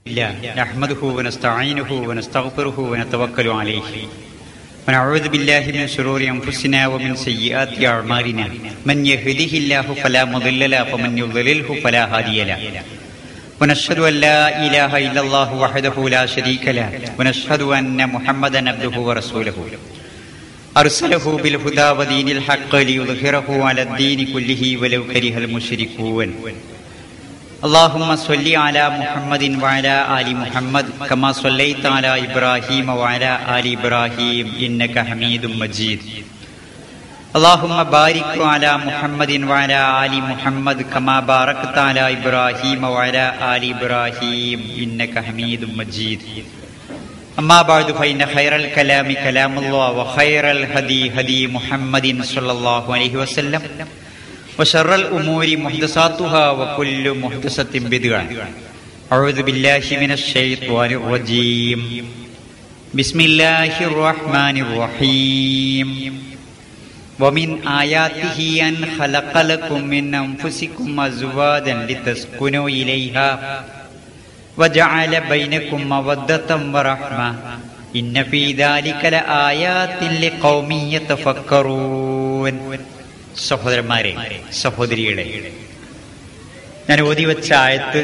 نحمده ونستعينه ونستغفره ونتوكل عليه ونعوذ بالله من شرور أنفسنا ومن سيئات أعمالنا من يهده الله فلا مضل له ومن يضلله فلا هادي له ونشهد أن لا إله إلا الله وحده لا شريك له ونشهد أن محمدا عبده ورسوله أرسله بالهدى ودين الحق ليظهره على الدين كله ولو كره المشركون اللهم صل على محمد وعلى آل محمد كما صليت على إبراهيم وعلى آل إبراهيم إنك حميد مجيد اللهم بارك على محمد وعلى آل محمد كما باركت على إبراهيم وعلى آل إبراهيم إنك حميد مجيد أما بعد فإن خير الكلام كلام الله وخير الهدي هدي محمد صلى الله عليه وسلم وشر الأمور محدثاتها وكل محدثة بدعة أعوذ بالله من الشيطان الرجيم بسم الله الرحمن الرحيم ومن آياته أن خلق لكم من أنفسكم أزواجا لتسكنوا إليها وجعل بينكم مودة ورحمة إن في ذلك لآيات لقوم يتفكرون. സഹോദരന്മാരെ, സഹോദരികളെ, ഞാൻ ഓതിവെച്ച ആയത്ത്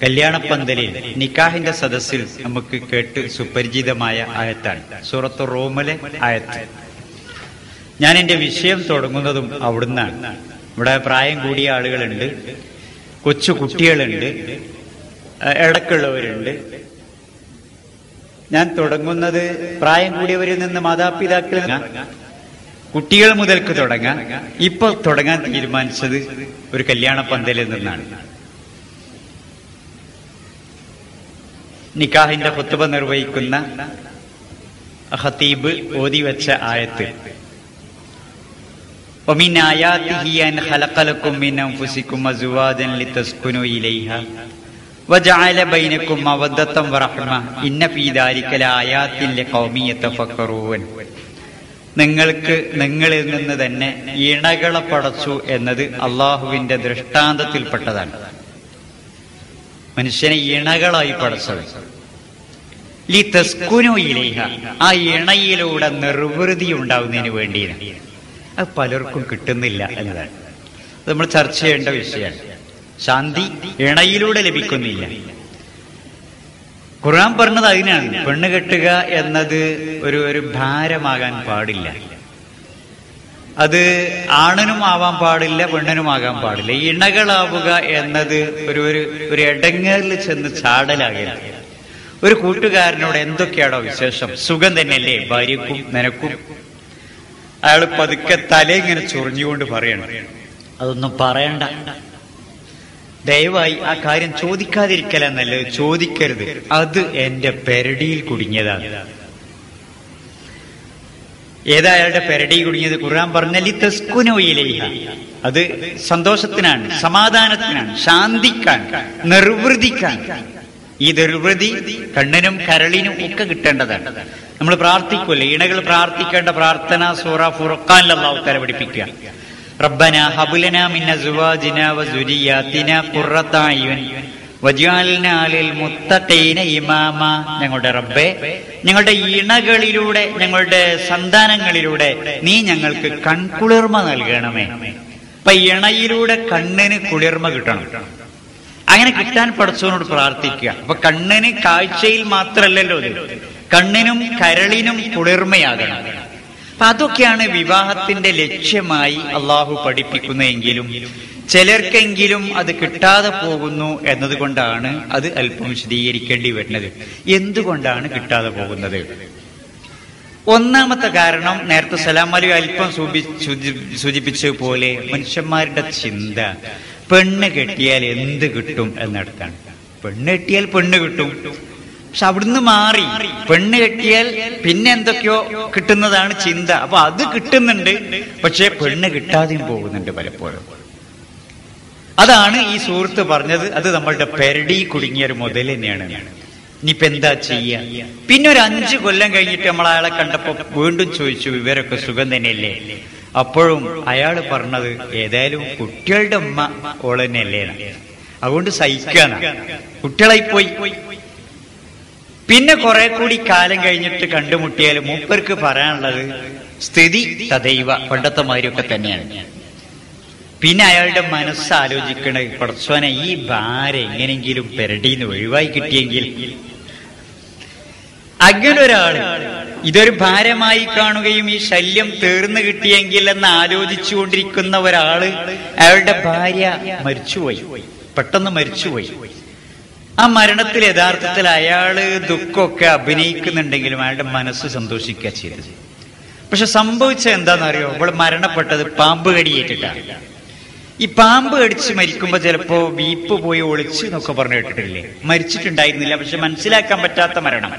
കല്യാണപ്പന്തലിൽ നിക്കാഹിന്റെ സദസ്സിൽ നമുക്ക് കേട്ട് സുപരിചിതമായ ആയത്താണ്. സൂറത്ത് റൂമിലെ ആയത്ത്. ഞാൻ എന്റെ വിഷയം തുടങ്ങുന്നതും അവിടുന്നാണ്. ഇവിടെ പ്രായം കൂടിയ ആളുകളുണ്ട്, കൊച്ചു കുട്ടികളുണ്ട്, ഇടക്കുള്ളവരുണ്ട്. ഞാൻ തുടങ്ങുന്നത് പ്രായം കൂടിയവരിൽ നിന്ന് മാതാപിതാക്കളിൽ കുട്ടികൾ മുതൽക്ക് തുടങ്ങാം. ഇപ്പൊ തുടങ്ങാൻ തീരുമാനിച്ചത് ഒരു കല്യാണ പന്തലിൽ നിന്നാണ്. നിക്കാഹിന്റെ ഖുത്ബ നിർവഹിക്കുന്ന ഖതീബ് ഓതിവെച്ച ആയത്ത് ومن آياته أن خلق لكم من أنفسكم أزواجا لتسكنوا إليها وجعل بينكم مودة ورحمة إن في ذلك لآيات لقوم يتفكرون. നിങ്ങൾക്ക് നിങ്ങളിൽ നിന്ന് തന്നെ ഇണകളെ പടച്ചു എന്നത് അള്ളാഹുവിന്റെ ദൃഷ്ടാന്തത്തിൽപ്പെട്ടതാണ്. മനുഷ്യനെ ഇണകളായി പടച്ചത്. ലി തസ്കുനു ഇലൈഹ, ആ ഇണയിലൂടെ നിർവൃതി ഉണ്ടാവുന്നതിന് വേണ്ടിയാണ്. അത് പലർക്കും കിട്ടുന്നില്ല എന്നതാണ്. അത് നമ്മൾ ചർച്ച ചെയ്യേണ്ട വിഷയമാണ്. ശാന്തി ഇണയിലൂടെ ലഭിക്കുന്നില്ല. ഖുർആൻ പറഞ്ഞത് അതിനാണ്. പെണ്ണ് കെട്ടുക എന്നത് ഒരു ഭാരമാകാൻ പാടില്ല. അത് ആണിനും ആവാൻ പാടില്ല, പെണ്ണിനും ആകാൻ പാടില്ല. ഇണകളാവുക എന്നത് ഒരു ഇടങ്ങേറിൽ ചെന്ന് ചാടലാകരുത്. ഒരു കൂട്ടുകാരനോട് എന്തൊക്കെയാണോ വിശേഷം, സുഖം തന്നെയല്ലേ ഭാര്യക്കും നിനക്കും, അയാൾ പതുക്കെ തലയിങ്ങനെ ചൊറിഞ്ഞുകൊണ്ട് പറയണം, അതൊന്നും പറയണ്ട, ദയവായി ആ കാര്യം ചോദിക്കാതിരിക്കലെന്നല്ലേ, ചോദിക്കരുത്, അത് എന്റെ പെരടിയിൽ കുടുങ്ങിയതാണ്. ഏതാ അയാളുടെ പെരടിയിൽ കുടുങ്ങിയത്? ഖുർആൻ പറഞ്ഞ തസ്കുനു ഇലൈഹ, അത് സന്തോഷത്തിനാണ്, സമാധാനത്തിനാണ്, ശാന്തിക്കാൻ, നിർവൃതിക്കാൻ. ഈ നിർവൃതി കണ്ണിനും കരളിനും ഒക്കെ കിട്ടേണ്ടതാണ്. നമ്മൾ പ്രാർത്ഥിക്കുമല്ലേ, ഇണകൾ പ്രാർത്ഥിക്കേണ്ട പ്രാർത്ഥന സൂറ ഫുർഖാനിൽ അല്ലാഹു തആല പഠിപ്പിക്കുക. റബ്ബനാ ഹബ് ലനാ മിൻ അസ്വാജിനാ വസുരിയാതിനാ ഖുർറത അയ്യുൻ വജഅൽനാ ലിൽ മുത്തഖീന ഇമാമ. ഞങ്ങളുടെ റബ്ബേ, ഞങ്ങളുടെ ഇണകളിലൂടെ, ഞങ്ങളുടെ സന്താനങ്ങളിലൂടെ നീ ഞങ്ങൾക്ക് കൺകുളിർമ നൽകണമേ. അപ്പൊ ഇണയിലൂടെ കണ്ണിന് കുളിർമ കിട്ടണം. അങ്ങനെ കിട്ടാൻ പടച്ചവനോട് പ്രാർത്ഥിക്കുക. അപ്പൊ കണ്ണിന് കാഴ്ചയിൽ മാത്രമല്ലല്ലോ, കണ്ണിനും കരളിനും കുളിർമയാകണം. അപ്പൊ അതൊക്കെയാണ് വിവാഹത്തിന്റെ ലക്ഷ്യമായി അള്ളാഹു പഠിപ്പിക്കുന്നതെങ്കിലും ചിലർക്കെങ്കിലും അത് കിട്ടാതെ പോകുന്നു എന്നതുകൊണ്ടാണ് അത് അല്പം വിശദീകരിക്കേണ്ടി വരുന്നത്. എന്തുകൊണ്ടാണ് കിട്ടാതെ പോകുന്നത്? ഒന്നാമത്തെ കാരണം നേരത്തെ സലാം അലി അല്പം സൂചിപ്പിച്ചതുപോലെ മനുഷ്യന്മാരുടെ ചിന്ത പെണ്ണ് കെട്ടിയാൽ എന്ത് കിട്ടും എന്നിടത്താണ്. പെണ്ണ് കെട്ടിയാൽ പെണ്ണ് കിട്ടും, പക്ഷെ അവിടുന്ന് മാറി പെണ്ണ് കെട്ടിയാൽ പിന്നെ എന്തൊക്കെയോ കിട്ടുന്നതാണ് ചിന്ത. അപ്പൊ അത് കിട്ടുന്നുണ്ട്, പക്ഷെ പെണ്ണ് കിട്ടാതെയും പോകുന്നുണ്ട് പലപ്പോഴും. അതാണ് ഈ സുഹൃത്ത് പറഞ്ഞത്. അത് നമ്മളുടെ പെരടി കുടുങ്ങിയ ഒരു മുതൽ തന്നെയാണ്. ഇനിയിപ്പോ എന്താ ചെയ്യാ? പിന്നെ ഒരു 5 കൊല്ലം കഴിഞ്ഞിട്ട് നമ്മൾ അയാളെ കണ്ടപ്പോ വീണ്ടും ചോദിച്ചു, ഇവരൊക്കെ സുഖം തന്നെയല്ലേ? അപ്പോഴും അയാൾ പറഞ്ഞത് ഏതായാലും കുട്ടികളുടെ ഉമ്മ ഓള് തന്നെയല്ലേ. അതുകൊണ്ട് സഹിക്കാനാ, കുട്ടികളായിപ്പോയി. പിന്നെ കുറെ കൂടി കാലം കഴിഞ്ഞിട്ട് കണ്ടുമുട്ടിയാൽ മൂപ്പർക്ക് പറയാനുള്ളത് സ്ഥിതി തദൈവ, പണ്ടത്തെ മാതിരിയൊക്കെ തന്നെയാണ്. പിന്നെ അയാളുടെ മനസ്സ് ആലോചിക്കണ, പടച്ചോനെ ഈ ഭാരം എങ്ങനെങ്കിലും പെരടിന്ന് ഒഴിവായി കിട്ടിയെങ്കിൽ. അങ്ങനെ ഒരാള് ഇതൊരു ഭാരമായി കാണുകയും ഈ ശല്യം തീർന്നു കിട്ടിയെങ്കിൽ എന്ന് ആലോചിച്ചുകൊണ്ടിരിക്കുന്ന ഒരാള്, അയാളുടെ ഭാര്യ മരിച്ചുപോയി, പെട്ടെന്ന് മരിച്ചുപോയി. ആ മരണത്തിൽ യഥാർത്ഥത്തിൽ അയാള് ദുഃഖമൊക്കെ അഭിനയിക്കുന്നുണ്ടെങ്കിലും അയാളുടെ മനസ്സ് സന്തോഷിക്കുക ചെയ്തത്. പക്ഷെ സംഭവിച്ചത് എന്താണെന്നറിയോ? അവൾ മരണപ്പെട്ടത് പാമ്പ് കടിയേറ്റിട്ടാണ്. ഈ പാമ്പ് കടിച്ച് മരിക്കുമ്പോ ചിലപ്പോ വീപ്പ് പോയി ഒളിച്ച് എന്നൊക്കെ പറഞ്ഞു കേട്ടിട്ടില്ലേ? മരിച്ചിട്ടുണ്ടായിരുന്നില്ല, പക്ഷെ മനസ്സിലാക്കാൻ പറ്റാത്ത മരണം.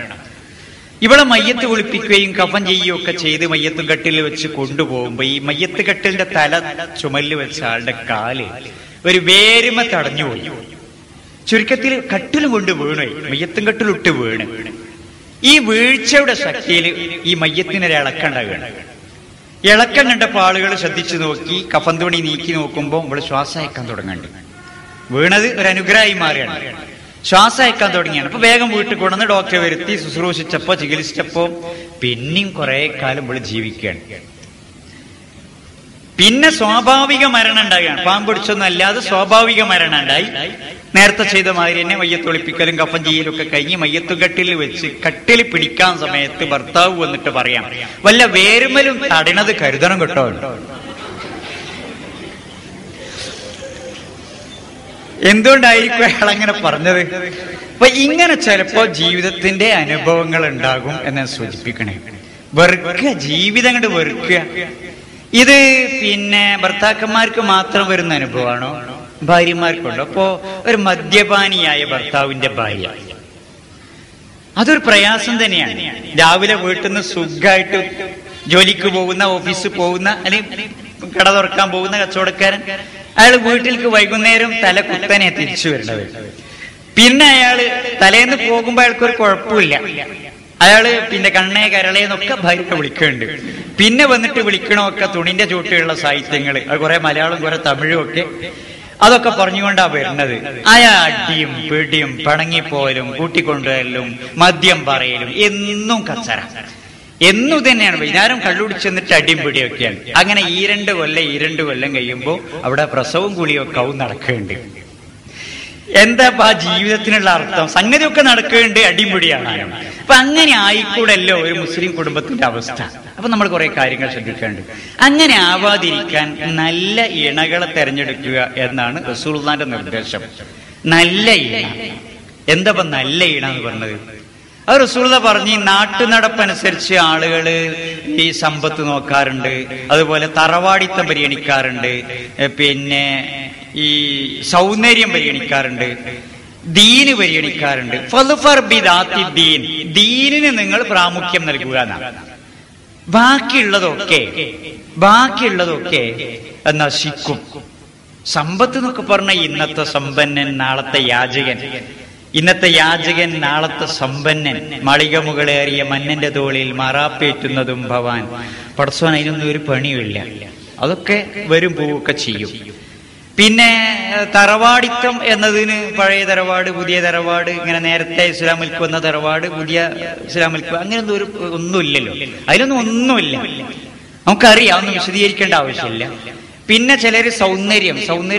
ഇവളെ മയ്യത്ത് കുളിപ്പിക്കുകയും കഫൻ ചെയ്യുകയും ഒക്കെ ചെയ്ത് മയ്യത്ത് കട്ടിൽ വെച്ച് കൊണ്ടുപോകുമ്പോ ഈ മയ്യത്ത് കട്ടിലിന്റെ തല ചുമലിൽ വെച്ച ആളുടെ കാല് ഒരു വേരുമ തടഞ്ഞുപോയി. ചുരുക്കത്തിൽ കട്ടിലും കൊണ്ട് വീണു, മയ്യത്തും കട്ടിലിട്ട് വീണ്. ഈ വീഴ്ചയുടെ ശക്തിയിൽ ഈ മയ്യത്തിനൊരു ഇളക്കണ്ടാവുകയാണ്. ഇളക്കം കണ്ടപ്പോൾ ആളുകൾ ശ്രദ്ധിച്ചു നോക്കി, കഫൻ തുണി നീക്കി നോക്കുമ്പോൾ ഇവിടെ ശ്വാസം അയക്കാൻ തുടങ്ങുന്നുണ്ട്. വീണത് ഒരു അനുഗ്രഹമായി മാറുകയാണ്, ശ്വാസം അയക്കാൻ തുടങ്ങിയാണ്. അപ്പൊ വേഗം വീട്ടിൽ കൊണ്ടുവന്ന് ഡോക്ടറെ വരുത്തി ശുശ്രൂഷിച്ചപ്പോ, ചികിത്സിച്ചപ്പോ പിന്നെയും കുറെ കാലം ഇവിടെ ജീവിക്കുകയാണ്. പിന്നെ സ്വാഭാവിക മരണം ഉണ്ടാകുകയാണ്. പാമ്പ് പിടിച്ചൊന്നും അല്ലാതെ സ്വാഭാവിക മരണം ഉണ്ടായി. നേരത്തെ ചെയ്ത മാതിരി തന്നെ മയ്യത്തൊളിപ്പിക്കലും കഫൻ ചെയ്യലും ഒക്കെ കഴിഞ്ഞ് മയ്യത്തു കട്ടിൽ വെച്ച് കട്ടിൽ പിടിക്കാൻ സമയത്ത് ഭർത്താവ് വന്നിട്ട് പറയാം, വല്ല വേരുമലും തടണത് കരുതണം കേട്ടോ. എന്തുകൊണ്ടായിരിക്കും അയാൾ അങ്ങനെ പറഞ്ഞത്? അപ്പൊ ഇങ്ങനെ ചിലപ്പോ ജീവിതത്തിന്റെ അനുഭവങ്ങൾ ഉണ്ടാകും എന്ന് സൂചിപ്പിക്കണേ. വെറുക്കുക, ജീവിതം കണ്ട് വെറുക്കുക. ഇത് പിന്നെ ഭർത്താക്കന്മാർക്ക് മാത്രം വരുന്ന അനുഭവമാണോ? ഭാര്യമാർക്കുണ്ടോ? അപ്പോ ഒരു മദ്യപാനിയായ ഭർത്താവിന്റെ ഭാര്യ, അതൊരു പ്രയാസം തന്നെയാണ്. രാവിലെ വീട്ടിൽ നിന്ന് സുഖമായിട്ട് ജോലിക്ക് പോകുന്ന, ഓഫീസിൽ പോകുന്ന, അല്ലെങ്കിൽ കട തുറക്കാൻ പോകുന്ന കച്ചവടക്കാരൻ, അയാൾ വീട്ടിലേക്ക് വൈകുന്നേരം തല കുത്തനെ തിരിച്ചു വരേണ്ടത്. പിന്നെ അയാള് തലേന്ന് പോകുമ്പോ അയാൾക്കൊരു കുഴപ്പമില്ല, അയാള് പിന്നെ കണ്ണേ കരളേന്നൊക്കെ ഭാര്യ വിളിക്കുന്നുണ്ട്. പിന്നെ വന്നിട്ട് വിളിക്കണമൊക്കെ തുണിന്റെ ചൂട്ടിലുള്ള സാഹിത്യങ്ങൾ, അത് കുറെ മലയാളം കുറെ തമിഴും ഒക്കെ, അതൊക്കെ പറഞ്ഞുകൊണ്ടാ വരുന്നത്. അയാൾ അടിയും പിടിയും പിണങ്ങിപ്പോലും കൂട്ടിക്കൊണ്ടുവരലും മദ്യം പറയലും എന്നും കച്ചറ, എന്നും തന്നെയാണ്. വൈകുന്നേരം കള്ളുടിച്ചെന്നിട്ട് അടിയും പിടിയൊക്കെയാണ്. അങ്ങനെ ഈ രണ്ട് കൊല്ലം കഴിയുമ്പോ അവിടെ പ്രസവവും കുളിയൊക്കെ ആവും നടക്കുന്നുണ്ട്. എന്താ ആ ജീവിതത്തിനുള്ള അർത്ഥം? സംഗതിയൊക്കെ നടക്കുന്നുണ്ട്, അടിപിടിയാണ്. അപ്പൊ അങ്ങനെ ആയിക്കൂടല്ലോ ഒരു മുസ്ലിം കുടുംബത്തിന്റെ അവസ്ഥ. അപ്പൊ നമ്മൾ കുറെ കാര്യങ്ങൾ ശ്രദ്ധിക്കേണ്ടത്. അങ്ങനെ ആവാതിരിക്കാൻ നല്ല ഇണകളെ തെരഞ്ഞെടുക്കുക എന്നാണ് റസൂലുള്ളാഹിന്റെ നിർദ്ദേശം. നല്ല ഇണ. എന്താ നല്ല ഇണ എന്ന് പറഞ്ഞത്? അത് റസൂലുള്ളാഹി പറഞ്ഞു, നാട്ടുനടപ്പനുസരിച്ച് ആളുകള് ഈ സമ്പത്ത് നോക്കാറുണ്ട്, അതുപോലെ തറവാടിത്തം പരിഗണിക്കാറുണ്ട്, പിന്നെ ഈ സൗന്ദര്യം പരിഗണിക്കാറുണ്ട്, ദീന് പരിഗണിക്കാറുണ്ട്. ഫദ്ഫർ ബിദാത്തി ദീൻ, ദീനിന് നിങ്ങൾ പ്രാമുഖ്യം നൽകുക എന്നാണ്. ബാക്കിയുള്ളതൊക്കെ നശിക്കും. സമ്പത്ത് എന്നൊക്കെ പറഞ്ഞ ഇന്നത്തെ സമ്പന്നൻ നാളത്തെ യാചകൻ, ഇന്നത്തെ യാചകൻ നാളത്തെ സമ്പന്നൻ. മാളിക മുകളേറിയ മന്നന്റെ തോളിൽ മാറാപ്പേറ്റുന്നതും ഭവാൻ. പടച്ചോൻ അതിനൊന്നും ഒരു പണിയുമില്ല, അതൊക്കെ വരും പോവുകയൊക്കെ ചെയ്യും. പിന്നെ തറവാടിത്തം എന്നതിന് പഴയ തറവാട്, പുതിയ തറവാട്, ഇങ്ങനെ നേരത്തെ ഇസ്ലാമിൽക്ക് വന്ന തറവാട്, പുതിയ ഇസ്ലാമിൽക്ക്, അങ്ങനെയൊന്നും ഒന്നുമില്ലല്ലോ. അതിലൊന്നും ഒന്നുമില്ല, നമുക്കറിയാം, ഒന്നും വിശദീകരിക്കേണ്ട ആവശ്യമില്ല. പിന്നെ ചിലര് സൗന്ദര്യം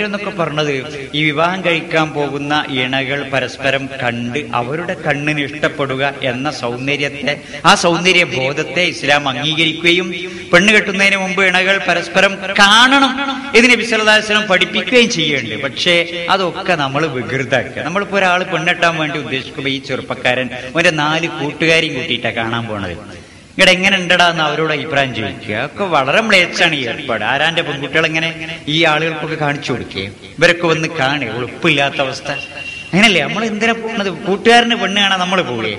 എന്നൊക്കെ പറഞ്ഞത് ഈ വിവാഹം കഴിക്കാൻ പോകുന്ന ഇണകൾ പരസ്പരം കണ്ട് അവരുടെ കണ്ണിന് ഇഷ്ടപ്പെടുക എന്ന സൗന്ദര്യത്തെ, ആ സൗന്ദര്യ ബോധത്തെ ഇസ്ലാം അംഗീകരിക്കുകയും പെണ്ണ് കെട്ടുന്നതിന് മുമ്പ് ഇണകൾ പരസ്പരം കാണണം എന്ന് നബി സല്ലല്ലാഹു അലൈഹി വസല്ലം പഠിപ്പിക്കുകയും ചെയ്യുന്നുണ്ട്. പക്ഷേ അതൊക്കെ നമ്മൾ വികൃതാക്കുക. നമ്മളിപ്പോ ഒരാൾ പെണ്ണെട്ടാൻ വേണ്ടി ഉദ്ദേശിക്കുമ്പോ ഈ ചെറുപ്പക്കാരൻ അവന്റെ 4 കൂട്ടുകാരെയും കൂട്ടിയിട്ടാണ് കാണാൻ പോണത്. ഇവിടെ എങ്ങനെ ഉണ്ടടാ എന്ന് അവരോട് അഭിപ്രായം ചോദിക്കുക. ഒക്കെ വളരെ മ്ലേച്ഛാണ് ഈ ഏർപ്പാട്. ആരാന്റെ പെൺകുട്ടികളെങ്ങനെ ഈ ആളുകൾക്കൊക്കെ കാണിച്ചു കൊടുക്കുക, ഇവരൊക്കെ വന്ന് കാണുക, ഉളുപ്പില്ലാത്ത അവസ്ഥ. അങ്ങനല്ലേ നമ്മൾ എന്തിനാ പോകുന്നത്? കൂട്ടുകാരന് പെണ്ണ് കാണാൻ നമ്മൾ പോവുകയെ?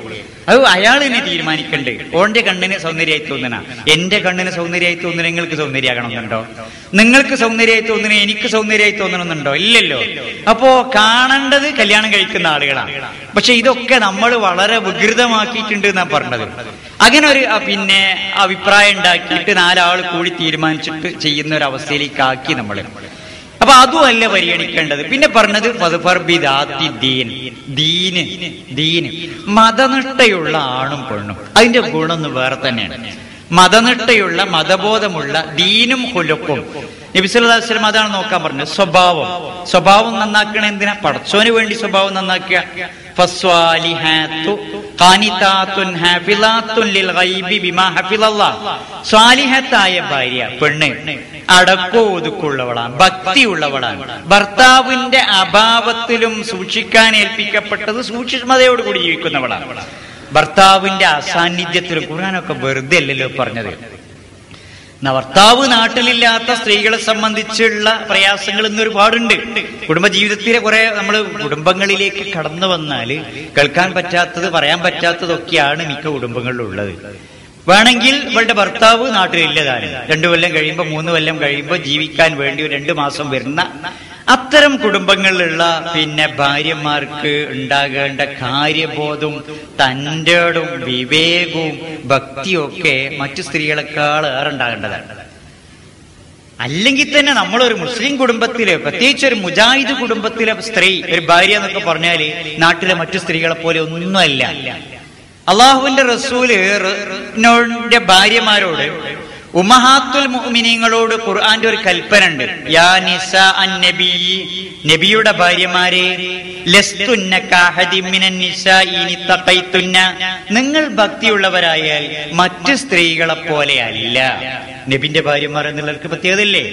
അത് അയാൾ തന്നെ തീരുമാനിക്കണ്ടേ. ഓന്റെ കണ്ണിന് സൗന്ദര്യമായി തോന്നണ, എന്റെ കണ്ണിന് സൗന്ദര്യമായി തോന്നുന്ന നിങ്ങൾക്ക് സൗന്ദര്യമാകണമെന്നുണ്ടോ? നിങ്ങൾക്ക് സൗന്ദര്യമായി തോന്നുന്ന എനിക്ക് സൗന്ദര്യമായി തോന്നണമെന്നുണ്ടോ? ഇല്ലല്ലോ. അപ്പോ കാണേണ്ടത് കല്യാണം കഴിക്കുന്ന ആളുകളാണ്. പക്ഷെ ഇതൊക്കെ നമ്മൾ വളരെ വികൃതമാക്കിയിട്ടുണ്ട് എന്നാണ് പറഞ്ഞത്. അങ്ങനെ ഒരു പിന്നെ അഭിപ്രായം ഉണ്ടാക്കിയിട്ട് 4 ആൾ കൂടി തീരുമാനിച്ചിട്ട് ചെയ്യുന്ന ഒരു അവസ്ഥയിലേക്ക് ആക്കി നമ്മൾ. അപ്പൊ അതുമല്ല പരിഗണിക്കേണ്ടത്. പിന്നെ പറഞ്ഞത് ദീന് മതനിഷ്ഠയുള്ള ആണും പെണ്ണും. അതിന്റെ ഗുണമൊന്നും വേറെ തന്നെയാണ്. മതനിഷ്ഠയുള്ള മതബോധമുള്ള ദീനും ഹുലുക്കും. നബി സല്ലല്ലാഹു അലൈഹി വസല്ലം അതാണ് നോക്കാൻ പറഞ്ഞത്. സ്വഭാവം നന്നാക്കണ എന്തിനാ? പടച്ചോന് വേണ്ടി സ്വഭാവം നന്നാക്കുക. ഫസ്വാലിഹാത്തു ഖാനിതാത്തുൻ ഹാഫിളാത്തുൻ ലിൽ ഗൈബി ബിമാ ഹഫിളല്ലാഹ്. സ്വാലിഹത്തായ ഭാര്യ പെണ്ണ് അടക്കോ ഒതുക്കുള്ളവളാണ്, ഭക്തിയുള്ളവളാണ്. ഭർത്താവിന്റെ അഭാവത്തിലും സൂക്ഷിക്കാൻ ഏൽപ്പിക്കപ്പെട്ടത് സൂക്ഷ്മതയോടുകൂടി ജീവിക്കുന്നവളാണ്. ഭർത്താവിന്റെ അസാന്നിധ്യത്തിൽ ഖുർആനൊക്കെ വെറുതെ അല്ലല്ലോ പറഞ്ഞത്. ഭർത്താവ് നാട്ടിലില്ലാത്ത സ്ത്രീകളെ സംബന്ധിച്ചുള്ള പ്രയാസങ്ങൾ ഇന്ന് ഒരുപാടുണ്ട്. കുടുംബജീവിതത്തിലെ കുറെ നമ്മൾ കുടുംബങ്ങളിലേക്ക് കടന്നു വന്നാൽ കേൾക്കാൻ പറ്റാത്തത്, പറയാൻ പറ്റാത്തതൊക്കെയാണ് മിക്ക കുടുംബങ്ങളിലുള്ളത്. വേണമെങ്കിൽ ഇവളുടെ ഭർത്താവ് നാട്ടിലില്ലതാണ്. 2 കൊല്ലം കഴിയുമ്പോൾ 3 കൊല്ലം കഴിയുമ്പോൾ ജീവിക്കാൻ വേണ്ടി 2 മാസം വരുന്ന അത്തരം കുടുംബങ്ങളിലുള്ള ഭാര്യമാർക്ക് ഉണ്ടാകേണ്ട കാര്യബോധവും തൻ്റെടും വിവേകവും ഭക്തിയും ഒക്കെ മറ്റു സ്ത്രീകളെക്കാൾ ഏറെ ഉണ്ടാകേണ്ടതാണ്. അല്ലെങ്കിൽ തന്നെ നമ്മളൊരു മുസ്ലിം കുടുംബത്തില്, പ്രത്യേകിച്ച് ഒരു മുജാഹിദ് കുടുംബത്തിലെ സ്ത്രീ, ഒരു ഭാര്യ എന്നൊക്കെ പറഞ്ഞാല് നാട്ടിലെ മറ്റു സ്ത്രീകളെ പോലെ ഒന്നുമല്ല. അള്ളാഹുവിന്റെ റസൂലിന്റെ ഭാര്യമാരോട്, ഉമ്മഹാത്തുൽ മുഅ്മിനീങ്ങളോട് ഖുർആന്റെ ഒരു കൽപ്പന ഉണ്ട്. യാ നിസാ അൻ-നബി, നബിയുടെ ഭാര്യമാരെ, ലസ്തുന്ന കഅഹദിൻ മിനൻ നിസാഇ ഇൻ തഖൈതുന്ന, നിങ്ങൾ ഭക്തിയുള്ളവരായാൽ മറ്റു സ്ത്രീകളെ പോലെ അല്ല. നബിന്റെ ഭാര്യമാർ എന്നുള്ളവർക്ക് പ്രത്യേകതയില്ലേ?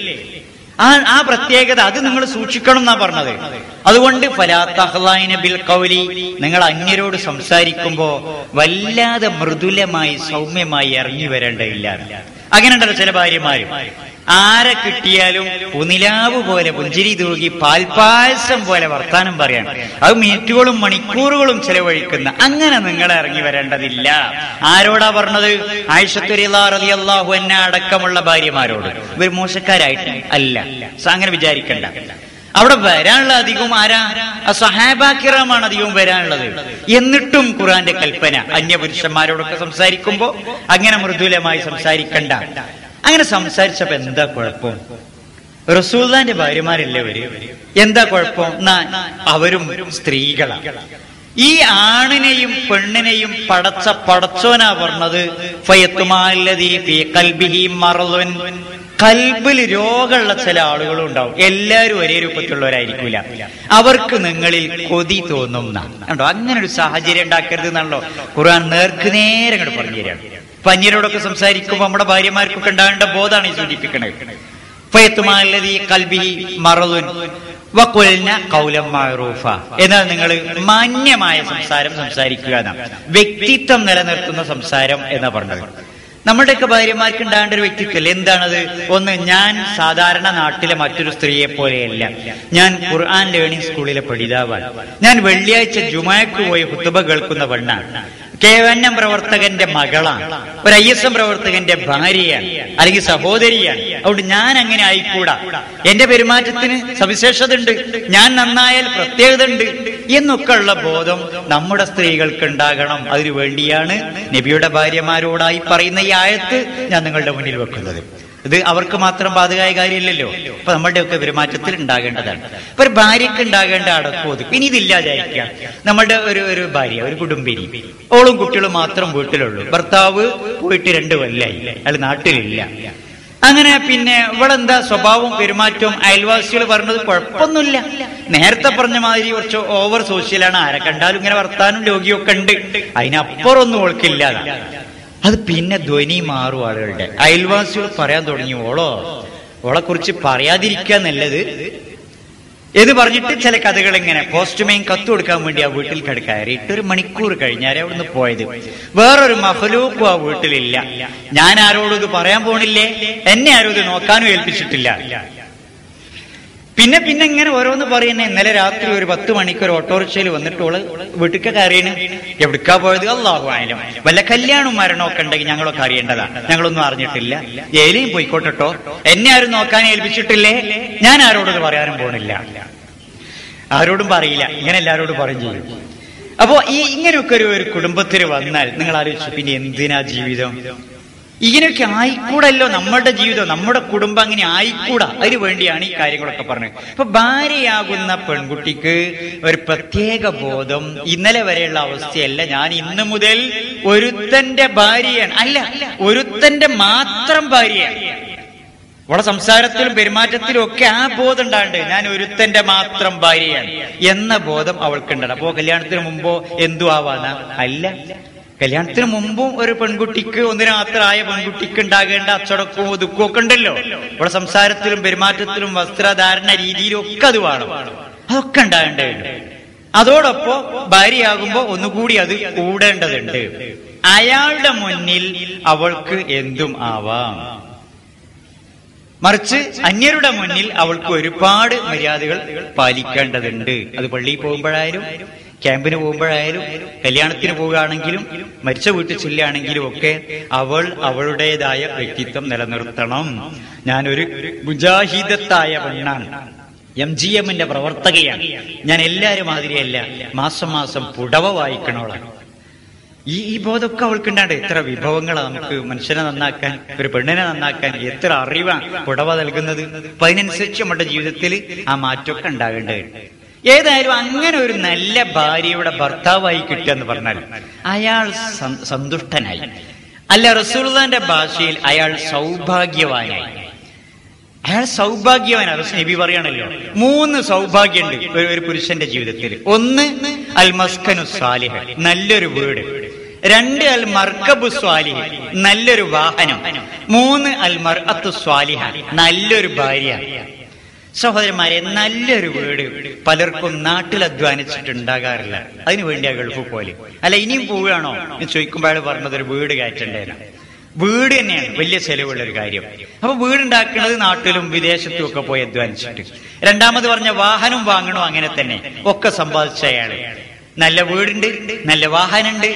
ആ പ്രത്യേകത അത് നിങ്ങൾ സൂക്ഷിക്കണം എന്നാ പറഞ്ഞത്. അതുകൊണ്ട് ഫലാ തഖ്ളൈന ബിൽ ഖൗലി, നിങ്ങൾ അന്യരോട് സംസാരിക്കുമ്പോ വല്ലാതെ മൃദുലമായി സൗമ്യമായി ഇറങ്ങി വരേണ്ടതില്ല. അങ്ങനെയുണ്ടല്ലോ ചില ഭാര്യമാര്, ആരെ കിട്ടിയാലും പുനിലാവ് പോലെ പുഞ്ചിരി തൂകി പാൽപായസം പോലെ വർത്താനം പറയാൻ, അത് മിനിറ്റുകളും മണിക്കൂറുകളും ചെലവഴിക്കുന്ന, അങ്ങനെ നിങ്ങൾ ഇറങ്ങി വരേണ്ടതില്ല. ആരോടാ പറഞ്ഞത്? ആയിഷത്ത് റളിയല്ലാഹു അൻഹ അടക്കമുള്ള ഭാര്യമാരോട്. ഇവർ മോശക്കാരായിട്ട് അല്ല, അങ്ങനെ വിചാരിക്കണ്ട. അവിടെ വരാനുള്ള അധികവും ആരാ? സഹാബാക്കിറാമാണ് അധികവും വരാനുള്ളത്. എന്നിട്ടും ഖുർആന്റെ കൽപ്പന അന്യപുരുഷന്മാരോടൊക്കെ സംസാരിക്കുമ്പോ അങ്ങനെ മൃദുലമായി സംസാരിക്കണ്ട. അങ്ങനെ സംസാരിച്ചപ്പോ എന്താ കുഴപ്പം? റസൂലുള്ളാഹിന്റെ ഭാര്യമാരല്ലേ അവര്, എന്താ കുഴപ്പം? അവരും സ്ത്രീകളാണ്. ഈ ആണിനെയും പെണ്ണിനെയും പടച്ചോനാ പറഞ്ഞത് ഫയത്തുമാല്ലദീ ഫീ ഖൽബിഹി മറളുൻ, കൽബിൽ രോഗമുള്ള ചില ആളുകളും ഉണ്ടാവും. എല്ലാവരും ഒരേ രൂപത്തിലുള്ളവരായിരിക്കില്ല. അവർക്ക് നിങ്ങളിൽ കൊതി തോന്നും കണ്ടോ. അങ്ങനെ ഒരു സാഹചര്യം ഉണ്ടാക്കരുത് എന്നാണല്ലോ ഖുർആൻ നേർക്ക് നേരെ അങ്ങോട്ട് പറഞ്ഞു തരാണ്. പഞ്ഞിരോടൊക്കെ സംസാരിക്കുമ്പോൾ നമ്മുടെ ഭാര്യമാർക്കൊക്കെ ഉണ്ടാകേണ്ട ബോധമാണ് ഈ സൂചിപ്പിക്കണത്. ഫയത്തുമാല്ലദീ ഖൽബിഹി മറളുൻ വഖുൽന ഖൗലൻ മഅറൂഫ, എന്നാൽ നിങ്ങൾ മാന്യമായ സംസാരം സംസാരിക്കുക എന്നാണ്. വ്യക്തിത്വം നിലനിർത്തുന്ന സംസാരം എന്നാ പറഞ്ഞത്. നമ്മുടെയൊക്കെ ഭാര്യമാർക്ക് ഉണ്ടാകേണ്ട ഒരു വ്യക്തിത്വം എന്താണത്? ഒന്ന്, ഞാൻ സാധാരണ നാട്ടിലെ മറ്റൊരു സ്ത്രീയെ പോലെയല്ല. ഞാൻ ഖുർആൻ ലേണിംഗ് സ്കൂളിലെ പഠിതാവാണ്. ഞാൻ വെള്ളിയാഴ്ച ജുമാക്ക് പോയി ഖുതുബ കേൾക്കുന്ന പെണ്ണാണ്. KNM പ്രവർത്തകന്റെ മകളാണ്. ഒരു ISM പ്രവർത്തകന്റെ ഭാര്യയാണ്, അല്ലെങ്കിൽ സഹോദരിയാണ്. അതുകൊണ്ട് ഞാൻ അങ്ങനെ ആയിക്കൂടാ. എന്റെ പെരുമാറ്റത്തിന് സവിശേഷത ഉണ്ട്, ഞാൻ നന്നായാൽ പ്രത്യേകത ഉണ്ട് എന്നൊക്കെ ഉള്ള ബോധം നമ്മുടെ സ്ത്രീകൾക്ക് ഉണ്ടാകണം. അതിനു വേണ്ടിയാണ് നബിയുടെ ഭാര്യമാരോടായി പറയുന്ന ഈ ആയത്ത് ഞാൻ നിങ്ങളുടെ മുന്നിൽ വെക്കുന്നത്. ഇത് അവർക്ക് മാത്രം ബാധകമായ കാര്യമില്ലല്ലോ. അപ്പൊ നമ്മളുടെയൊക്കെ പെരുമാറ്റത്തിൽ ഉണ്ടാകേണ്ടതാണ്. ഇപ്പൊ ഒരു ഭാര്യക്ക് ഉണ്ടാകേണ്ട അടക്കോതും. ഇനി ഇതില്ലാതായിരിക്കാം. നമ്മളുടെ ഒരു ഭാര്യ, ഒരു കുടുംബിനി, ഓളും കുട്ടികളും മാത്രം വീട്ടിലുള്ളൂ. ഭർത്താവ് പോയിട്ട് 2 കൊല്ലായി, അയാൾ നാട്ടിലില്ല. അങ്ങനെ ഇവളെന്താ സ്വഭാവം പെരുമാറ്റവും അയൽവാസികൾ പറഞ്ഞത് കുഴപ്പമൊന്നുമില്ല. നേരത്തെ പറഞ്ഞ മാതിരി കുറച്ച് ഓവർ സോഷ്യലാണ്. ആരെ കണ്ടാലും ഇങ്ങനെ വർത്താനും രോഗിയൊക്കെ ഉണ്ട്. അതിനപ്പുറമൊന്നും ഓൾക്കില്ലാതെ. അത് ധ്വനി മാറും ആളുകളുടെ. അയൽവാസികൾ പറയാൻ തുടങ്ങി, ഓളെ കുറിച്ച് പറയാതിരിക്കുക നല്ലത് എന്ന് പറഞ്ഞിട്ട് ചില കഥകൾ ഇങ്ങനെ. പോസ്റ്റ്മാൻ കത്ത് കൊടുക്കാൻ വേണ്ടി ആ വീട്ടിൽ കയറിയിട്ട് 1 മണിക്കൂർ കഴിഞ്ഞാൽ അവിടുന്ന് പോയത്. വേറൊരു മഖ്ലൂഖും ആ വീട്ടിലില്ല. ഞാൻ ആരോടും ഇത് പറയാൻ പോണില്ലേ, എന്നെ ആരും ഇത് നോക്കാനും ഏൽപ്പിച്ചിട്ടില്ല. പിന്നെ ഇങ്ങനെ ഓരോന്ന് പറയുന്നേ. ഇന്നലെ രാത്രി ഒരു 10 മണിക്ക് ഒരു ഓട്ടോറിക്ഷയിൽ വന്നിട്ട് ഓള് വീട്ടിൽ കയറിയാണ്. എവിടേക്കാ പോയത്? അല്ലാഹു അഅലം. വല്ല കല്യാണവും മരണമൊക്കെ ഉണ്ടെങ്കിൽ ഞങ്ങളൊക്കെ അറിയേണ്ടതാണ്. ഞങ്ങളൊന്നും അറിഞ്ഞിട്ടില്ല. ഏലിയും പോയിക്കോട്ടോ, എന്നെ ആരും നോക്കാൻ ഏൽപ്പിച്ചിട്ടില്ലേ. ഞാൻ ആരോടും പറയാനും പോണില്ല, ആരോടും പറയില്ല. ഇങ്ങനെ എല്ലാരോടും പറയും ചെയ്യും. അപ്പോ ഇങ്ങനെയൊക്കെ ഒരു കുടുംബത്തിൽ വന്നാൽ നിങ്ങൾ ആലോചിച്ചു, പിന്നെ എന്തിനാ ജീവിതം? ഇങ്ങനെയൊക്കെ ആയിക്കൂടല്ലോ നമ്മുടെ ജീവിതം, നമ്മുടെ കുടുംബം അങ്ങനെ ആയിക്കൂടാ. അതിനു വേണ്ടിയാണ് ഈ കാര്യങ്ങളൊക്കെ പറഞ്ഞത്. അപ്പൊ ഭാര്യയാകുന്ന പെൺകുട്ടിക്ക് ഒരു പ്രത്യേക ബോധം, ഇന്നലെ വരെയുള്ള അവസ്ഥയല്ല, ഞാൻ ഇന്ന് മുതൽ ഒരുത്തന്റെ ഭാര്യയാണ്, അല്ല ഒരുത്തന്റെ മാത്രം ഭാര്യയാണ്. അവളെ സംസാരത്തിലും പെരുമാറ്റത്തിലും ഒക്കെ ആ ബോധം ഉണ്ടാണ്ട്, ഞാൻ ഒരുത്തന്റെ മാത്രം ഭാര്യയാണ് എന്ന ബോധം അവൾക്കുണ്ടാണ്. അപ്പോ കല്യാണത്തിന് മുമ്പോ എന്തു ആവാന്ന അല്ല, കല്യാണത്തിന് മുമ്പും ഒരു പെൺകുട്ടിക്ക്, ഒന്നിനു മാത്രമായ പെൺകുട്ടിക്ക് ഉണ്ടാകേണ്ട അച്ചടക്കവും ഒതുക്കവും ഒക്കെ ഉണ്ടല്ലോ. അവളെ സംസാരത്തിലും പെരുമാറ്റത്തിലും വസ്ത്രധാരണ രീതിയിലും ഒക്കെ അത് വേണം, അതൊക്കെ ഉണ്ടാകേണ്ടതുണ്ട്. അതോടൊപ്പം ഭാര്യയാകുമ്പോ ഒന്നുകൂടി അത് കൂടേണ്ടതുണ്ട്. അയാളുടെ മുന്നിൽ അവൾക്ക് എന്തും ആവാം, മറിച്ച് അന്യരുടെ മുന്നിൽ അവൾക്ക് ഒരുപാട് മര്യാദകൾ പാലിക്കേണ്ടതുണ്ട്. അത് പള്ളിയിൽ പോകുമ്പോഴായാലും, ക്യാമ്പിന് പോകുമ്പോഴായാലും, കല്യാണത്തിന് പോവുകയാണെങ്കിലും, മരിച്ച വീട്ടിൽ ചെല്ലുകയാണെങ്കിലും ഒക്കെ അവൾ അവളുടേതായ വ്യക്തിത്വം നിലനിർത്തണം. ഞാനൊരു മുജാഹിദത്തായ പെണ്ണാണ്, MGMന്റെ പ്രവർത്തകയാണ്, ഞാൻ എല്ലാവരും മാതിരിയല്ല, മാസം മാസം പുടവ വായിക്കണോളാണ്. ഈ ബോധമൊക്കെ അവൾക്കുണ്ടാണ്ട്. എത്ര വിഭവങ്ങളാണ് നമുക്ക് മനുഷ്യനെ നന്നാക്കാൻ, ഒരു പെണ്ണിനെ നന്നാക്കാൻ എത്ര അറിവാണ് പുടവ നൽകുന്നത്. അപ്പൊ അതിനനുസരിച്ച് നമ്മുടെ ജീവിതത്തിൽ ആ മാറ്റമൊക്കെ ഉണ്ടാകേണ്ടതുണ്ട്. ഏതായാലും അങ്ങനെ ഒരു നല്ല ഭാര്യയുടെ ഭർത്താവായി കിട്ടുക എന്ന് പറഞ്ഞാൽ അയാൾ സന്തുഷ്ടനായി, അല്ല റസൂലുള്ളാഹിന്റെ ഭാഷയിൽ അയാൾ സൗഭാഗ്യവാനായി. അയാൾ സൗഭാഗ്യവാനാണ്. നബി പറയാണല്ലോ 3 സൗഭാഗ്യമുണ്ട് ഒരു പുരുഷന്റെ ജീവിതത്തിൽ. 1 അൽ മസ്കനു സാലിഹ്, നല്ലൊരു വീട്. 2 അൽ മർക്കബു സ്വാലിഹ്, നല്ലൊരു വാഹനം. 3 അൽ മർഅത്തു സ്വാലിഹ, നല്ലൊരു ഭാര്യ. സഹോദരന്മാരെ, നല്ലൊരു വീട് പലർക്കും നാട്ടിൽ അധ്വാനിച്ചിട്ടുണ്ടാകാറില്ല. അതിനുവേണ്ടി ആ ഗൾഫ് പോലെ. അല്ല ഇനിയും പോവുകയാണോ എന്ന് ചോദിക്കുമ്പോൾ അയാൾ പറഞ്ഞത് ഒരു വീട് കയറ്റേണ്ടതിനാണ്. വീട് തന്നെയാണ് വലിയ ചെലവുള്ള ഒരു കാര്യം. അപ്പൊ വീടുണ്ടാക്കുന്നത് നാട്ടിലും വിദേശത്തും ഒക്കെ പോയി അധ്വാനിച്ചിട്ട്. രണ്ടാമത് പറഞ്ഞ വാഹനം വാങ്ങണോ, അങ്ങനെ തന്നെ ഒക്കെ സമ്പാദിച്ച അയാള്. നല്ല വീടുണ്ട്, നല്ല വാഹനമുണ്ട്.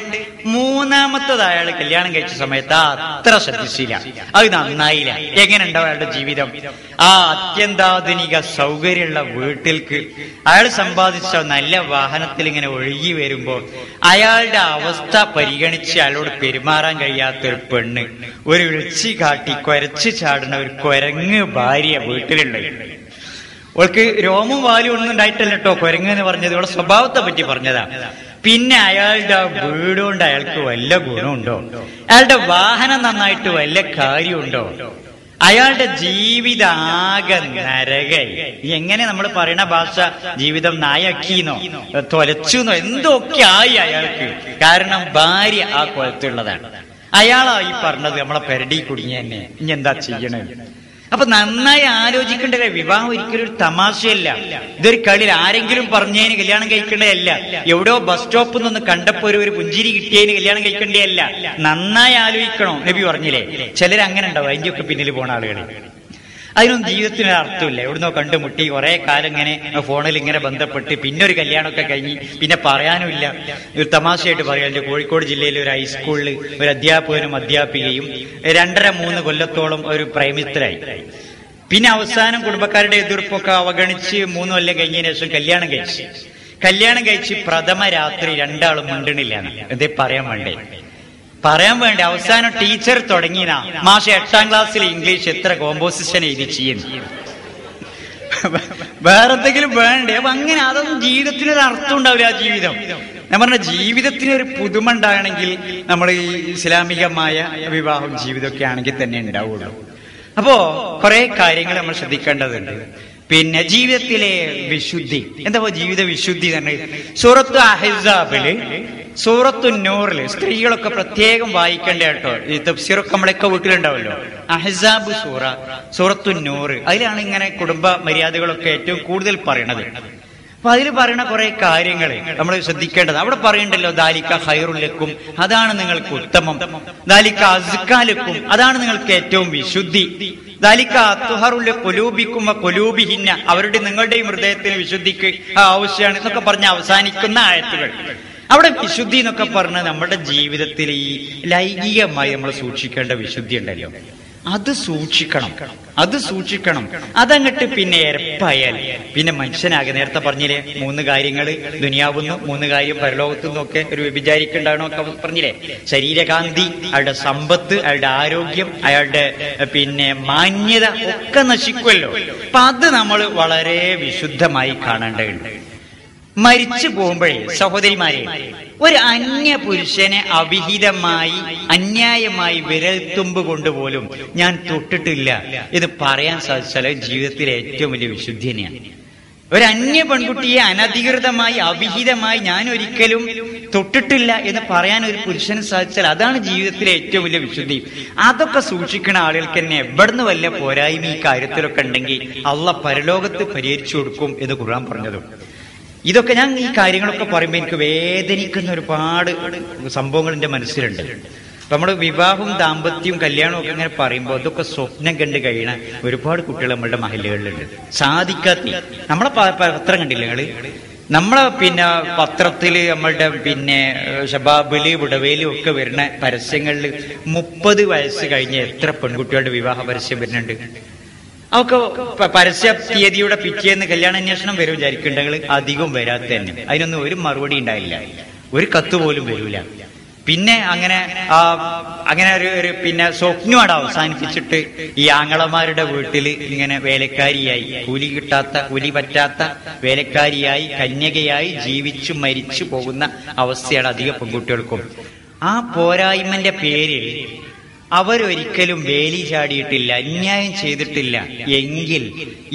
മൂന്നാമത്തത് അയാൾ കല്യാണം കഴിച്ച സമയത്ത് അത്ര ശ്രദ്ധിച്ചില്ല, അത് നന്നായില്ല. എങ്ങനെ ഉണ്ടാവും അയാളുടെ ജീവിതം? ആ അത്യന്താധുനിക സൗകര്യമുള്ള വീട്ടിലേക്ക് അയാൾ സമ്പാദിച്ച നല്ല വാഹനത്തിൽ ഇങ്ങനെ ഒഴുകി വരുമ്പോ അയാളുടെ അവസ്ഥ പരിഗണിച്ച് അയാളോട് പെരുമാറാൻ കഴിയാത്തൊരു പെണ്ണ്, ഒരു വിളിച്ചു കാട്ടി കുരച്ചു ചാടുന്ന ഒരു കുരങ്ങ് ഭാര്യ വീട്ടിലുണ്ട്. അവൾക്ക് രോമവും വാലും ഒന്നും ഉണ്ടായിട്ടല്ല കേട്ടോ കുരങ്ങ് എന്ന് പറഞ്ഞത്, അവളുടെ സ്വഭാവത്തെ പറ്റി പറഞ്ഞതാ. പിന്നെ അയാളുടെ വീട് കൊണ്ട് അയാൾക്ക് വല്ല ഗുണമുണ്ടോ? അയാളുടെ വാഹനം നന്നായിട്ട് വല്ല കാര്യമുണ്ടോ? അയാളുടെ ജീവിതം ആകെ നരകായി. എങ്ങനെ നമ്മൾ പറയണ ഭാഷ, ജീവിതം നായക്കീന്നോ തൊലച്ചുന്നോ എന്തൊക്കെ ആയി അയാൾക്ക്. കാരണം ഭാര്യ ആ കുലത്തുള്ളതാണ്. അയാളായി പറഞ്ഞത് നമ്മളെ പെരടി കുടുങ്ങി തന്നെ, ഇനി എന്താ ചെയ്യണേ? അപ്പൊ നന്നായി ആലോചിക്കേണ്ട. വിവാഹം ഒരിക്കലും ഒരു തമാശയല്ല, ഇതൊരു കളിയിൽ ആരെങ്കിലും പറഞ്ഞതിന് കല്യാണം കഴിക്കേണ്ടതല്ല. എവിടെയോ ബസ് സ്റ്റോപ്പിൽ നിന്ന് കണ്ടപ്പോ ഒരു പുഞ്ചിരി കിട്ടിയതിന് കല്യാണം കഴിക്കേണ്ടതല്ല. നന്നായി ആലോചിക്കണോ? നബി പറഞ്ഞില്ലേ, ചിലരങ്ങനെ ഉണ്ടാവും അതിന്റെയൊക്കെ പിന്നിൽ പോണ ആളുകൾ. അതിനൊന്നും ജീവിതത്തിന് അർത്ഥമില്ല. എവിടുന്നോ കണ്ടുമുട്ടി കുറെ കാലം ഇങ്ങനെ ഫോണിൽ ഇങ്ങനെ ബന്ധപ്പെട്ട് പിന്നെ ഒരു കല്യാണമൊക്കെ കഴിഞ്ഞ് പിന്നെ പറയാനുമില്ല. ഒരു തമാശയായിട്ട് പറയാം, കോഴിക്കോട് ജില്ലയിലെ ഒരു ഹൈസ്കൂളിൽ ഒരു അധ്യാപകനും അധ്യാപികയും 2.5-3 കൊല്ലത്തോളം ഒരു പ്രേമിത്തരായി. പിന്നെ അവസാനം കുടുംബക്കാരുടെ എതിർപ്പൊക്കെ അവഗണിച്ച് 3 കൊല്ലം കഴിഞ്ഞതിന് ശേഷം കല്യാണം കഴിച്ച് പ്രഥമ രാത്രി 2 ആളും മിണ്ടണില്ല. എന്തേ പറയാൻ വേണ്ടി അവസാനം ടീച്ചർ തുടങ്ങിയ മാഷ് 8ാം ക്ലാസ്സിൽ ഇംഗ്ലീഷ് എത്ര കോമ്പോസിഷൻ എഴുതി ചെയ്യുന്നു, വേറെ എന്തെങ്കിലും വേണ്ടേ? അപ്പൊ അങ്ങനെ അതൊന്നും ജീവിതത്തിനൊരു അർത്ഥം ഉണ്ടാവില്ല. ആ ജീവിതം ഞാൻ പറഞ്ഞ ജീവിതത്തിനൊരു പുതുമ ഉണ്ടാകണമെങ്കിൽ നമ്മൾ ഈ ഇസ്ലാമികമായ വിവാഹം ജീവിതമൊക്കെ ആണെങ്കിൽ തന്നെ ഉണ്ടാവുള്ളൂ. അപ്പോ കുറെ കാര്യങ്ങൾ നമ്മൾ ശ്രദ്ധിക്കേണ്ടതുണ്ട്. പിന്നെ ജീവിതത്തിലെ വിശുദ്ധി, എന്താ ജീവിത വിശുദ്ധി തന്നെ. സൂറത്ത് അഹ്സാബില്, സൂറത്തു നൂറില് സ്ത്രീകളൊക്കെ പ്രത്യേകം വായിക്കേണ്ട കേട്ടോ. ഈ തഫ്സീറൊക്കെ നമ്മളൊക്കെ വീട്ടിലുണ്ടാവല്ലോ. അഹ്സാബ് സൂറത്തു നൂറ്, അതിലാണ് ഇങ്ങനെ കുടുംബ മര്യാദകളൊക്കെ ഏറ്റവും കൂടുതൽ പറയണത്. അപ്പൊ അതിൽ പറയുന്ന കുറെ കാര്യങ്ങൾ നമ്മൾ ശ്രദ്ധിക്കേണ്ടത്. അവിടെ പറയണ്ടല്ലോ, ദാലിക ഖൈറുൽ ലക്കും, അതാണ് നിങ്ങൾക്ക് ഉത്തമം. ദാലിക അസ്കാ ലക്കും, അതാണ് നിങ്ങൾക്ക് ഏറ്റവും വിശുദ്ധി. ദാലിക അത്ഹറുൽ ഖുലൂബിക്കും വഖുലൂബിഹിന്ന, അവരുടെ നിങ്ങളുടെയും ഹൃദയത്തിന് വിശുദ്ധിക്ക് ആവശ്യമാണ് എന്നൊക്കെ പറഞ്ഞ് അവസാനിക്കുന്ന ആയത്തുകൾ. അവിടെ വിശുദ്ധി എന്നൊക്കെ പറഞ്ഞ് നമ്മുടെ ജീവിതത്തിൽ ഈ ലൈംഗികമായി നമ്മൾ സൂക്ഷിക്കേണ്ട വിശുദ്ധി ഉണ്ടല്ലോ, അത് സൂക്ഷിക്കണം, അത് സൂക്ഷിക്കണം. അതങ്ങട്ട് പിന്നെ എരപ്പായാൽ പിന്നെ മനുഷ്യനാകെ. നേരത്തെ പറഞ്ഞില്ലേ 3 കാര്യങ്ങൾ ദുനിയാവുന്നു, 3 കാര്യം പരലോകത്തുനിന്നും ഒക്കെ ഒരു വ്യഭിചാരിക്കുണ്ടാകണോ ഒക്കെ പറഞ്ഞില്ലേ. ശരീരകാന്തി, അയാളുടെ സമ്പത്ത്, അയാളുടെ ആരോഗ്യം, അയാളുടെ പിന്നെ മാന്യത ഒക്കെ നശിക്കുമല്ലോ. അപ്പൊ അത് നമ്മൾ വളരെ വിശുദ്ധമായി കാണേണ്ടതുണ്ട്. മരിച്ചു പോകുമ്പോഴേ സഹോദരിമാരെ, ഒരു അന്യ പുരുഷനെ അവിഹിതമായി അന്യായമായി വിരൽത്തുമ്പ് കൊണ്ടുപോലും ഞാൻ തൊട്ടിട്ടില്ല എന്ന് പറയാൻ സാധിച്ചാൽ ജീവിതത്തിലെ ഏറ്റവും വലിയ വിശുദ്ധി തന്നെയാണ്. ഒരു അന്യ പെൺകുട്ടിയെ അനധികൃതമായി അവിഹിതമായി ഞാൻ ഒരിക്കലും തൊട്ടിട്ടില്ല എന്ന് പറയാൻ ഒരു പുരുഷന് സാധിച്ചാൽ അതാണ് ജീവിതത്തിലെ ഏറ്റവും വലിയ വിശുദ്ധി. അതൊക്കെ സൂക്ഷിക്കുന്ന ആളുകൾക്ക് തന്നെ എവിടുന്ന് വല്ല പോരായ്മ ഈ കാര്യത്തിലൊക്കെ ഉണ്ടെങ്കിൽ അള്ളാഹ് പരലോകത്ത് പരിഹരിച്ചു കൊടുക്കും എന്ന് ഖുർആൻ പറഞ്ഞതും. ഇതൊക്കെ ഞാൻ ഈ കാര്യങ്ങളൊക്കെ പറയുമ്പോൾ എനിക്ക് വേദനിക്കുന്ന ഒരുപാട് സംഭവങ്ങൾ എൻ്റെ മനസ്സിലുണ്ട്. നമ്മൾ വിവാഹവും ദാമ്പത്യവും കല്യാണവും ഒക്കെ ഇങ്ങനെ പറയുമ്പോൾ അതൊക്കെ സ്വപ്നം കണ്ട് കഴിയണ ഒരുപാട് കുട്ടികൾ നമ്മളുടെ മഹല്ലുകളിലുണ്ട്. സാധിക്കാത്ത നമ്മളെ പത്രം കണ്ടില്ല നിങ്ങള്? നമ്മളെ പിന്നെ പത്രത്തില് നമ്മളുടെ പിന്നെ ഷബാബില് വിടവേലും ഒക്കെ വരുന്ന പരസ്യങ്ങളിൽ 30 വയസ്സ് കഴിഞ്ഞ എത്ര പെൺകുട്ടികളുടെ വിവാഹ പരസ്യം വരുന്നുണ്ട്. അവർക്ക് പരസ്യ തീയതിയുടെ പിറ്റേന്ന് കല്യാണാന്വേഷണം വരും വിചാരിക്കുന്നുണ്ടെങ്കിൽ അധികം വരാത്ത തന്നെ. അതിനൊന്നും ഒരു മറുപടി ഉണ്ടായില്ല, ഒരു കത്ത് പോലും വരൂല. പിന്നെ അങ്ങനെ ഒരു പിന്നെ സ്വപ്നമാണ് അവസാനിപ്പിച്ചിട്ട് ഈ ആങ്ങളമാരുടെ വീട്ടിൽ ഇങ്ങനെ വേലക്കാരിയായി, കൂലി പറ്റാത്ത വേലക്കാരിയായി കന്യകയായി ജീവിച്ചു മരിച്ചു പോകുന്ന അവസ്ഥയാണ് അധിക പെൺകുട്ടികൾക്കും. ആ പോരായ്മന്റെ പേരിൽ അവരൊരിക്കലും വേലി ചാടിയിട്ടില്ല, അന്യായം ചെയ്തിട്ടില്ല എങ്കിൽ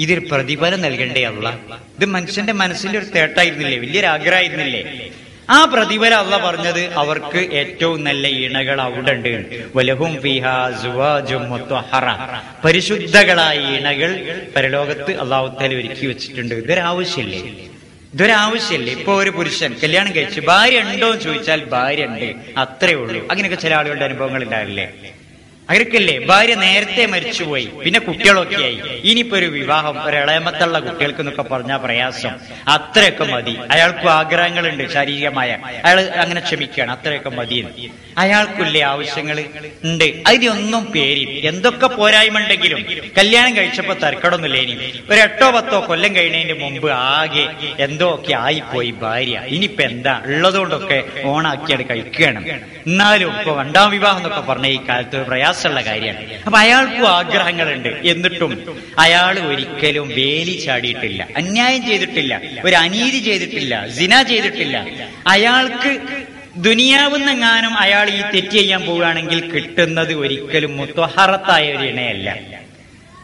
ഇതൊരു പ്രതിഫലം നൽകണ്ടേ അല്ലാഹ്? ഇത് മനുഷ്യന്റെ മനസ്സിന്റെ ഒരു തേട്ടായിരുന്നില്ലേ, വലിയൊരു ആഗ്രഹമായിരുന്നില്ലേ? ആ പ്രതിഫലം അല്ലാഹ് പറഞ്ഞത് അവർക്ക് ഏറ്റവും നല്ല ഇണകൾ അവിടെ ഉണ്ട്. വലഹും ഫീഹാ സുവാജും മുത്വഹറ, പരിശുദ്ധകളായ ഇണകൾ പരലോകത്ത് അല്ലാഹു തആല ഒരുക്കി വെച്ചിട്ടുണ്ട്. ഇതൊരാവശ്യമില്ലേ? ഇപ്പൊ ഒരു പുരുഷൻ കല്യാണം കഴിച്ച് ഭാര്യ ഉണ്ടോ എന്ന് ചോദിച്ചാൽ ഭാര്യ ഉണ്ട്, അത്രേ ഉള്ളൂ. അങ്ങനെയൊക്കെ ചില ആളുകളുടെ അനുഭവങ്ങൾ ഉണ്ടാവില്ലേ? അവരൊക്കെയല്ലേ ഭാര്യ നേരത്തെ മരിച്ചുപോയി, പിന്നെ കുട്ടികളൊക്കെ ആയി, ഇനിയിപ്പോ ഒരു വിവാഹം, ഒരു ഇളയമത്തുള്ള കുട്ടികൾക്ക് എന്നൊക്കെ പറഞ്ഞാൽ പ്രയാസം. അത്രയൊക്കെ മതി. അയാൾക്കും ആഗ്രഹങ്ങളുണ്ട് ശാരീരികമായ, അയാൾ അങ്ങനെ ക്ഷമിക്കുകയാണ്, അത്രയൊക്കെ മതി. അയാൾക്കില്ലേ ആവശ്യങ്ങൾ ഉണ്ട്. അതിനൊന്നും പേരിൽ എന്തൊക്കെ പോരായ്മ ഉണ്ടെങ്കിലും കല്യാണം കഴിച്ചപ്പോ തർക്കടൊന്നുമില്ല. ഇനി ഒരു 8-10 കൊല്ലം കഴിഞ്ഞതിന് മുമ്പ് ആകെ എന്തോ ഒക്കെ ആയിപ്പോയി ഭാര്യ. ഇനിയിപ്പോ എന്താ ഉള്ളതുകൊണ്ടൊക്കെ ഓണാക്കിയാണ് കഴിക്കുകയാണ്. എന്നാലും ഇപ്പൊ 2ാം വിവാഹം എന്നൊക്കെ പറഞ്ഞ ഈ കാലത്ത് പ്രയാസമുള്ള കാര്യമാണ്. അപ്പൊ അയാൾക്കും ആഗ്രഹങ്ങളുണ്ട്. എന്നിട്ടും അയാൾ ഒരിക്കലും വേലി ചാടിയിട്ടില്ല, അന്യായം ചെയ്തിട്ടില്ല, ഒരു അനീതി ചെയ്തിട്ടില്ല, സിന ചെയ്തിട്ടില്ല. അയാൾക്ക് ദുനിയാവുന്നെങ്ങാനും അയാൾ ഈ തെറ്റ് ചെയ്യാൻ പോവുകയാണെങ്കിൽ കിട്ടുന്നത് ഒരിക്കലും മുത്വഹറത്തായ ഒരു ഇണയല്ല.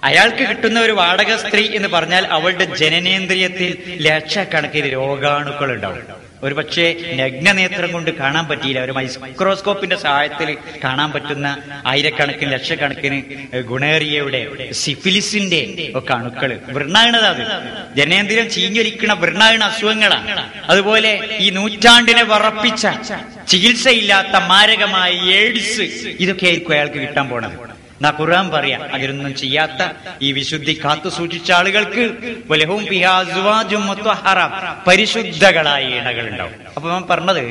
അയാൾക്ക് കിട്ടുന്ന ഒരു വാടക സ്ത്രീ എന്ന് പറഞ്ഞാൽ അവളുടെ ജനനേന്ദ്രിയത്തിൽ ലക്ഷക്കണക്കിന് രോഗാണുക്കൾ ഉണ്ടാവും. ഒരു പക്ഷേ നഗ്നനേത്രം കൊണ്ട് കാണാൻ പറ്റിയില്ല, ഒരു മൈക്രോസ്കോപ്പിന്റെ സഹായത്തിൽ കാണാൻ പറ്റുന്ന ആയിരക്കണക്കിന് ലക്ഷക്കണക്കിന് ഗുണേറിയയുടെ സിഫിലിസിന്റെ ഒക്കെ അണുക്കള് വൃണാണത്. അത് ജനേന്ദ്രിയം ചീഞ്ഞൊലിക്കണ വൃണാണ അസുഖങ്ങളാണ്. അതുപോലെ ഈ നൂറ്റാണ്ടിനെ വറപ്പിച്ച ചികിത്സയില്ലാത്ത മാരകമായ എയ്ഡ്സ്, ഇതൊക്കെ ആയിരിക്കും അയാൾക്ക് കിട്ടാൻ പോണത്. എന്നാ ഖുർആൻ പറയാ, അതിനൊന്നും ചെയ്യാത്ത ഈ വിശുദ്ധി കാത്തു സൂക്ഷിച്ച ആളുകൾക്ക് വലഹും ഫീഹാ അസ്വാജും മുത്വഹറ, പരിശുദ്ധകളായ ഇണകൾ ഉണ്ടാവും. അപ്പൊ ഞാൻ പറഞ്ഞത്,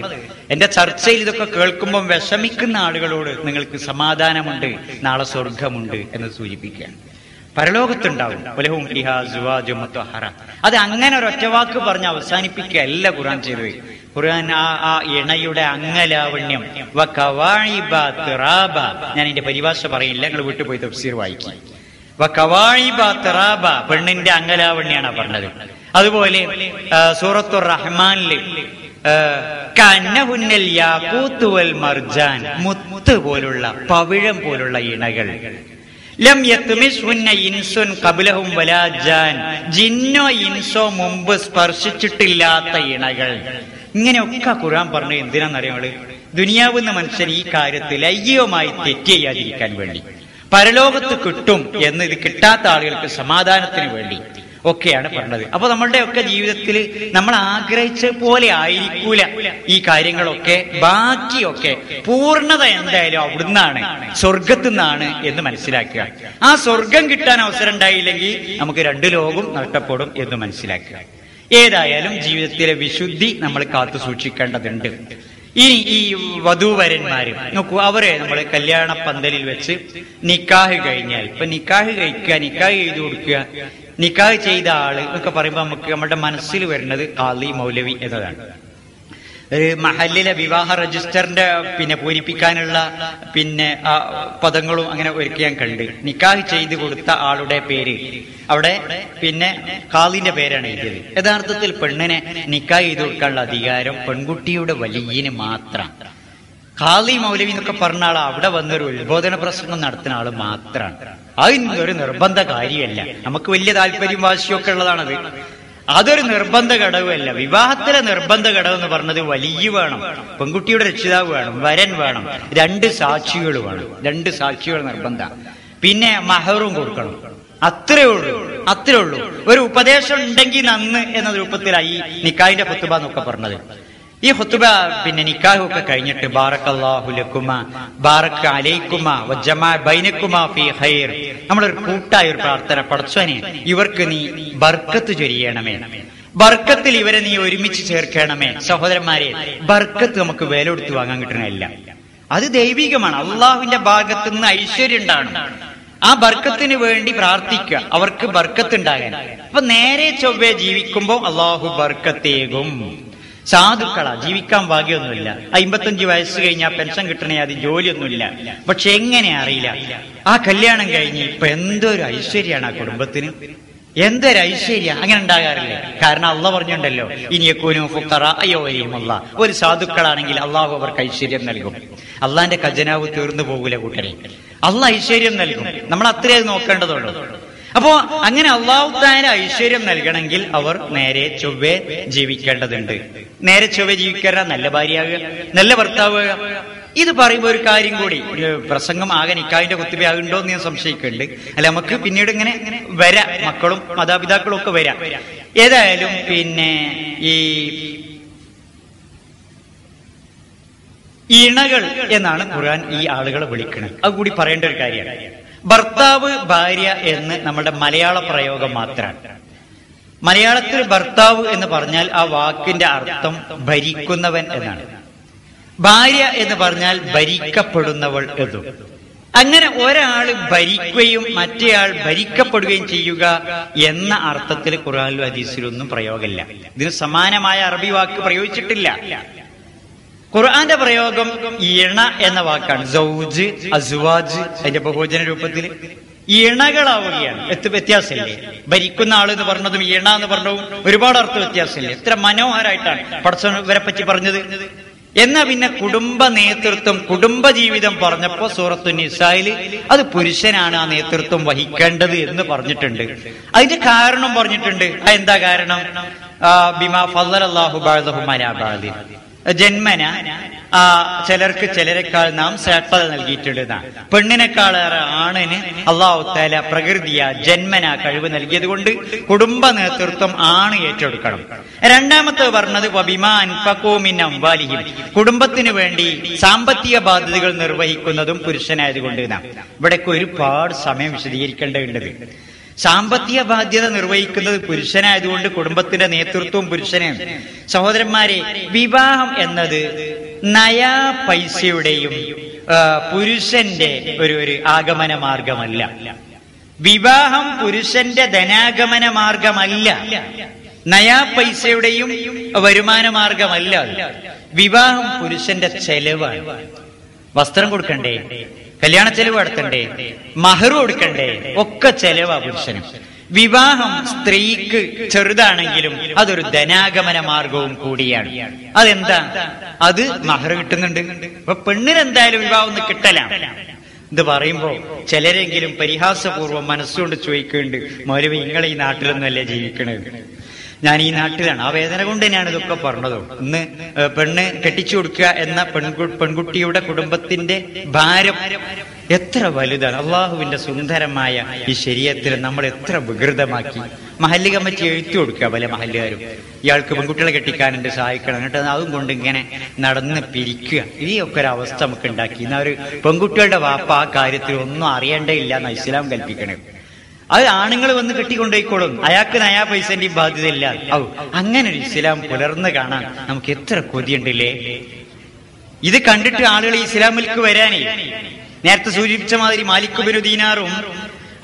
എന്റെ ചർച്ചയിൽ ഇതൊക്കെ കേൾക്കുമ്പോൾ വിഷമിക്കുന്ന ആളുകളോട് നിങ്ങൾക്ക് സമാധാനമുണ്ട്, നാളെ സ്വർഗമുണ്ട് എന്ന് സൂചിപ്പിക്കുകയാണ്. പരലോകത്തുണ്ടാവും വലഹും ഫീഹാ അസ്വാജും മുത്വഹറ. അത് അങ്ങനെ ഒരൊറ്റവാക്ക് പറഞ്ഞ് അവസാനിപ്പിക്കുകയല്ല ഖുർആൻ ചെയ്തത്. ഖുർആൻ ആ ഇണയുടെ അംഗലാവണ്യം വകവാഇബ തിറാബ, ഞാൻ ഇതിന്റെ പരിഭാഷ പറയില്ല, നിങ്ങൾ വീട്ടിൽ പോയി തഫ്സീർ വായിക്കും. വകവാഇബ തിറാബ, പെണ്ണിന്റെ അംഗലാവണ്യാണ് പറഞ്ഞത്. അതുപോലെ സൂറത്തുർ റഹ്മാനിൽ കന്നഹുന്നൽ യാഖൂത്ത് വൽ മർജാൻ, മുത്ത് പോലുള്ള പവിഴം പോലുള്ള ഇണകൾ. ലം യത്മിസ്ഹുന്ന ഇൻസുൻ ഖബ്ലഹും വലാ ജാൻ, ജിന്നോ ഇൻസോ മുമ്പ് സ്പർശിച്ചിട്ടില്ലാത്ത ഇണകൾ. ഇങ്ങനെയൊക്കെ ഖുർആൻ പറഞ്ഞു. എന്തിനാണെന്നറിയാമോ? ദുനിയാവുന്ന മനുഷ്യൻ ഈ കാര്യത്തിൽ അയ്യവുമായി തെറ്റ് ചെയ്യാതിരിക്കാൻ വേണ്ടി, പരലോകത്ത് കിട്ടും എന്ന് ഇത് കിട്ടാത്ത ആളുകൾക്ക് സമാധാനത്തിന് വേണ്ടി ഒക്കെയാണ് പറഞ്ഞത്. അപ്പൊ നമ്മളുടെ ഒക്കെ ജീവിതത്തിൽ നമ്മൾ ആഗ്രഹിച്ച പോലെ ആയിരിക്കൂല ഈ കാര്യങ്ങളൊക്കെ. ബാക്കിയൊക്കെ പൂർണ്ണത എന്തായാലും അവിടുന്നാണ്, സ്വർഗത്തു നിന്നാണ് എന്ന് മനസ്സിലാക്കുക. ആ സ്വർഗം കിട്ടാൻ അവസരം ഉണ്ടായില്ലെങ്കിൽ നമുക്ക് 2 ലോകവും നഷ്ടപ്പെടും എന്ന് മനസ്സിലാക്കുക. ഏതായാലും ജീവിതത്തിലെ വിശുദ്ധി നമ്മൾ കാത്തു സൂക്ഷിക്കേണ്ടതുണ്ട്. ഇനി ഈ വധൂവരന്മാര് നോക്കൂ, അവരെ നമ്മള് കല്യാണ പന്തലിൽ വെച്ച് നിക്കാഹ് കഴിഞ്ഞാൽ, ഇപ്പൊ നിക്കാഹ് കഴിക്കുക, നിക്കാഹ് ചെയ്തു കൊടുക്കുക, നിക്കാഹ് ചെയ്ത ആള് എന്നൊക്കെ പറയുമ്പോ നമുക്ക് നമ്മുടെ മനസ്സിൽ വരുന്നത് ഖാളി മൗലവി എന്നതാണ്. ഒരു മഹല്ലിലെ വിവാഹ രജിസ്റ്ററിന്റെ പൂരിപ്പിക്കാനുള്ള പദങ്ങളും അങ്ങനെ ഒരുക്കാൻ കണ്ട് നിക്കാഹ് ചെയ്തു കൊടുത്ത ആളുടെ പേര് അവിടെ ഖാളിന്റെ പേരാണ് എഴുതിയത്. യഥാർത്ഥത്തിൽ പെണ്ണിനെ നിക്കാഹ് ചെയ്തു കൊടുക്കാനുള്ള അധികാരം പെൺകുട്ടിയുടെ വലിയന് മാത്രം. ഖാളി മൗലവി എന്നൊക്കെ പറഞ്ഞ ആൾ അവിടെ വന്നൊരു ഉത്ബോധന പ്രസംഗം നടത്തുന്ന ആള് മാത്രമാണ്. അതൊരു നിർബന്ധ കാര്യമല്ല. നമുക്ക് വലിയ താല്പര്യം വാശിയൊക്കെ ഉള്ളതാണത്. അതൊരു നിർബന്ധ ഘടകമല്ല. വിവാഹത്തിലെ നിർബന്ധ ഘടകം എന്ന് പറഞ്ഞത് വലിയ വേണം, പെൺകുട്ടിയുടെ രക്ഷിതാവ് വേണം, വരൻ വേണം, 2 സാക്ഷികൾ വേണം. 2 സാക്ഷികൾ നിർബന്ധ. പിന്നെ മഹറും കൊടുക്കണം. അത്രേ ഉള്ളൂ. ഒരു ഉപദേശം ഉണ്ടെങ്കിൽ നന്ന് എന്ന രൂപത്തിലായി നിക്കാഹിന്റെ ഖുത്ബ എന്നൊക്കെ പറഞ്ഞത്. ഈ ഖുത്ബ നിക്കാഹ് ഒക്കെ കഴിഞ്ഞിട്ട് ബാറക്കല്ലാഹു ലക്കുമാ ബാറക അലൈക്കുമാ വജമാ ബൈനക്കുമാ ഫീ ഖൈർ, നമ്മളൊരു കൂട്ടായ ഒരു പ്രാർത്ഥന, പടച്ചോനെ ഇവർക്ക് നീ ബർക്കത്ത് ചൊരിയണമേ, ബർക്കത്തിൽ ഇവരെ നീ ഒരുമിച്ച് ചേർക്കണമേ. സഹോദരന്മാരെ, ബർക്കത്ത് നമുക്ക് വില കൊടുത്ത് വാങ്ങാൻ കിട്ടണമല്ല, അത് ദൈവികമാണ്. അള്ളാഹുവിന്റെ ഭാഗത്ത് നിന്ന് ഐശ്വര്യം ഉണ്ടാകണം. ആ ബർക്കത്തിന് വേണ്ടി പ്രാർത്ഥിക്കുക, അവർക്ക് ബർക്കത്ത് ഉണ്ടാകാൻ. അപ്പൊ നേരെ ചൊവ്വേ ജീവിക്കുമ്പോ അള്ളാഹു ബർക്കത്തേകും. സാധുക്കളാ, ജീവിക്കാൻ ഭാഗ്യമൊന്നുമില്ല. 55 വയസ്സ് കഴിഞ്ഞാൽ പെൻഷൻ കിട്ടണേ, അത് ജോലിയൊന്നുമില്ല. പക്ഷെ എങ്ങനെ അറിയില്ല, ആ കല്യാണം കഴിഞ്ഞ് ഇപ്പൊ എന്തൊരു ഐശ്വര്യാണ് ആ കുടുംബത്തിന്, എന്തൊരു ഐശ്വര്യ. അങ്ങനെ ഉണ്ടാകാറില്ല. കാരണം അള്ളാഹ് പറഞ്ഞിട്ടുണ്ടല്ലോ, ഇനിയക്കൂനും ഫുഖറാഅയ്യോലിഹിമുള്ള, ഒരു സാധുക്കളാണെങ്കിൽ അള്ളാഹു അവർക്ക് ഐശ്വര്യം നൽകും. അള്ളാന്റെ ഖജനാവ് തീർന്നു പോകൂല കൂട്ടരെ, അള്ളാഹ് ഐശ്വര്യം നൽകും. നമ്മൾ അത്രേ നോക്കേണ്ടതുള്ളൂ. അപ്പോ അങ്ങനെ അള്ളാഹു തആല ഐശ്വര്യം നൽകണമെങ്കിൽ അവർ നേരെ ചൊവ്വേ ജീവിക്കേണ്ടതുണ്ട്. നേരെ ചൊവ്വേ ജീവിക്കാൻ നല്ല ഭാര്യയാകുക, നല്ല ഭർത്താവുക. ഇത് പറയുമ്പോൾ ഒരു കാര്യം കൂടി, പ്രസംഗം ആകെ നിക്കാഹിന്റെ ഖുത്ബയാകുണ്ടോ എന്ന് ഞാൻ സംശയിക്കുന്നുണ്ട്. അല്ല, നമുക്ക് പിന്നീട് ഇങ്ങനെ വരാം, മക്കളും മാതാപിതാക്കളും ഒക്കെ വരാം. ഏതായാലും ഈ ഇണകൾ എന്നാണ് ഖുർആൻ ഈ ആളുകളെ വിളിക്കുന്നത്. അത് കൂടി പറയേണ്ട ഒരു കാര്യമാണ്. ഭർത്താവ് ഭാര്യ എന്ന് നമ്മുടെ മലയാള പ്രയോഗം മാത്രമാണ്. മലയാളത്തിൽ ഭർത്താവ് എന്ന് പറഞ്ഞാൽ ആ വാക്കിന്റെ അർത്ഥം ഭരിക്കുന്നവൻ എന്നാണ്. ഭാര്യ എന്ന് പറഞ്ഞാൽ ഭരിക്കപ്പെടുന്നവൾ എന്നും. അങ്ങനെ ഒരാൾ ഭരിക്കുകയും മറ്റേയാൾ ഭരിക്കപ്പെടുകയും ചെയ്യുക എന്ന അർത്ഥത്തിൽ ഖുർആനിലും ഹദീസിലൊന്നും പ്രയോഗമില്ല. ഇതിന് സമാനമായ അറബി വാക്ക് പ്രയോഗിച്ചിട്ടില്ല. ഖുർആന്റെ പ്രയോഗം ഇണ എന്ന വാക്കാണ്. സൗജ്, അസ്വാജ്, അതിന്റെ ബഹുവചന രൂപത്തിൽ ഇണകളാവുകയാണ്. വ്യത്യാസമില്ലേ? ഭരിക്കുന്ന ആളെന്ന് പറഞ്ഞതും ഇണ എന്ന് പറഞ്ഞതും ഒരുപാട് അർത്ഥ വ്യത്യാസമില്ലേ? എത്ര മനോഹരമായിട്ടാണ് പടച്ചോൻ ഇവരെ പറ്റി പറഞ്ഞത്. എന്നാ പിന്നെ കുടുംബ നേതൃത്വം, കുടുംബജീവിതം പറഞ്ഞപ്പോ സൂറത്തു നിസായില് അത് പുരുഷനാണ് ആ നേതൃത്വം വഹിക്കേണ്ടത് എന്ന് പറഞ്ഞിട്ടുണ്ട്. അതിന്റെ കാരണം പറഞ്ഞിട്ടുണ്ട്. അതെന്താ കാരണം? ബിമാ ഫളലല്ലാഹു ബഅദഹും അലാ ബഅദി, ജന്മന ചിലർക്ക് ചിലരെക്കാൾ നാം ശ്രേഷ്ഠത നൽകിയിട്ടുണ്ട്. പെണ്ണിനേക്കാളേറെ ആണിന് അല്ലാഹു തആല പ്രകൃതിയ ജന്മന കഴിവ് നൽകിയത് കൊണ്ട് കുടുംബ നേതൃത്വം ആണ് ഏറ്റെടുക്കണം. രണ്ടാമത്തെ പറഞ്ഞത് വബിമാ അൻഫഖൂ മിൻ അംവാലിഹിം, കുടുംബത്തിന് വേണ്ടി സാമ്പത്തിക ബാധ്യതകൾ നിർവഹിക്കുന്നതും പുരുഷനായതുകൊണ്ട്. ഇവിടേക്ക് ഒരുപാട് സമയം വിശദീകരിക്കേണ്ടതുണ്ട്. സാമ്പത്തിക ബാധ്യത നിർവഹിക്കുന്നത് പുരുഷനായതുകൊണ്ട് കുടുംബത്തിന്റെ നേതൃത്വവും പുരുഷനാണ്. സഹോദരന്മാരെ, വിവാഹം എന്നത് നയാ പൈസയുടെയും പുരുഷന്റെ ഒരു ആഗമന മാർഗമല്ല. വിവാഹം പുരുഷന്റെ ധനാഗമന മാർഗമല്ല, നയാ പൈസയുടെയും വരുമാന മാർഗമല്ല. വിവാഹം പുരുഷന്റെ ചെലവാണ്. വസ്ത്രം കൊടുക്കണ്ടേ, കല്യാണ ചെലവ് നടത്തണ്ടേ, മഹർ കൊടുക്കണ്ടേ, ഒക്കെ ചെലവാ പുരുഷനും. വിവാഹം സ്ത്രീക്ക് ചെറുതാണെങ്കിലും അതൊരു ധനാഗമന മാർഗവും കൂടിയാണ്. അതെന്താ? അത് മഹർ കിട്ടുന്നുണ്ട്. അപ്പൊ പെണ്ണിനെന്തായാലും വിവാഹം ഒന്ന് കിട്ടലാണ്. ഇത് പറയുമ്പോ ചിലരെങ്കിലും പരിഹാസപൂർവ്വം മനസ്സുകൊണ്ട് ചോദിക്കുന്നുണ്ട്, മൗലവി നിങ്ങൾ ഈ നാട്ടിലൊന്നുമല്ലേ ജീവിക്കണത്? ഞാൻ ഈ നാട്ടിലാണ്. ആ വേദന കൊണ്ട് തന്നെയാണ് ഇതൊക്കെ പറഞ്ഞത്. ഇന്ന് പെണ്ണ് കെട്ടിച്ചു കൊടുക്കുക എന്ന പെൺകുട്ടിയുടെ കുടുംബത്തിന്റെ ഭാരം എത്ര വലുതാണ്. അള്ളാഹുവിന്റെ സുന്ദരമായ ഈ ശരീഅത്തിൽ നമ്മൾ എത്ര വികൃതമാക്കി. മഹല്ല് കമ്മിറ്റി എഴുതി കൊടുക്കുക പല മഹല്ലുകാരും, ഇയാൾക്ക് പെൺകുട്ടികളെ കെട്ടിക്കാനുണ്ട്, സഹായിക്കണം, എന്നിട്ട് അതും കൊണ്ട് ഇങ്ങനെ നടന്ന് പിരിക്കുക. ഈ ഒക്കെ ഒരു അവസ്ഥ നമുക്ക് ഉണ്ടാക്കി. എന്നാൽ ഒരു പെൺകുട്ടികളുടെ വാപ്പ ആ കാര്യത്തിൽ ഒന്നും അറിയേണ്ടേ ഇല്ല എന്ന് ഇസ്ലാം കൽപ്പിക്കണേ. അത് ആണുങ്ങൾ വന്ന് കെട്ടിക്കൊണ്ടുപോയിക്കോളും, അയാൾക്ക് നയാ പൈസന്റെയും ബാധ്യത ഇല്ല. അങ്ങനെ ഒരു ഇസ്ലാം പുലർന്ന് കാണാൻ നമുക്ക് എത്ര കൊതിയുണ്ടല്ലേ. ഇത് കണ്ടിട്ട് ആളുകൾ ഇസ്ലാമിലേക്ക് വരാനേ, നേരത്തെ സൂചിപ്പിച്ച മാതിരി മാലിക് ബിൻ ദീനാറും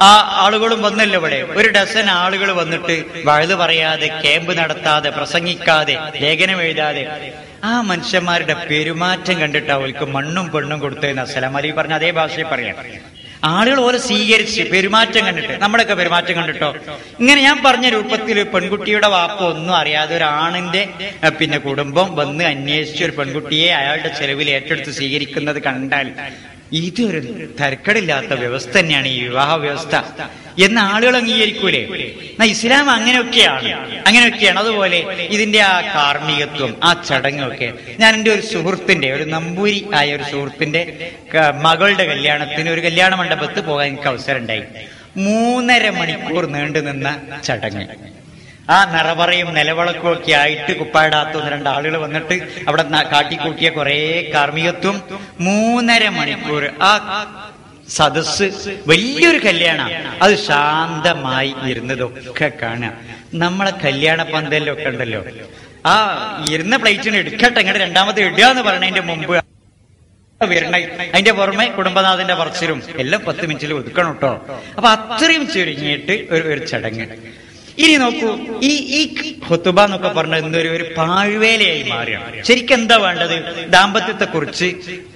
ആ ആളുകളും വന്നല്ലോ ഇവിടെ. ഒരു ഡസൻ ആളുകൾ വന്നിട്ട് വഴുത് പറയാതെ, ക്യാമ്പ് നടത്താതെ, പ്രസംഗിക്കാതെ, ലേഖനം എഴുതാതെ ആ മനുഷ്യന്മാരുടെ പെരുമാറ്റം കണ്ടിട്ട് അവർക്ക് മണ്ണും പെണ്ണും കൊടുത്തതെന്ന് അസ്സലാം അലി പറഞ്ഞ അതേ ഭാഷയിൽ പറയാം. ആളുകൾ ഓരോ സ്വീകരിച്ച് പെരുമാറ്റം കണ്ടിട്ട്, നമ്മുടെയൊക്കെ പെരുമാറ്റം കണ്ടിട്ടോ ഇങ്ങനെ ഞാൻ പറഞ്ഞ രൂപത്തിൽ പെൺകുട്ടിയുടെ വാപ്പ ഒന്നും അറിയാതെ ഒരാണിന്റെ പിന്നെ കുടുംബം വന്ന് അന്വേഷിച്ച് ഒരു പെൺകുട്ടിയെ അയാളുടെ ചെലവിൽ ഏറ്റെടുത്ത് സ്വീകരിക്കുന്നത് കണ്ടാൽ ഇതൊരു തരക്കടില്ലാത്ത വ്യവസ്ഥ തന്നെയാണ് ഈ വിവാഹ വ്യവസ്ഥ എന്ന് ആളുകൾ അംഗീകരിക്കൂലേ? ഇസ്ലാം അങ്ങനെയൊക്കെയാണ്. അതുപോലെ ഇതിന്റെ ആ കാർമ്മികത്വം, ആ ചടങ്ങൊക്കെ. ഞാൻ എൻ്റെ ഒരു സുഹൃത്തിന്റെ, ഒരു നമ്പൂരി ആയ ഒരു സുഹൃത്തിന്റെ മകളുടെ കല്യാണത്തിന് ഒരു കല്യാണ മണ്ഡപത്ത് പോകാൻ എനിക്ക് അവസരം ഉണ്ടായി. 3.5 മണിക്കൂർ നീണ്ടു നിന്ന ചടങ്ങ്. ആ നിറപറയും നിലവിളക്കും ഒക്കെ ആയിട്ട് കുപ്പായിടാത്ത 1-2 ആളുകൾ വന്നിട്ട് അവിടെ കാട്ടിക്കൂട്ടിയ കുറെ കാർമ്മികത്വം. 3.5 മണിക്കൂർ ആ സദസ്, വലിയൊരു കല്യാണം. അത് ശാന്തമായി ഇരുന്നതൊക്കെ കാണുക. നമ്മളെ കല്യാണ പന്തലിലൊക്കെ ഉണ്ടല്ലോ, ആ ഇരുന്ന പ്ലേറ്റിന് എടുക്കട്ടെ ഇങ്ങോട്ട് രണ്ടാമത് ഇടുക എന്ന് പറഞ്ഞതിന്റെ മുമ്പ് വരണ, അതിന്റെ പുറമെ കുടുംബനാഥന്റെ പറച്ചിലും എല്ലാം 10 മിനിറ്റിൽ ഒതുക്കണം കേട്ടോ. അപ്പൊ അത്രയും ചുരുങ്ങിയിട്ട് ഒരു ചടങ്ങ്. ഇനി നോക്കൂ, ഈ ഖുതുബ എന്നൊക്കെ പറഞ്ഞ ഒരു പാഴ്വേലയായി മാറുകയാണ്. ശരിക്കും എന്താ വേണ്ടത്? ദാമ്പത്യത്തെ കുറിച്ച്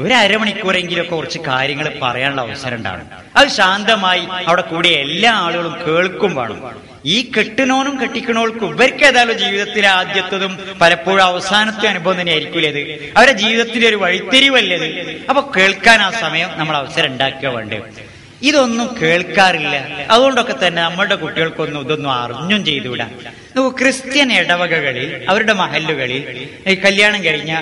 ഒരു അരമണിക്കൂറെങ്കിലും ഒക്കെ കുറച്ച് കാര്യങ്ങൾ പറയാനുള്ള അവസരം ഉണ്ടാവണം. അത് ശാന്തമായി അവിടെ കൂടിയ എല്ലാ ആളുകളും കേൾക്കും വേണം. ഈ കെട്ടിനോനും കെട്ടിക്കണോൾക്കും ഇവർക്ക് ഏതായാലും ജീവിതത്തിലെ ആദ്യത്തതും പലപ്പോഴും അവസാനത്തെ അനുഭവം തന്നെ ആയിരിക്കൂലേത്. അവരുടെ ജീവിതത്തിലെ ഒരു വഴിത്തിരിവല്ലേത്. അപ്പൊ കേൾക്കാൻ ആ സമയം നമ്മൾ അവസരം ഉണ്ടാക്കുക വേണ്ടത്. ഇതൊന്നും കേൾക്കാറില്ല. അതുകൊണ്ടൊക്കെ തന്നെ നമ്മളുടെ കുട്ടികൾക്കൊന്നും ഇതൊന്നും അറിഞ്ഞും ചെയ്തുവിടാ. ക്രിസ്ത്യൻ ഇടവകകളിൽ, അവരുടെ മഹല്ലുകളിൽ കല്യാണം കഴിഞ്ഞ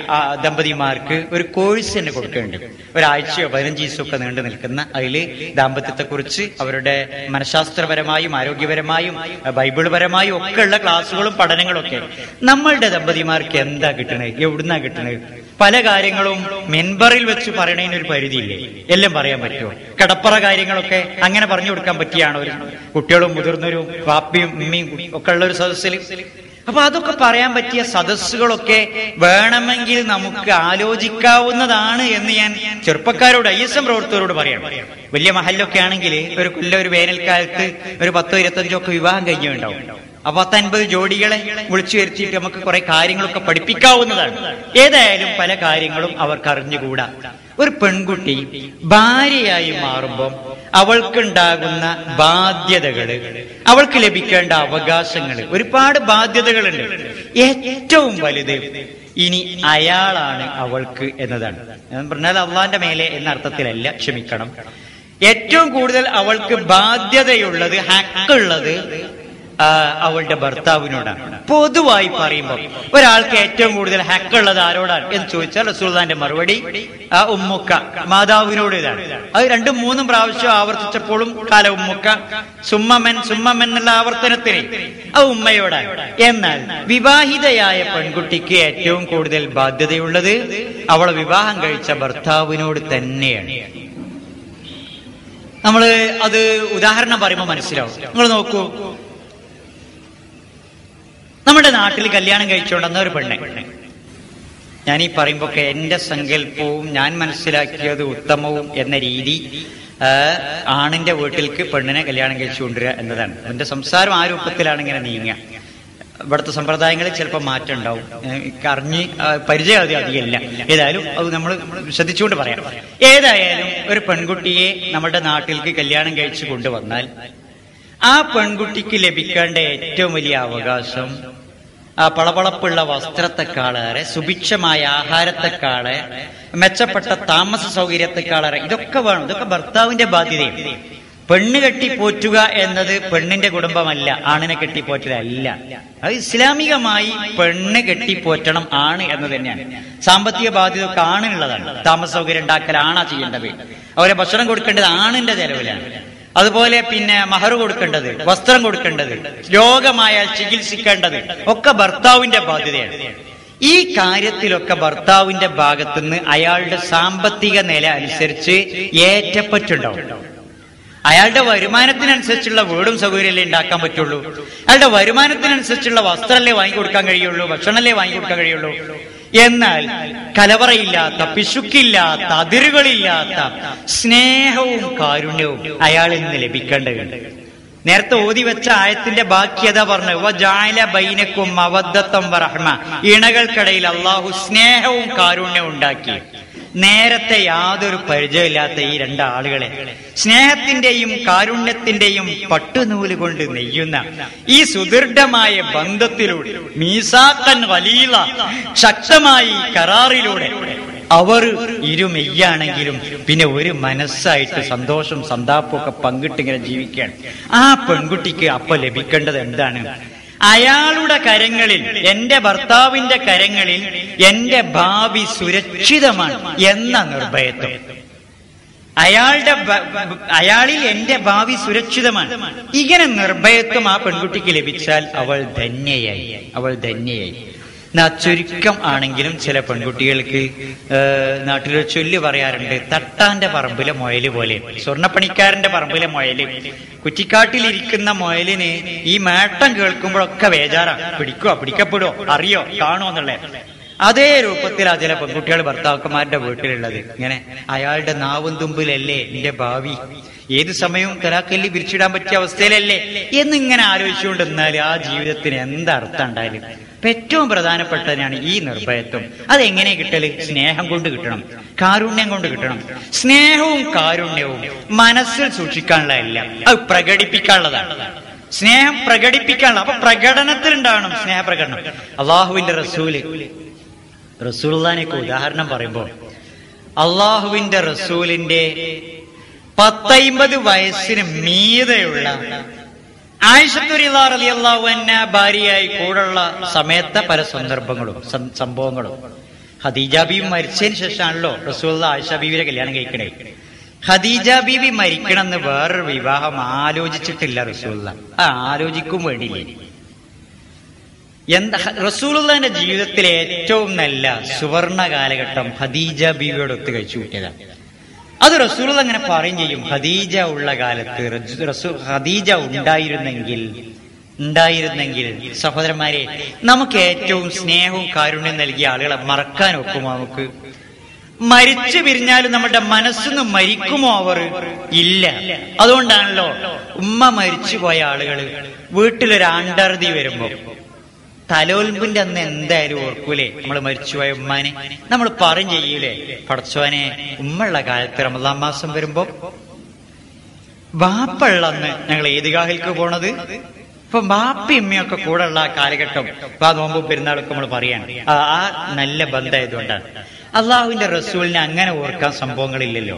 ദമ്പതിമാർക്ക് ഒരു കോഴ്സ് തന്നെ കൊടുക്കുന്നുണ്ട്. ഒരാഴ്ചയോ 15 ദിവസമൊക്കെ നീണ്ടു നിൽക്കുന്ന. അതില് ദാമ്പത്യത്തെക്കുറിച്ച് അവരുടെ മനഃശാസ്ത്രപരമായും ആരോഗ്യപരമായും ബൈബിൾ പരമായും ഒക്കെ ഉള്ള ക്ലാസ്സുകളും പഠനങ്ങളും ഒക്കെ. നമ്മളുടെ ദമ്പതിമാർക്ക് എന്താ കിട്ടണത്? എവിടുന്നാ കിട്ടണത്? പല കാര്യങ്ങളും മെൻബറിൽ വെച്ച് പറയണതിന് ഒരു പരിധിയില്ലേ? എല്ലാം പറയാൻ പറ്റുമോ? കടപ്പറ കാര്യങ്ങളൊക്കെ അങ്ങനെ പറഞ്ഞു കൊടുക്കാൻ പറ്റിയാണോ ഒരു കുട്ടികളും മുതിർന്നവരും വാപ്പിയും ഉമ്മയും ഒക്കെ ഉള്ള ഒരു സദസ്സിൽ? അപ്പൊ അതൊക്കെ പറയാൻ പറ്റിയ സദസ്സുകളൊക്കെ വേണമെങ്കിൽ നമുക്ക് ആലോചിക്കാവുന്നതാണ് എന്ന് ഞാൻ ചെറുപ്പക്കാരോട്, ISM പ്രവർത്തകരോട് പറയാം. വലിയ മഹല്ലൊക്കെ ആണെങ്കിൽ ഒരു കൊല്ലം, ഒരു വേനൽക്കാലത്ത് ഒരു 10-25 ഒക്കെ വിവാഹം കഴിഞ്ഞുണ്ടാവും. അപ്പൊ 10-50 ജോഡികളെ വിളിച്ചു വരുത്തിയിട്ട് നമുക്ക് കുറെ കാര്യങ്ങളൊക്കെ പഠിപ്പിക്കാവുന്നതാണ്. ഏതായാലും പല കാര്യങ്ങളും അവർക്ക് അറിഞ്ഞുകൂടാ. ഒരു പെൺകുട്ടി ഭാര്യയായി മാറുമ്പോൾ അവൾക്കുണ്ടാകുന്ന ബാധ്യതകള്, അവൾക്ക് ലഭിക്കേണ്ട അവകാശങ്ങള്, ഒരുപാട് ബാധ്യതകളുണ്ട്. ഏറ്റവും വലുത് ഇനി അയാളാണ് അവൾക്ക് എന്നതാണ്. ഞാൻ പറഞ്ഞാൽ അള്ളാന്റെ മേലെ എന്ന അർത്ഥത്തിലല്ല, ക്ഷമിക്കണം. ഏറ്റവും കൂടുതൽ അവൾക്ക് ബാധ്യതയുള്ളത്, ഹക്കുള്ളത് അവളുടെ ഭർത്താവിനോടാണ്. പൊതുവായി പറയുമ്പോൾ ഒരാൾക്ക് ഏറ്റവും കൂടുതൽ ഹക്കുള്ളത് ആരോടാണ് എന്ന് ചോദിച്ചാൽ റസൂലുള്ളാഹിന്റെ മറുപടി ഉമ്മുക്ക, മാതാവിനോട്. ഇതാണ്. അത് 2-3 പ്രാവശ്യം ആവർത്തിച്ചപ്പോഴും കാല ഉമ്മുക്ക, സുമ്മമൻ എന്നുള്ള ആവർത്തനത്തിന് അത് ഉമ്മയോടാണ്. എന്നാൽ വിവാഹിതയായ പെൺകുട്ടിക്ക് ഏറ്റവും കൂടുതൽ ബാധ്യതയുള്ളത് അവളെ വിവാഹം കഴിച്ച ഭർത്താവിനോട് തന്നെയാണ്. നമ്മള് അത് ഉദാഹരണം പറയുമ്പോൾ മനസ്സിലാവും. നിങ്ങൾ നോക്കൂ, നമ്മുടെ നാട്ടിൽ കല്യാണം കഴിച്ചുകൊണ്ടെന്ന ഒരു പെണ്ണെ, ഞാനീ പറയുമ്പോഴൊക്കെ എന്റെ സങ്കല്പവും ഞാൻ മനസ്സിലാക്കിയത് ഉത്തമവും എന്ന രീതി, ആണിന്റെ വീട്ടിലേക്ക് പെണ്ണിനെ കല്യാണം കഴിച്ചു കൊണ്ടുവരിക എന്നതാണ്. എന്റെ സംസാരം ആ രൂപത്തിലാണ് ഇങ്ങനെ നീങ്ങുക. ഇവിടുത്തെ സമ്പ്രദായങ്ങളിൽ ചിലപ്പോൾ മാറ്റം ഉണ്ടാവും, അറിഞ്ഞ് പരിചയം അധികമില്ല. ഏതായാലും അത് നമ്മൾ ശ്രദ്ധിച്ചുകൊണ്ട് പറയാം. ഏതായാലും ഒരു പെൺകുട്ടിയെ നമ്മുടെ നാട്ടിലേക്ക് കല്യാണം കഴിച്ചു കൊണ്ടുവന്നാൽ ആ പെൺകുട്ടിക്ക് ലഭിക്കേണ്ട ഏറ്റവും വലിയ അവകാശം ആ പളപളപ്പുള്ള വസ്ത്രത്തെക്കാളേറെ, സുഭിക്ഷമായ ആഹാരത്തെക്കാളെ, മെച്ചപ്പെട്ട താമസ സൗകര്യത്തെക്കാളേറെ ഇതൊക്കെ വേണം. ഇതൊക്കെ ഭർത്താവിന്റെ ബാധ്യതയാണ്. പെണ്ണ് കെട്ടിപ്പോറ്റുക എന്നത് പെണ്ണിന്റെ കുടുംബമല്ല, ആണിനെ കെട്ടിപ്പോറ്റലല്ല. അത് ഇസ്ലാമികമായി പെണ്ണ് കെട്ടിപ്പോറ്റണം ആണ് എന്ന് തന്നെയാണ്. സാമ്പത്തിക ബാധ്യത ഒക്കെ ആണിനുള്ളതാണ്. താമസ സൗകര്യം ഉണ്ടാക്കൽ ആണാ ചെയ്യേണ്ടത്. അവരെ ഭക്ഷണം കൊടുക്കേണ്ടത് ആണിന്റെ ചെലവിലാണ്. അതുപോലെ പിന്നെ മഹർ കൊടുക്കേണ്ടത്, വസ്ത്രം കൊടുക്കേണ്ടത്, രോഗമായാൽ ചികിത്സിക്കേണ്ടത് ഒക്കെ ഭർത്താവിന്റെ ബാധ്യതയാണ്. ഈ കാര്യത്തിലൊക്കെ ഭർത്താവിന്റെ ഭാഗത്തുനിന്ന് അയാളുടെ സാമ്പത്തിക നില അനുസരിച്ച് ഏറ്റപ്പറ്റുണ്ടാവും. അയാളുടെ വരുമാനത്തിനനുസരിച്ചുള്ള വീടും സൗകര്യമല്ലേ ഉണ്ടാക്കാൻ പറ്റുള്ളൂ. അയാളുടെ വരുമാനത്തിനനുസരിച്ചുള്ള വസ്ത്രമല്ലേ വാങ്ങിക്കൊടുക്കാൻ കഴിയുള്ളൂ, ഭക്ഷണമല്ലേ വാങ്ങിക്കൊടുക്കാൻ കഴിയുള്ളൂ. എന്നാൽ കലവറയില്ലാത്ത, പിശുക്കില്ലാത്ത, അതിരുകളില്ലാത്ത സ്നേഹവും കാരുണ്യവും അയാളിൽ നിന്ന് ലഭിക്കേണ്ടതുണ്ട്. നേരത്തെ ഓതി വെച്ച ആയത്തിന്റെ ബാക്കി അതാ പറഞ്ഞു, വജഅല ബൈനക്കും മവദ്ദത്തം വറഹ്മ, ഇണകൾക്കിടയിൽ അള്ളാഹു സ്നേഹവും കാരുണ്യവും ഉണ്ടാക്കി. നേരത്തെ യാതൊരു പരിചയമില്ലാത്ത ഈ രണ്ടാളുകളെ സ്നേഹത്തിന്റെയും കാരുണ്യത്തിന്റെയും പട്ടുനൂല് കൊണ്ട് നെയ്യുന്ന ഈ സുദൃഢമായ ബന്ധത്തിലൂടെ, മീസാഖൻ ഖലീല, ശക്തമായ ഈ കരാറിലൂടെ അവർ ഇരുമെയ്യാണെങ്കിലും പിന്നെ ഒരു മനസ്സായിട്ട് സന്തോഷം സന്താപമൊക്കെ പങ്കിട്ടിങ്ങനെ ജീവിക്കുകയാണ്. ആ പെൺകുട്ടിക്ക് അപ്പൊ ലഭിക്കേണ്ടത് എന്താണ്? അയാളുടെ കരങ്ങളിൽ, എന്റെ ഭർത്താവിന്റെ കരങ്ങളിൽ എന്റെ ഭാവി സുരക്ഷിതമാണ് എന്ന നിർഭയത്വം. അയാളിൽ എന്റെ ഭാവി സുരക്ഷിതമാണ്. ഇങ്ങനെ നിർഭയത്വം ആ പെൺകുട്ടിക്ക് ലഭിച്ചാൽ അവൾ ധന്യയായി. ചുരുക്കം ആണെങ്കിലും ചില പെൺകുട്ടികൾക്ക് നാട്ടിലൊരു ചൊല്ല് പറയാറുണ്ട്, തട്ടാന്റെ പറമ്പിലെ മുയല് പോലെ. സ്വർണ്ണപ്പണിക്കാരന്റെ പറമ്പിലെ മുയല്, കുറ്റിക്കാട്ടിലിരിക്കുന്ന മുയലിന് ഈ മേട്ടം കേൾക്കുമ്പോഴൊക്കെ ബേജാറാണ്, പിടിക്കപ്പെടുവോ, അറിയോ, കാണുമോ എന്നുള്ളത്. അതേ രൂപത്തിലാ ചില പെൺകുട്ടികൾ ഭർത്താക്കന്മാരുടെ വീട്ടിലുള്ളത്. ഇങ്ങനെ അയാളുടെ നാവും തുമ്പിലല്ലേ എന്റെ ഭാവി, ഏത് സമയവും തലാക്കല്ലി പിരിച്ചിടാൻ പറ്റിയ അവസ്ഥയിലല്ലേ എന്നിങ്ങനെ ആലോചിച്ചുകൊണ്ടിരുന്നാൽ ആ ജീവിതത്തിന് എന്തർത്ഥം ഉണ്ടായാലും. ഏറ്റവും പ്രധാനപ്പെട്ടതാണ് ഈ നിർഭയത്വം. അതെങ്ങനെ കിട്ടല്? സ്നേഹം കൊണ്ട് കിട്ടണം, കാരുണ്യം കൊണ്ട് കിട്ടണം. സ്നേഹവും കാരുണ്യവും മനസ്സിൽ സൂക്ഷിക്കാനുള്ളതല്ല, അത് പ്രകടിപ്പിക്കാനുള്ളതാണ്. സ്നേഹം പ്രകടിപ്പിക്കാനുള്ള, അപ്പൊ പ്രകടനത്തിലുണ്ടാവണം സ്നേഹപ്രകടനം. അള്ളാഹുവിന്റെ റസൂലുള്ളാഹിനെ ഉദാഹരണം പറയുമ്പോൾ, അള്ളാഹുവിന്റെ റസൂലിന്റെ 50 വയസ്സിന് മീതെയുള്ള ആയിഷത്തു റളിയല്ലാഹു അൻഹ ഭാര്യയായി കൂടുള്ള സമയത്തെ പല സന്ദർഭങ്ങളും സംഭവങ്ങളും. ഖദീജ ബീവി മരിച്ചതിന് ശേഷമാണല്ലോ റസൂലുള്ളാഹി ആയിഷ ബീവിയെ കല്യാണം കഴിക്കണേ. ഖദീജ ബീവി മരിക്കണമെന്ന് വേറൊരു വിവാഹം ആലോചിച്ചിട്ടില്ല റസൂലുള്ളാഹി. ആലോചിക്കും വേണ്ടിയില്ലേ? റസൂലുള്ളാഹിന്റെ ജീവിതത്തിലെ ഏറ്റവും നല്ല സുവർണ കാലഘട്ടം ഖദീജ ബീവിയോട് ഒത്തു കഴിച്ചു കൂട്ടിയതാണ്. അത് റസൂലുള്ളാഹി അങ്ങനെ പറയും ചെയ്യും, ഖദീജ ഉള്ള കാലത്ത് ഖദീജ ഉണ്ടായിരുന്നെങ്കിൽ സഹോദരന്മാരെ, നമുക്ക് ഏറ്റവും സ്നേഹവും കാരുണ്യം നൽകിയ ആളുകളെ മറക്കാൻ ഒക്കുമോ? നമുക്ക് മരിച്ചു പിരിഞ്ഞാലും നമ്മുടെ മനസ്സൊന്നും മരിക്കുമോ? അവർ ഇല്ല. അതുകൊണ്ടാണല്ലോ ഉമ്മ മരിച്ചുപോയ ആളുകൾ വീട്ടിലൊരു ആണ്ടർതി വരുമ്പോ തലോൽമ്പിന്റെ അന്ന് എന്തായാലും ഓർക്കൂലേ? നമ്മൾ മരിച്ചുപോയ ഉമ്മാനെ നമ്മൾ പറയും ചെയ്യൂലേ, പടച്ചോനെ ഉമ്മയുള്ള കാലത്ത് റമദാൻ മാസം വരുമ്പോ ബാപ്പയുള്ള അന്ന് ഞങ്ങൾ ഈദ്ഗാഹിൽക്ക് പോണത്, ഇപ്പൊ ബാപ്പി ഉമ്മയൊക്കെ കൂടെ ഉള്ള ആ കാലഘട്ടം, നോമ്പും പെരുന്നാളൊക്കെ നമ്മൾ പറയാണ്. ആ നല്ല ബന്ധമായതുകൊണ്ടാണ്. അള്ളാഹുവിന്റെ റസൂലിനെ അങ്ങനെ ഓർക്കാൻ സംഭവങ്ങളില്ലല്ലോ.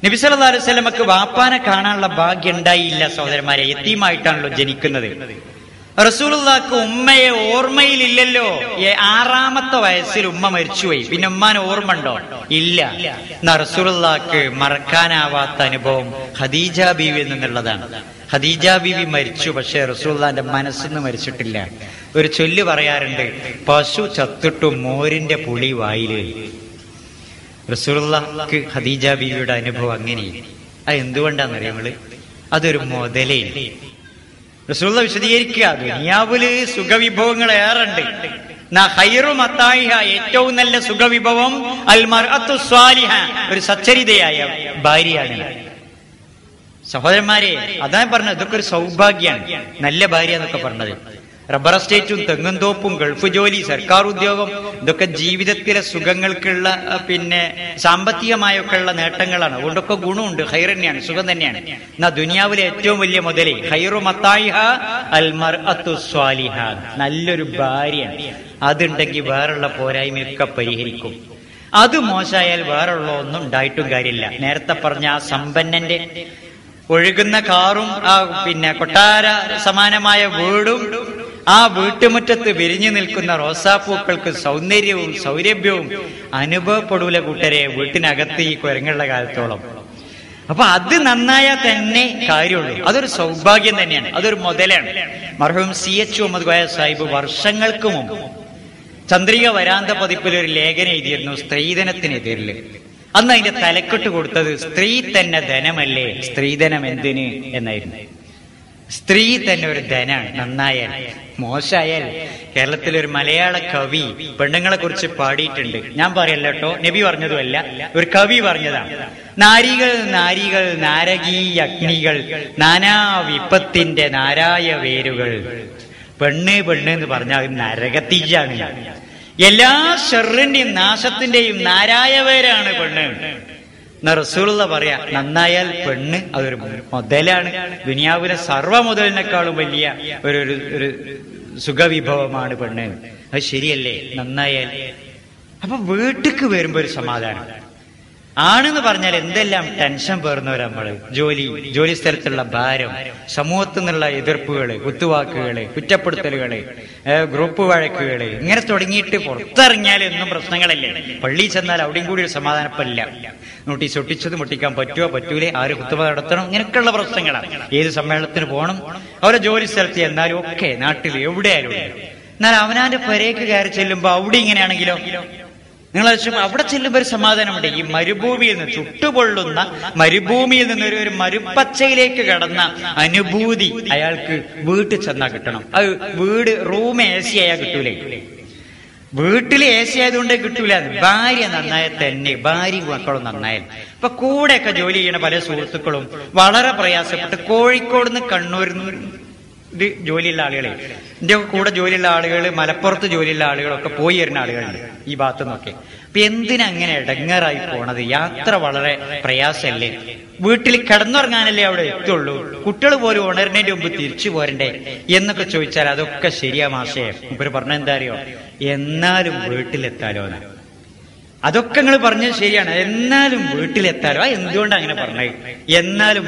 നബി സല്ലല്ലാഹു അലൈഹി വസല്ലമക്ക് ബാപ്പാനെ കാണാനുള്ള ഭാഗ്യം ഉണ്ടായില്ല സഹോദരന്മാരെ. യതീമായിട്ടാണല്ലോ ജനിക്കുന്നത്. റസൂലുള്ളാഹിക്ക് ഉമ്മയെ ഓർമ്മയിലില്ലല്ലോ. 6ാമത്തെ വയസ്സിൽ ഉമ്മ മരിച്ചുപോയി. പിന്നെ ഉമ്മാനെ ഓർമ്മ ഉണ്ടോ? ഇല്ല. എന്നാ റസൂലുള്ളാഹിക്ക് മറക്കാനാവാത്ത അനുഭവം ഖദീജ ബീവിയിൽ നിന്നുള്ളതാണ്. ഖദീജ ബീവി മരിച്ചു, പക്ഷെ റസൂലുള്ളാഹിന്റെ മനസ്സിന്ന് മരിച്ചിട്ടില്ല. ഒരു ചൊല്ല് പറയാറുണ്ട്, പശു ചത്തിട്ടും മോരിന്റെ പുളി വായില്. റസൂലുള്ളാഹിക്ക് ഖദീജ ബീവിയുടെ അനുഭവം അങ്ങനെ. അത് എന്തുകൊണ്ടാണെന്നറിയാമള്? അതൊരു മുതലേ. റസൂലുള്ളാഹി വിശദീകരിക്കുക, ദുനിയാവില് സുഖവിഭവങ്ങൾ ഏറുണ്ട്. ഏറ്റവും നല്ല സുഖവിഭവം അൽ മർഅത്തു സ്വാലിഹ, ഒരു സച്ചരിതയായ ഭാര്യയാണ്. സഹോദരന്മാരെ, അതാ പറഞ്ഞത്, ഇതൊക്കെ ഒരു സൗഭാഗ്യമാണ് നല്ല ഭാര്യ എന്നൊക്കെ പറഞ്ഞത്. റബ്ബർ എസ്റ്റേറ്റും തെങ്ങും തോപ്പും ഗൾഫ് ജോലി സർക്കാർ ഉദ്യോഗം ഇതൊക്കെ ജീവിതത്തിലെ സുഖങ്ങൾക്കുള്ള പിന്നെ സാമ്പത്തികമായൊക്കെ ഉള്ള നേട്ടങ്ങളാണ്. അതുകൊണ്ടൊക്കെ ഗുണമുണ്ട്, ഖൈർ തന്നെയാണ്, സുഖം തന്നെയാണ്. എന്നാ ദുനിയാവിലെ ഏറ്റവും വലിയ മുതലേ ഖൈറു മത്തായിഹ അൽ മർഅത്തു സ്വാലിഹ, നല്ലൊരു ഭാര്യ. അതുണ്ടെങ്കിൽ വേറുള്ള പോരായ്മയൊക്കെ പരിഹരിക്കും. അത് മോശമായാൽ വേറുള്ള ഒന്നും ഉണ്ടായിട്ടും കാര്യമില്ല. നേരത്തെ പറഞ്ഞ ആ സമ്പന്നന്റെ ഒഴുകുന്ന കാറും ആ പിന്നെ കൊട്ടാര സമാനമായ വീടും ആ വീട്ടുമുറ്റത്ത് വിരിഞ്ഞു നിൽക്കുന്ന റോസാപ്പൂക്കൾക്ക് സൗന്ദര്യവും സൗരഭ്യവും അനുഭവപ്പെടൂല കൂട്ടരെ വീട്ടിനകത്ത് ഈ കുരങ്ങുള്ള കാലത്തോളം. അപ്പൊ അത് നന്നായാൽ തന്നെ കാര്യമുള്ളൂ. അതൊരു സൗഭാഗ്യം തന്നെയാണ്, അതൊരു മുതലാണ്. മർഹൂം CH മുഹമ്മദ് കോയ സാഹിബ് വർഷങ്ങൾക്ക് മുമ്പ് ചന്ദ്രിക വരാന്ത പതിപ്പിൽ ഒരു ലേഖനം എഴുതിയിരുന്നു സ്ത്രീധനത്തിനെതിരില്. അന്ന് അതിന്റെ തലക്കെട്ട് കൊടുത്തത് സ്ത്രീ തന്നെ ധനമല്ലേ, സ്ത്രീധനം എന്തിന് എന്നായിരുന്നു. സ്ത്രീ തന്നെ ഒരു ധനാണ്. നന്നായാൽ, മോശമായാൽ. കേരളത്തിലൊരു മലയാള കവി പെണ്ണുങ്ങളെ കുറിച്ച് പാടിയിട്ടുണ്ട്. ഞാൻ പറയല്ല കേട്ടോ, നബി പറഞ്ഞതുമല്ല, ഒരു കവി പറഞ്ഞതാണ്. നാരികൾ നാരികൾ നാരകീയ അഗ്നികൾ, നാനാ വിപത്തിന്റെ നാരായ വേരുകൾ. പെണ്ണ് പെണ്ണ് എന്ന് പറഞ്ഞാൽ നരകത്തീജാണ്. എല്ലാ ഷർറിന്റെയും നാശത്തിന്റെയും നാരായവേരാണ് പെണ്ണ്. റസൂലുള്ള പറയാ, നന്നായാൽ പെണ്ണ് അതൊരു മുതലാണ്. ദുനിയാവിലെ സർവ്വ മുതലിനേക്കാളും വലിയ ഒരു സുഖവിഭവമാണ് പെണ്ണ്. അത് ശരിയല്ലേ? നന്നായാൽ. അപ്പൊ വീട്ടിക്ക് വരുമ്പോ ഒരു സമാധാനം. ആണെന്ന് പറഞ്ഞാൽ എന്തെല്ലാം ടെൻഷൻ പേർന്നവരാ നമ്മള്. ജോലി സ്ഥലത്തുള്ള ഭാരം, സമൂഹത്തിൽ നിന്നുള്ള എതിർപ്പുകള്, കുത്തുവാക്കുകള്, കുറ്റപ്പെടുത്തലുകള്, ഗ്രൂപ്പ് വഴക്കുകള്, ഇങ്ങനെ തുടങ്ങിയിട്ട് പുറത്തിറങ്ങിയാൽ എന്നും പ്രശ്നങ്ങളല്ലേ. പള്ളിയിൽ ചെന്നാൽ അവിടെയും കൂടി ഒരു സമാധാനപ്പല്ല. നോട്ടീസ് ഒട്ടിച്ചത് മുട്ടിക്കാൻ പറ്റുമോ പറ്റൂലേ, ആര് കുത്തുവ നടത്തണം, ഇങ്ങനെയൊക്കെയുള്ള പ്രശ്നങ്ങളാണ്. ഏത് സമ്മേളനത്തിന് പോകണം, അവരെ ജോലി സ്ഥലത്ത് എന്നാലും ഒക്കെ, നാട്ടിൽ എവിടെയായാലും. എന്നാൽ അവനാന്റെ പെരേക്ക് കയറി ചെല്ലുമ്പോ അവിടെ ഇങ്ങനെയാണെങ്കിലോ, നിങ്ങൾ അവിടെ ചെല്ലുമ്പോൾ ഒരു സമാധാനമുണ്ട്. ഈ മരുഭൂമിയിൽ നിന്ന്, ചുട്ടുപൊള്ളുന്ന മരുഭൂമിയിൽ നിന്ന് ഒരു മരുപ്പച്ചയിലേക്ക് കടന്ന അനുഭൂതി അയാൾക്ക് വീട്ടിൽ ചെന്നാ കിട്ടണം. അത് റൂം AC ആയാൽ കിട്ടൂലേ. വീട്ടിൽ AC ആയതുകൊണ്ടേ കിട്ടൂല. ഭാര്യ നന്നായ തന്നെ, ഭാര്യ മക്കളും നന്നായാൽ. ഇപ്പൊ കൂടെയൊക്കെ ജോലി ചെയ്യണ പല സുഹൃത്തുക്കളും വളരെ പ്രയാസപ്പെട്ട് കോഴിക്കോട് നിന്ന് കണ്ണൂരിൽ നിന്ന് ജോലിയുള്ള ആളുകളെ, എന്റെ കൂടെ ജോലിയുള്ള ആളുകൾ, മലപ്പുറത്ത് ജോലിയുള്ള ആളുകളൊക്കെ പോയി വരുന്ന ആളുകളുണ്ട് ഈ ഭാഗത്തു നിന്നൊക്കെ. അപ്പൊ എന്തിനാ അങ്ങനെ ഇടങ്ങേറായി പോണത്? യാത്ര വളരെ പ്രയാസമല്ലേ? വീട്ടിൽ കിടന്നുറങ്ങാനല്ലേ അവിടെ എത്തുള്ളൂ. കുട്ടികൾ പോലും ഉണരുന്നതിന്റെ മുമ്പ് തിരിച്ചു പോരണ്ടേ എന്നൊക്കെ ചോദിച്ചാൽ അതൊക്കെ ശരിയാ മാഷേ. ഇവര് പറഞ്ഞ എന്താ അറിയോ, എന്നാലും വീട്ടിലെത്താലോ. അതൊക്കെ നിങ്ങൾ പറഞ്ഞത് ശരിയാണ്, എന്നാലും വീട്ടിലെത്താലോ. എന്തുകൊണ്ടാണ് അങ്ങനെ പറഞ്ഞത്? എന്നാലും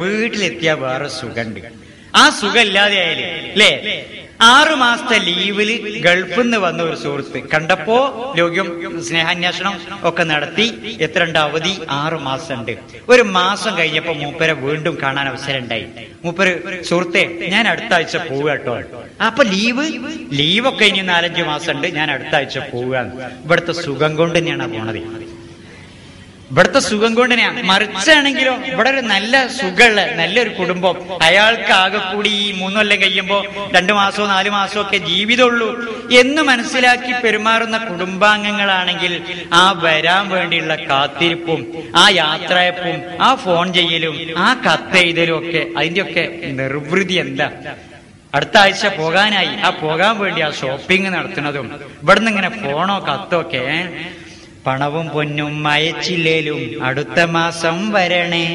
വീട്ടിലെത്തിയാൽ വേറെ സുഖമുണ്ട്. ആ സുഖം ഇല്ലാതെ ആയാലും അല്ലേ. 6 മാസത്തെ ലീവില് ഗൾഫിൽ നിന്ന് വന്ന ഒരു സുഹൃത്ത് കണ്ടപ്പോ ലോക്യം സ്നേഹാന്വേഷണം ഒക്കെ നടത്തി. എത്രണ്ട് അവധി? 6 മാസം ഉണ്ട്. ഒരു മാസം കഴിഞ്ഞപ്പോ മൂപ്പരെ വീണ്ടും കാണാൻ അവസരം ഉണ്ടായി. മൂപ്പര്, സുഹൃത്തെ ഞാൻ അടുത്ത ആഴ്ച പോവുക കേട്ടോ. അപ്പൊ ലീവൊക്കെ ഇനി 4-5 മാസം ഉണ്ട്, ഞാൻ അടുത്ത ആഴ്ച പോവുക. ഇവിടുത്തെ സുഖം കൊണ്ട് തന്നെയാണ് പോണത്. ഇവിടുത്തെ സുഖം കൊണ്ട് തന്നെയാണ്. മറിച്ചാണെങ്കിലോ ഇവിടെ ഒരു നല്ല സുഖമുള്ള നല്ലൊരു കുടുംബം, അയാൾക്ക് ആകെ കൂടി ഈ 3 കൊല്ലം കഴിയുമ്പോ 2 മാസമോ 4 മാസമോ ഒക്കെ ജീവിതമുള്ളൂ എന്ന് മനസ്സിലാക്കി പെരുമാറുന്ന കുടുംബാംഗങ്ങളാണെങ്കിൽ ആ വരാൻ വേണ്ടിയുള്ള കാത്തിരിപ്പും, ആ യാത്രയപ്പും, ആ ഫോൺ ചെയ്യലും, ആ കത്തെഴുതലും ഒക്കെ, അതിന്റെയൊക്കെ നിർവൃതി എന്താ? അടുത്ത ആഴ്ച പോകാനായി, ആ പോകാൻ വേണ്ടി ആ ഷോപ്പിംഗ് നടത്തുന്നതും, ഇവിടുന്ന് ഇങ്ങനെ ഫോണോ കത്തോ ഒക്കെ. പണവും പൊന്നും അയച്ചില്ലേലും അടുത്ത മാസം വരണേ,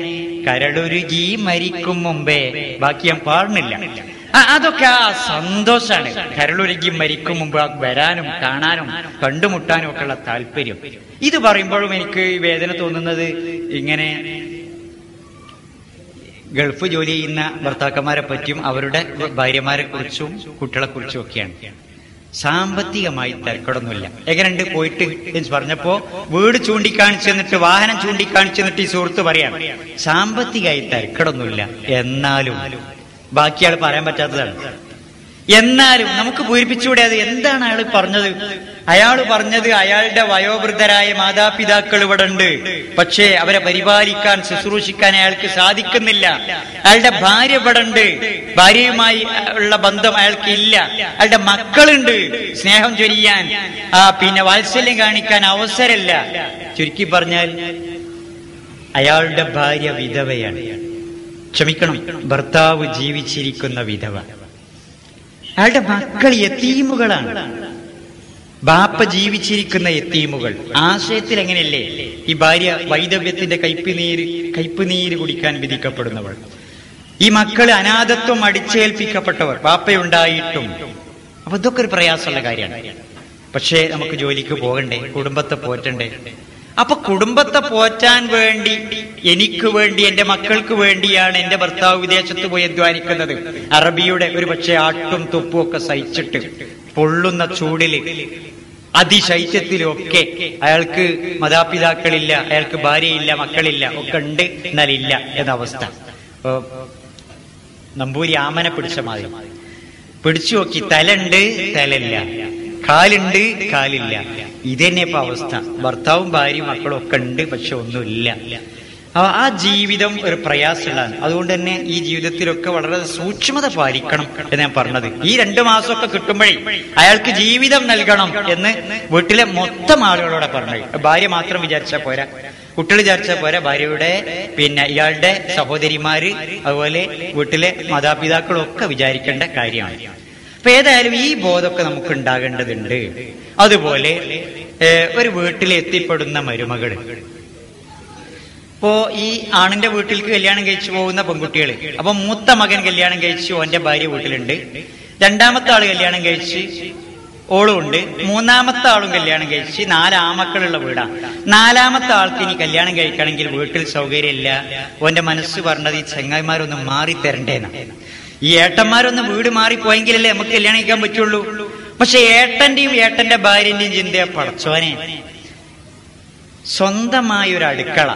കരളുരുകി മരിക്കും മുമ്പേ. ബാക്കി ഞാൻ പാടുന്നില്ല. അതൊക്കെ ആ സന്തോഷാണ്. കരളുരുകി മരിക്കും മുമ്പ് വരാനും കാണാനും കണ്ടുമുട്ടാനും ഒക്കെ ഉള്ള താല്പര്യം. ഇത് പറയുമ്പോഴും എനിക്ക് വേദന തോന്നുന്നത് ഇങ്ങനെ ഗൾഫ് ജോലി ചെയ്യുന്ന ഭർത്താക്കന്മാരെ പറ്റിയും അവരുടെ ഭാര്യമാരെ കുറിച്ചും കുട്ടികളെ കുറിച്ചും ഒക്കെയാണ്. സാമ്പത്തികമായി തിരക്കടൊന്നുമില്ല. എങ്ങനെയുണ്ട് പോയിട്ട് പറഞ്ഞപ്പോ വീട് ചൂണ്ടിക്കാണിച്ചു തന്നിട്ട്, വാഹനം ചൂണ്ടിക്കാണിച്ചു തന്നിട്ട് ഈ സുഹൃത്ത് പറയാം, സാമ്പത്തികമായി തിരക്കടൊന്നുമില്ല. എന്നാലും ബാക്കിയാൾ പറയാൻ പറ്റാത്തതാണ്. എന്നാലും നമുക്ക് പൂരിപ്പിച്ചുകൂടെ? അത് എന്താണ് അയാൾ പറഞ്ഞത്? അയാൾ പറഞ്ഞത് അയാളുടെ വയോവൃദ്ധരായ മാതാപിതാക്കൾ ഇവിടെ ഉണ്ട്, പക്ഷേ അവരെ പരിപാലിക്കാൻ, ശുശ്രൂഷിക്കാൻ അയാൾക്ക് സാധിക്കുന്നില്ല. അയാളുടെ ഭാര്യ ഇവിടെ ഉണ്ട്, ഭാര്യയുമായി ഉള്ള ബന്ധം അയാൾക്ക് ഇല്ല. അയാളുടെ മക്കളുണ്ട്, സ്നേഹം ചൊരിയാൻ, പിന്നെ വാത്സല്യം കാണിക്കാൻ അവസരമില്ല. ചുരുക്കി പറഞ്ഞാൽ അയാളുടെ ഭാര്യ വിധവയാണ്. ക്ഷമിക്കണം, ഭർത്താവ് ജീവിച്ചിരിക്കുന്ന വിധവ. അയാളുടെ മക്കൾ യതീമുകളാണ്, ബാപ്പ ജീവിച്ചിരിക്കുന്ന യതീമുകൾ. ആശയത്തിൽ എങ്ങനെയല്ലേ ഈ ഭാര്യ വൈദവ്യത്തിന്റെ കയ്പുനീര് കുടിക്കാൻ വിധിക്കപ്പെടുന്നവൾ, ഈ മക്കള് അനാഥത്വം അടിച്ചേൽപ്പിക്കപ്പെട്ടവർ ബാപ്പയുണ്ടായിട്ടും. അപ്പൊ ഇതൊക്കെ ഒരു പ്രയാസമുള്ള കാര്യമാണ്. പക്ഷേ നമുക്ക് ജോലിക്ക് പോകണ്ടേ, കുടുംബത്തെ പോറ്റണ്ടേ? അപ്പൊ കുടുംബത്തെ പോറ്റാൻ വേണ്ടി, എനിക്ക് വേണ്ടി, എന്റെ മക്കൾക്ക് വേണ്ടിയാണ് എന്റെ ഭർത്താവ് വിദേശത്ത് പോയി അധ്വാനിക്കുന്നത്. അറബിയുടെ ഒരു പക്ഷേ ആട്ടും തുപ്പും ഒക്കെ സഹിച്ചിട്ട്, പൊള്ളുന്ന ചൂടില്, അതിശൈത്യത്തിലും ഒക്കെ അയാൾക്ക് മാതാപിതാക്കളില്ല, അയാൾക്ക് ഭാര്യയില്ല, മക്കളില്ല, ഒക്കെ ഉണ്ട്, എന്നാലില്ല എന്ന അവസ്ഥ. നമ്പൂരി ആമനെ പിടിച്ച മാതിരി പിടിച്ചു നോക്കി, തലുണ്ട് തലല്ല, കാലുണ്ട് കാലില്ല. ഇതന്നെ ഇപ്പൊ അവസ്ഥ. ഭർത്താവും ഭാര്യയും മക്കളും ഒക്കെ ഉണ്ട്, പക്ഷെ ഒന്നുമില്ല. ആ ജീവിതം ഒരു പ്രയാസമുള്ളതാണ്. അതുകൊണ്ട് തന്നെ ഈ ജീവിതത്തിലൊക്കെ വളരെ സൂക്ഷ്മത പാലിക്കണം എന്ന് ഞാൻ പറഞ്ഞത്. ഈ 2 മാസമൊക്കെ കിട്ടുമ്പോഴേ അയാൾക്ക് ജീവിതം നൽകണം എന്ന് വീട്ടിലെ മൊത്തം ആളുകളോടെ പറഞ്ഞത്. ഭാര്യ മാത്രം വിചാരിച്ചാൽ പോരാ, കുട്ടികൾ വിചാരിച്ചാൽ പോരാ, ഭാര്യയുടെ ഇയാളുടെ സഹോദരിമാര് അതുപോലെ വീട്ടിലെ മാതാപിതാക്കളും ഒക്കെ വിചാരിക്കേണ്ട കാര്യമാണ്. അപ്പൊ ഏതായാലും ഈ ബോധമൊക്കെ നമുക്ക് ഉണ്ടാകേണ്ടതുണ്ട്. അതുപോലെ ഒരു വീട്ടിൽ എത്തിപ്പെടുന്ന മരുമകള്, ഇപ്പോ ഈ ആണിന്റെ വീട്ടിലേക്ക് കല്യാണം കഴിച്ചു പോകുന്ന പെൺകുട്ടികള്, അപ്പൊ മൂത്ത മകൻ കല്യാണം കഴിച്ചു, ഓന്റെ ഭാര്യ വീട്ടിലുണ്ട്. 2ാമത്തെ ആള് കല്യാണം കഴിച്ച് ഓളും ഉണ്ട്. 3ാമത്തെ ആളും കല്യാണം കഴിച്ച് 4 ആമക്കളുള്ള വീടാണ്. 4ാമത്തെ ആൾക്ക് ഇനി കല്യാണം കഴിക്കണമെങ്കിൽ വീട്ടിൽ സൗകര്യമില്ല. ഓന്റെ മനസ്സ് പറഞ്ഞത് ഈ ചങ്ങായിമാരൊന്ന് മാറി തരണ്ടേന്നാ. ഈ ഏട്ടന്മാരൊന്ന് വീട് മാറിപ്പോയെങ്കിലല്ലേ നമുക്ക് കല്യാണം കഴിക്കാൻ പറ്റുള്ളൂ. പക്ഷെ ഏട്ടന്റെയും ഏട്ടന്റെ ഭാര്യന്റെയും ചിന്തയെ പടച്ചോനെ, സ്വന്തമായ ഒരു അടുക്കള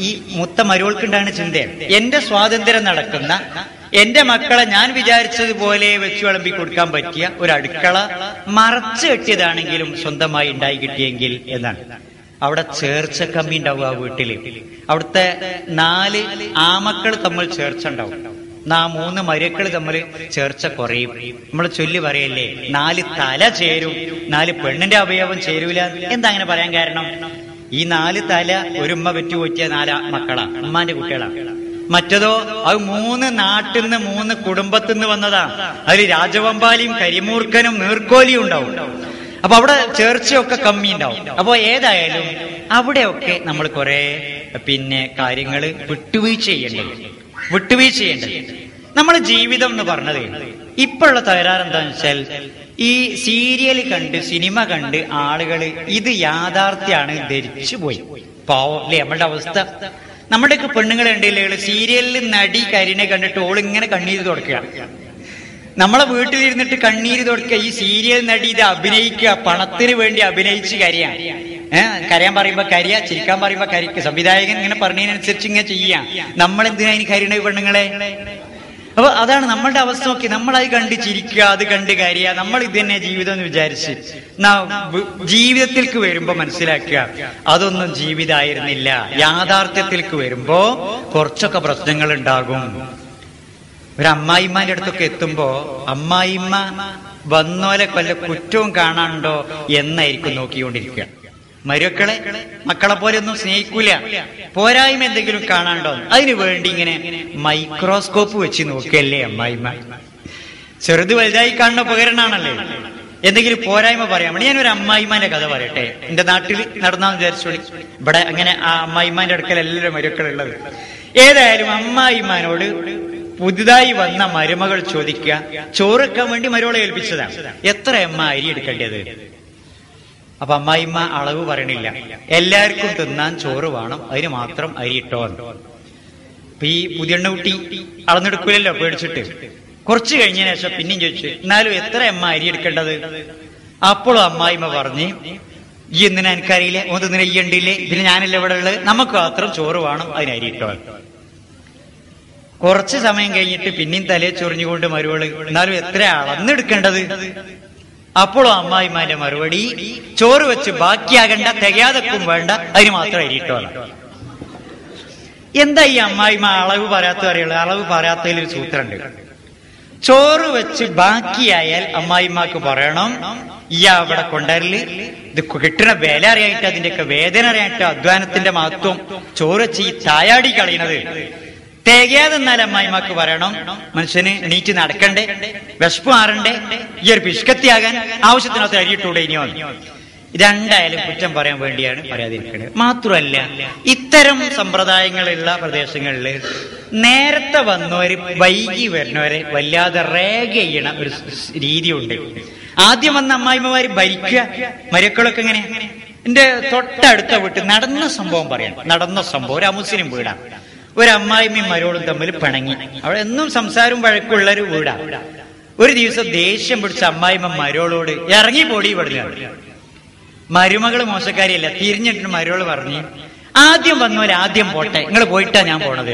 ഈ മുത്ത മരുവൾക്കുണ്ടാകുന്ന ചിന്ത, എന്റെ സ്വാതന്ത്ര്യം നടക്കുന്ന എന്റെ മക്കളെ ഞാൻ വിചാരിച്ചതുപോലെ വെച്ച് വിളമ്പി കൊടുക്കാൻ പറ്റിയ ഒരു അടുക്കള മറച്ചു കെട്ടിയതാണെങ്കിലും സ്വന്തമായി ഉണ്ടായി കിട്ടിയെങ്കിൽ എന്നാണ്. അവിടെ ചേർച്ച കമ്മി ഉണ്ടാവും ആ വീട്ടില്. അവിടുത്തെ 4 ആമക്കൾ തമ്മിൽ ചേർച്ച ഉണ്ടാവും, 3 മരുക്കൾ തമ്മിൽ ചേർച്ച കുറയും. നമ്മൾ ചൊല്ലി പറയല്ലേ, 4 തല ചേരും, 4 പെണ്ണിന്റെ അവയവം ചേരൂല. എന്താ അങ്ങനെ പറയാൻ കാരണം? ഈ 4 തല ഒരു ഉമ്മ പെറ്റു പോറ്റിയ 4 മക്കളാണ്, ഉമ്മാന്റെ കുട്ടികളാണ്. മറ്റതോ അത് 3 നാട്ടിൽ നിന്ന് 3 കുടുംബത്തിൽ നിന്ന് വന്നതാ. അതിൽ രാജവമ്പാലിയും കരിമൂർക്കനും നീർക്കോലിയും ഉണ്ടാവും. അപ്പൊ അവിടെ ചേർച്ചയൊക്കെ കമ്മി ഉണ്ടാവും. അപ്പൊ ഏതായാലും അവിടെയൊക്കെ നമ്മൾ കുറെ കാര്യങ്ങൾ വിട്ടുവീഴ്ച ചെയ്യേണ്ടത്. നമ്മുടെ ജീവിതം എന്ന് പറഞ്ഞത് ഇപ്പോഴുള്ള തകരാറെന്താന്ന് വെച്ചാൽ, ഈ സീരിയൽ കണ്ട് സിനിമ കണ്ട് ആളുകൾ ഇത് യാഥാർത്ഥ്യമാണ് ധരിച്ചു പോയി. പാവം അല്ലേ നമ്മളുടെ അവസ്ഥ? നമ്മുടെയൊക്കെ പെണ്ണുങ്ങളെ ഉണ്ടല്ലേ, സീരിയലിൽ നടി കരിനെ കണ്ടിട്ട് ഓളിങ്ങനെ കണ്ണീര് തുടക്കുക. നമ്മളെ വീട്ടിലിരുന്നിട്ട് കണ്ണീര് തുടക്കുക. ഈ സീരിയൽ നടി ഇത് അഭിനയിക്കുക, പണത്തിന് വേണ്ടി അഭിനയിച്ച് കരയാ. കരയാൻ പറയുമ്പോ കരിയ, ചിരിക്കാൻ പറയുമ്പോ കരിക്ക്. സംവിധായകൻ ഇങ്ങനെ പറഞ്ഞതിനനുസരിച്ച് ഇങ്ങനെ ചെയ്യാം. നമ്മളെന്തിനാ ഇനി കരിണ പെണ്ണുങ്ങളെ? അപ്പൊ അതാണ് നമ്മളുടെ അവസ്ഥ. നോക്കി, നമ്മളത് കണ്ട് ചിരിക്കുക, അത് കണ്ട് കരയ. നമ്മൾ ഇത് തന്നെ ജീവിതം എന്ന് വിചാരിച്ച് ജീവിതത്തിലേക്ക് വരുമ്പോ മനസ്സിലാക്കുക അതൊന്നും ജീവിതമായിരുന്നില്ല. യാഥാർത്ഥ്യത്തിലേക്ക് വരുമ്പോ കുറച്ചൊക്കെ പ്രശ്നങ്ങൾ ഉണ്ടാകും. ഒരു അമ്മായിമാന്റെ അടുത്തൊക്കെ എത്തുമ്പോ അമ്മായിമ്മ വന്നോലെ കൊല്ല കുറ്റവും കാണാനുണ്ടോ എന്നായിരിക്കും നോക്കിക്കൊണ്ടിരിക്കുക. മക്കളെ പോലെ ഒന്നും സ്നേഹിക്കൂല. പോരായ്മ എന്തെങ്കിലും കാണാണ്ടോ അതിനു വേണ്ടി ഇങ്ങനെ മൈക്രോസ്കോപ്പ് വെച്ച് നോക്കിയല്ലേ അമ്മായിമ്മ. ചെറുത് വലുതായി കാണുന്ന ഉപകരണമാണല്ലേ. എന്തെങ്കിലും പോരായ്മ പറയാൻ വേണ്ടി ഞാനൊരു അമ്മായിമാന്റെ കഥ പറയട്ടെ. എന്റെ നാട്ടിൽ നടന്നാന്ന് വിചാരിച്ചോളി. ഇവിടെ അങ്ങനെ ആ അമ്മായിമാന്റെ അടുക്കൽ എല്ലാവരും മരുക്കളുള്ളത്. ഏതായാലും അമ്മായിമാനോട് പുതുതായി വന്ന മരുമകൾ ചോദിക്കുക, ചോറ് വെക്കാൻ വേണ്ടി മരുമകളെ ഏൽപ്പിച്ചതാണ്, എത്ര അമ്മ അരി എടുക്കേണ്ടത്? അപ്പൊ അമ്മായിമ്മ അളവ് പറയണില്ല. എല്ലാവർക്കും തിന്നാൻ ചോറ് വേണം, അതിന് മാത്രം അരി ഇട്ടോ. അപ്പൊ ഈ പുതിയെണ്ണ കുട്ടി അളന്നെടുക്കൂലല്ലോ പേടിച്ചിട്ട്. കുറച്ച് കഴിഞ്ഞതിന് ശേഷം പിന്നെയും ചോദിച്ചു, എന്നാലും എത്ര അമ്മ അരി എടുക്കേണ്ടത്? അപ്പോഴും അമ്മായിമ്മ പറഞ്ഞ്, ഈ എന്തിനാ എനിക്കറിയില്ലേ, ഒന്നിനെ ഈ ഉണ്ടില്ലേ, ഇതിന് ഞാനല്ല ഇവിടെ ഉള്ളത്, നമുക്ക് മാത്രം ചോറ് വേണം, അതിന് അരി ഇട്ടോ. കുറച്ച് സമയം കഴിഞ്ഞിട്ട് പിന്നെയും തലയെ ചൊറിഞ്ഞുകൊണ്ട് മരുവള്, എന്നാലും എത്ര അളന്നെടുക്കേണ്ടത്? അപ്പോഴും അമ്മായിമാന്റെ മറുപടി, ചോറ് വെച്ച് ബാക്കിയാകണ്ട, തികയാതെക്കും വേണ്ട, അതിന് മാത്രം അരിയിട്ടോ. എന്താ ഈ അമ്മായിമ്മ അളവ് പറയാത്ത അറിയുള്ളൂ? അളവ് പറയാത്തതിൽ ഒരു സൂത്രമുണ്ട്. ചോറ് വെച്ച് ബാക്കിയായാൽ അമ്മായിമ്മക്ക് പറയണം, ഈ അവിടെ കൊണ്ടുവരല്, ഇത് കിട്ടുന്ന വില അറിയായിട്ട്, അതിന്റെയൊക്കെ വേദന അറിയായിട്ട്, അധ്വാനത്തിന്റെ മഹത്വം ചോറ് വെച്ച് ഈ തായാടി കളയുന്നത്. തികയാതെന്നാൽ അമ്മായിമാക്ക് പറയണം, മനുഷ്യന് എണീറ്റ് നടക്കണ്ടേ, വിശപ്പ് മാറണ്ടേ, ഈ ഒരു പിഷ്കത്തിയാകാൻ ആവശ്യത്തിനകത്ത് അരിയിട്ടൂടെ ഇനിയോ? രണ്ടായാലും കുറ്റം പറയാൻ വേണ്ടിയാണ് പറയാതിരിക്കുന്നത്. മാത്രമല്ല, ഇത്തരം സമ്പ്രദായങ്ങളുള്ള പ്രദേശങ്ങളിൽ നേരത്തെ വന്നവര് വൈകി വരുന്നവരെ വല്ലാതെ റേഗ് ചെയ്യണ ഒരു രീതിയുണ്ട്. ആദ്യം വന്ന അമ്മായിമ്മമാര് ഭരിക്കുക, മരുക്കളൊക്കെ ഇങ്ങനെ. എന്റെ തൊട്ടടുത്ത വീട്ടിൽ നടന്ന സംഭവം പറയാം. നടന്ന സംഭവം ഒരു മുസ്ലിം വീടാണ്. ഒരു അമ്മായിമ്മയും മരോളും തമ്മിൽ പിണങ്ങി. അവിടെ എന്നും സംസാരവും വഴക്കുള്ള ഒരു വീടാണ്. ഒരു ദിവസം ദേഷ്യം പിടിച്ച അമ്മായിമ്മ മരോളോട്, ഇറങ്ങി പോടി ഇവിടുന്ന്. മരുമകള് മോശക്കാരിയല്ല, തിരിഞ്ഞിട്ട് മരോള് പറഞ്ഞു, ആദ്യം വന്നവര് ആദ്യം പോട്ടെ, നിങ്ങൾ പോയിട്ടാ ഞാൻ പോണത്.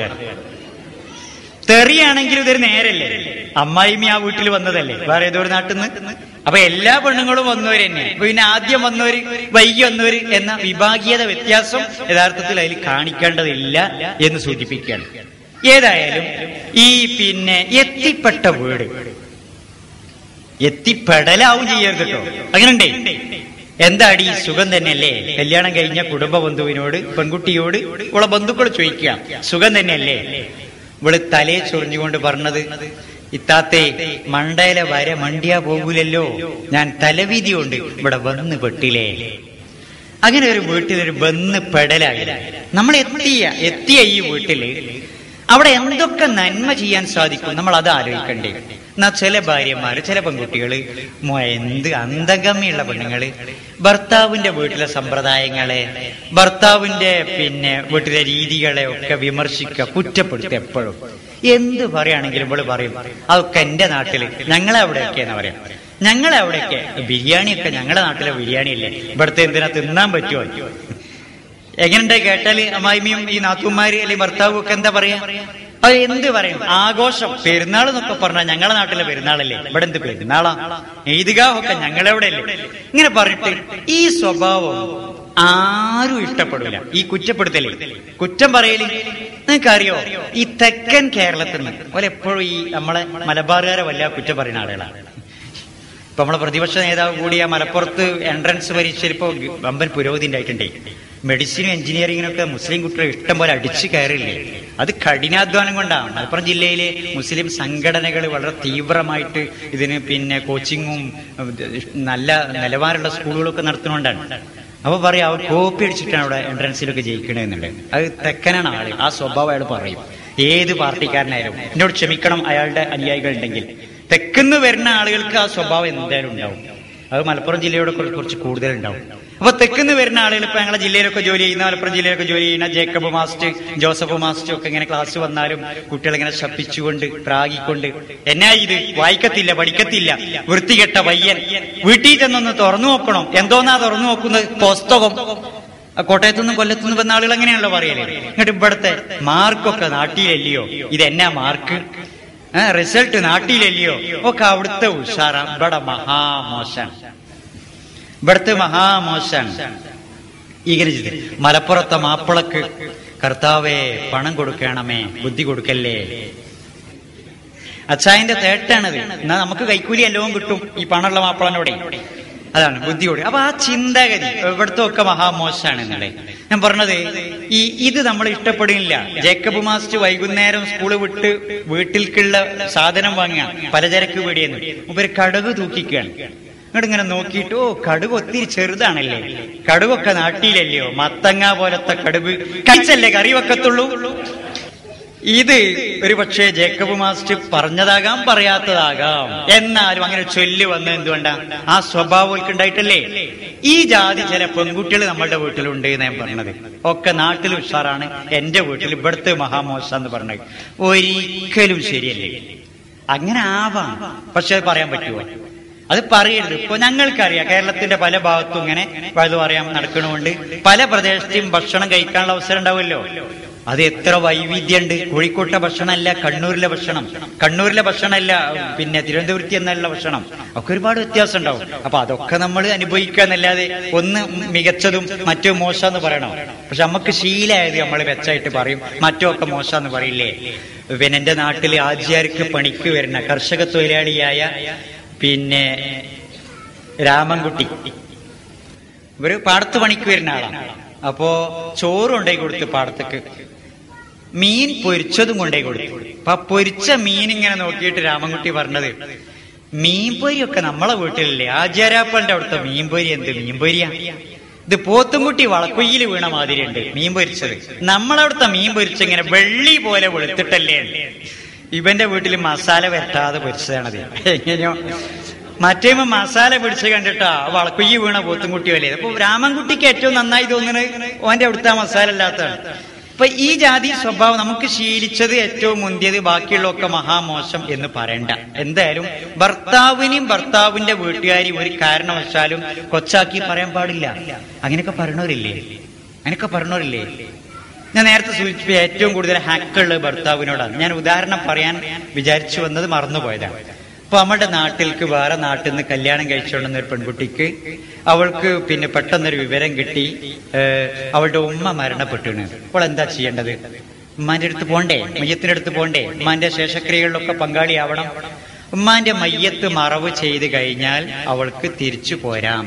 തെറിയാണെങ്കിലും ഇതൊരു നേരല്ലേ, അമ്മായിമ്മ ആ വീട്ടിൽ വന്നതല്ലേ, വേറെ ഏതോ ഒരു നാട്ടിൽ നിന്ന്. അപ്പൊ എല്ലാ പെണ്ണുങ്ങളും വന്നവര് തന്നെ. പിന്നെ ആദ്യം വന്നവര് വൈകി വന്നവര് എന്ന വിഭാഗീയത വ്യത്യാസം യഥാർത്ഥത്തിൽ അതിൽ കാണിക്കേണ്ടതില്ല എന്ന് സൂചിപ്പിക്കുകയാണ്. ഏതായാലും ഈ എത്തിപ്പെട്ട വീട് എത്തിപ്പെടലാവും ചെയ്യരുത് കേട്ടോ. അങ്ങനെയുണ്ടേ. എന്താടി സുഖം തന്നെയല്ലേ? കല്യാണം കഴിഞ്ഞ കുടുംബ ബന്ധുവിനോട് പെൺകുട്ടിയോട് ഉള്ള ബന്ധുക്കൾ ചോദിക്കുക, സുഖം തന്നെയല്ലേ? ഇവള് തലയെ ചൊറിഞ്ഞുകൊണ്ട് പറഞ്ഞത്, ഇത്താത്തെ മണ്ടയിലെ വരെ മണ്ടിയാ പോകൂലല്ലോ, ഞാൻ തലവിധി കൊണ്ട് ഇവിടെ വന്ന് പെട്ടില്ലേ. അങ്ങനെ ഒരു വീട്ടിലൊരു വന്ന് പെടലാകില്ല. നമ്മൾ എത്തിയ ഈ വീട്ടില് അവിടെ എന്തൊക്കെ നന്മ ചെയ്യാൻ സാധിക്കും നമ്മൾ അത് ആലോചിക്കണ്ടേ. എന്നാ ചില ഭാര്യമാര്, ചില പെൺകുട്ടികള്, എന്ത് അന്തഗമ്യുള്ള പെണ്ണുങ്ങള് ഭർത്താവിന്റെ വീട്ടിലെ സമ്പ്രദായങ്ങളെ, ഭർത്താവിന്റെ വീട്ടിലെ രീതികളെ ഒക്കെ വിമർശിക്കുക, കുറ്റപ്പെടുത്തുക. എപ്പോഴും എന്ത് പറയുകയാണെങ്കിലും ഇവള് പറയും, അതൊക്കെ എന്റെ നാട്ടില് ഞങ്ങളെ അവിടെയൊക്കെ എന്ന് പറയാം. ഞങ്ങളെ അവിടെയൊക്കെ ബിരിയാണിയൊക്കെ ഞങ്ങളുടെ നാട്ടിലെ ബിരിയാണി അല്ലേ, ഇവിടുത്തെ എന്തിനാ തിന്നാൻ പറ്റുമോ? എങ്ങനെയുണ്ട് കേട്ടാല് അമ്മായിമ്മയും ഈ നാത്തുമാര് അല്ലെങ്കിൽ ഭർത്താവും ഒക്കെ എന്താ പറയാ? അത് എന്ത് പറയും? ആഘോഷം, പെരുന്നാൾ എന്നൊക്കെ പറഞ്ഞാൽ ഞങ്ങളുടെ നാട്ടിലെ പെരുന്നാളല്ലേ, ഇവിടെ എന്ത് പെരുന്നാളാ, ഈദ്ഗാഹൊക്കെ ഞങ്ങളെവിടെ അല്ലേ. ഇങ്ങനെ പറഞ്ഞിട്ട് ഈ സ്വഭാവം ആരും ഇഷ്ടപ്പെടില്ല. ഈ കുറ്റപ്പെടുത്തല്, കുറ്റം പറയല്. നിങ്ങൾക്കറിയോ, ഈ തെക്കൻ കേരളത്തിൽ നിന്ന് പോലെ എപ്പോഴും ഈ നമ്മളെ മലബാറുകാരെ വല്ല കുറ്റം പറയുന്ന ആളുകളാണ്. ഇപ്പൊ നമ്മളെ പ്രതിപക്ഷ നേതാവ് കൂടിയ മലപ്പുറത്ത് എൻട്രൻസ് പരീക്ഷയിൽ ഇപ്പൊ വമ്പൻ പുരോഗതി ഉണ്ടായിട്ടുണ്ടേ. മെഡിസിനും എഞ്ചിനീയറിങ്ങിനൊക്കെ മുസ്ലിം കുട്ടികൾ ഇഷ്ടം പോലെ അടിച്ചു കയറില്ലേ. അത് കഠിനാധ്വാനം കൊണ്ടാണ്. മലപ്പുറം ജില്ലയിലെ മുസ്ലിം സംഘടനകൾ വളരെ തീവ്രമായിട്ട് ഇതിന് കോച്ചിങ്ങും നല്ല നിലവാരമുള്ള സ്കൂളുകളൊക്കെ നടത്തുന്നതുകൊണ്ടാണ്. അപ്പൊ പറയാം, അവർ കോപ്പി അടിച്ചിട്ടാണ് അവിടെ എൻട്രൻസിലൊക്കെ ജയിക്കണമെന്നുള്ളത്. അത് തെക്കനാണ് ആള്. ആ സ്വഭാവം അയാൾ പറയും. ഏത് പാർട്ടിക്കാരനായാലും എന്നോട് ക്ഷമിക്കണം, അയാളുടെ അനുയായികൾ ഉണ്ടെങ്കിൽ തെക്കുന്ന് വരുന്ന ആളുകൾക്ക് ആ സ്വഭാവം എന്തായാലും ഉണ്ടാവും. അത് മലപ്പുറം ജില്ലയോടെ കുറച്ച് കൂടുതലുണ്ടാവും. അപ്പൊ തെക്കുന്ന് വരുന്ന ആളുകൾ, ഇപ്പൊ ഞങ്ങളുടെ ജില്ലയിലൊക്കെ ജോലി ചെയ്യുന്ന, മലപ്പുറം ജില്ലയിലൊക്കെ ജോലി ചെയ്യുന്ന ജേക്കബ് മാസ്റ്റർ, ജോസഫ് മാസ്റ്റർ ഒക്കെ ഇങ്ങനെ ക്ലാസ് വന്നാലും കുട്ടികളിങ്ങനെ ശപ്പിച്ചുകൊണ്ട് പ്രാഗിക്കൊണ്ട്, എന്നാ ഇത് വായിക്കത്തില്ല, പഠിക്കത്തില്ല, വൃത്തികെട്ട പയ്യൻ, വീട്ടിൽ ചെന്നൊന്ന് തുറന്നു നോക്കണം. എന്തോന്നാ തുറന്നു നോക്കുന്നത്? പുസ്തകം. കോട്ടയത്തുനിന്നും കൊല്ലത്തുനിന്നും വന്ന ആളുകൾ അങ്ങനെയാണല്ലോ പറയല്. എന്നിട്ട് ഇവിടുത്തെ മാർക്കൊക്കെ നാട്ടിലല്ലയോ, ഇതെന്നാ മാർക്ക്, റിസൾട്ട് നാട്ടിലല്ലയോ ഒക്കെ അവിടുത്തെ ഉഷാറാ. ഇവിടെ മഹാമോശാണ്, ഇവിടുത്തെ മഹാമോശാണ്. ഇങ്ങനെ മലപ്പുറത്തെ മാപ്പിളക്ക് കർത്താവേ പണം കൊടുക്കണമേ, ബുദ്ധി കൊടുക്കല്ലേ. അച്ചായന്റെ തേട്ടാണത്. എന്നാ നമുക്ക് കൈക്കൂലി എല്ലാം കിട്ടും ഈ പണമുള്ള മാപ്പിളനോടെ. അതാണ് ബുദ്ധിയോട്. അപ്പൊ ആ ചിന്താഗതി ഇവിടുത്തെ ഒക്കെ മഹാമോശാണ് എന്നല്ലേ ഞാൻ പറഞ്ഞത്. ഇത് നമ്മൾ ഇഷ്ടപ്പെടുന്നില്ല. ജേക്കബ് മാസ്റ്റർ വൈകുന്നേരം സ്കൂള് വിട്ട് വീട്ടിലേക്കുള്ള സാധനം വാങ്ങുക, പലചരക്ക് പീടിയെന്ന് ഇവര് കടുക് തൂക്കിക്കുകയാണ്. ഇങ്ങോട്ട് ഇങ്ങനെ നോക്കിയിട്ട്, ഓ കടുക് ഒത്തിരി ചെറുതാണല്ലേ, കടുകൊക്കെ നാട്ടിലല്ലയോ, മത്തങ്ങ പോലത്തെ കടുക് കഴിച്ചല്ലേ കറി വെക്കത്തുള്ളൂ. ഇത് ഒരു പക്ഷേ ജേക്കബ് മാസ്റ്റർ പറഞ്ഞതാകാം, പറയാത്തതാകാം. എന്നാലും അങ്ങനെ ചൊല്ല് വന്നത് എന്തുകൊണ്ടാ? ആ സ്വഭാവം ഉണ്ടായിട്ടല്ലേ. ഈ ജാതി ചില പെൺകുട്ടികൾ നമ്മളുടെ വീട്ടിലുണ്ട് എന്ന് ഞാൻ പറഞ്ഞത്. ഒക്കെ നാട്ടിൽ ഉഷാറാണ്, എന്റെ വീട്ടിൽ ഇവിടുത്തെ മഹാമോശ എന്ന് പറഞ്ഞത് ഒരിക്കലും ശരിയല്ലേ. അങ്ങനെ ആവാം, പക്ഷെ അത് പറയാൻ പറ്റുമോ? അത് പറയരുത്. ഇപ്പൊ ഞങ്ങൾക്കറിയാം, കേരളത്തിന്റെ പല ഭാഗത്തും ഇങ്ങനെ പലതും അറിയാൻ നടക്കണമുണ്ട്. പല പ്രദേശത്തെയും ഭക്ഷണം കഴിക്കാനുള്ള അവസരം ഉണ്ടാവുമല്ലോ. അത് എത്ര വൈവിധ്യമുണ്ട്. കോഴിക്കോട്ടെ ഭക്ഷണമല്ല കണ്ണൂരിലെ ഭക്ഷണം, കണ്ണൂരിലെ ഭക്ഷണമല്ല തിരുവനന്തപുരത്ത് എന്നുള്ള ഭക്ഷണം, ഒക്കെ ഒരുപാട് വ്യത്യാസം ഉണ്ടാവും. അപ്പൊ അതൊക്കെ നമ്മൾ അനുഭവിക്കുക എന്നല്ലാതെ ഒന്ന് മികച്ചതും മറ്റോ മോശമെന്ന് പറയണം. പക്ഷെ നമുക്ക് ശീലമായത് നമ്മൾ വെച്ചായിട്ട് പറയും, മറ്റോ ഒക്കെ മോശമെന്ന് പറയില്ലേ. എന്റെ നാട്ടില് ആചാര്യക്ക് പണിക്ക് വരുന്ന കർഷക തൊഴിലാളിയായ രാമൻകുട്ടി, ഇവര് പാടത്ത് പണിക്ക് വരുന്ന ആളാണ്. അപ്പോ ചോറ് കൊണ്ടേ കൊടുത്ത് പാടത്തേക്ക്, മീൻ പൊരിച്ചതും കൊണ്ടേ കൊടുത്തു. അപ്പൊ ആ പൊരിച്ച മീൻ ഇങ്ങനെ നോക്കിയിട്ട് രാമൻകുട്ടി പറഞ്ഞത്, മീൻപൊരിയൊക്കെ നമ്മളെ വീട്ടിലല്ലേ, ആചാരാപ്പന്റെ അവിടുത്തെ മീൻപൊരി എന്ത് മീൻപൊരിയാ, ഇത് പോത്തുംകുട്ടി വളക്കുയ്യിൽ വീണ മാതിരി ഉണ്ട് മീൻ പൊരിച്ചത്, നമ്മളവിടുത്തെ മീൻ പൊരിച്ചിങ്ങനെ വെള്ളി പോലെ വെളുത്തിട്ടല്ലേ. ഇവന്റെ വീട്ടിൽ മസാല വരട്ടാതെ പൊരിച്ചതാണത്. എങ്ങനെയോ മറ്റേ മസാല പിടിച്ച് കണ്ടിട്ടാ വളക്കുയ്യി വീണ പോത്തുംകുട്ടി വല്ലേ. അപ്പൊ രാമൻകുട്ടിക്ക് ഏറ്റവും നന്നായി തോന്നുന്നത് ഓന്റെ അവിടുത്തെ മസാല അല്ലാത്തതാണ്. അപ്പൊ ഈ ജാതി സ്വഭാവം നമുക്ക് ശീലിച്ചത് ഏറ്റവും മുന്തിയത്, ബാക്കിയുള്ളതൊക്കെ മഹാമോശം എന്ന് പറയണ്ട. എന്തായാലും ഭർത്താവിനെയും ഭർത്താവിന്റെ വീട്ടുകാരെയും ഒരു കാരണവശാലും കൊച്ചാക്കി പറയാൻ പാടില്ല. അങ്ങനെയൊക്കെ പറഞ്ഞവരില്ലേ. ഞാൻ നേരത്തെ സൂചിപ്പിച്ച ഏറ്റവും കൂടുതൽ ഹാക്കുള്ളത് ഭർത്താവിനോടാണ്. ഞാൻ ഉദാഹരണം പറയാൻ വിചാരിച്ചു വന്നത് മറന്നുപോയതാണ്. അപ്പൊ നമ്മുടെ നാട്ടിലേക്ക് വേറെ നാട്ടിൽ നിന്ന് കല്യാണം കഴിച്ചുകൊണ്ടുന്ന ഒരു പെൺകുട്ടിക്ക് അവൾക്ക് പിന്നെ പെട്ടെന്നൊരു വിവരം കിട്ടി, അവളുടെ ഉമ്മ മരണപ്പെട്ടിന്. അപ്പോൾ എന്താ ചെയ്യേണ്ടത്? ഉമ്മാന്റെ അടുത്ത് പോണ്ടേ? മയ്യത്തിന്റെ അടുത്ത് പോണ്ടേ? ഉമ്മാന്റെ ശേഷക്രിയകളിലൊക്കെ പങ്കാളിയാവണം. ഉമ്മാന്റെ മയ്യത്ത് മറവ് ചെയ്ത് കഴിഞ്ഞാൽ അവൾക്ക് തിരിച്ചു പോരാം.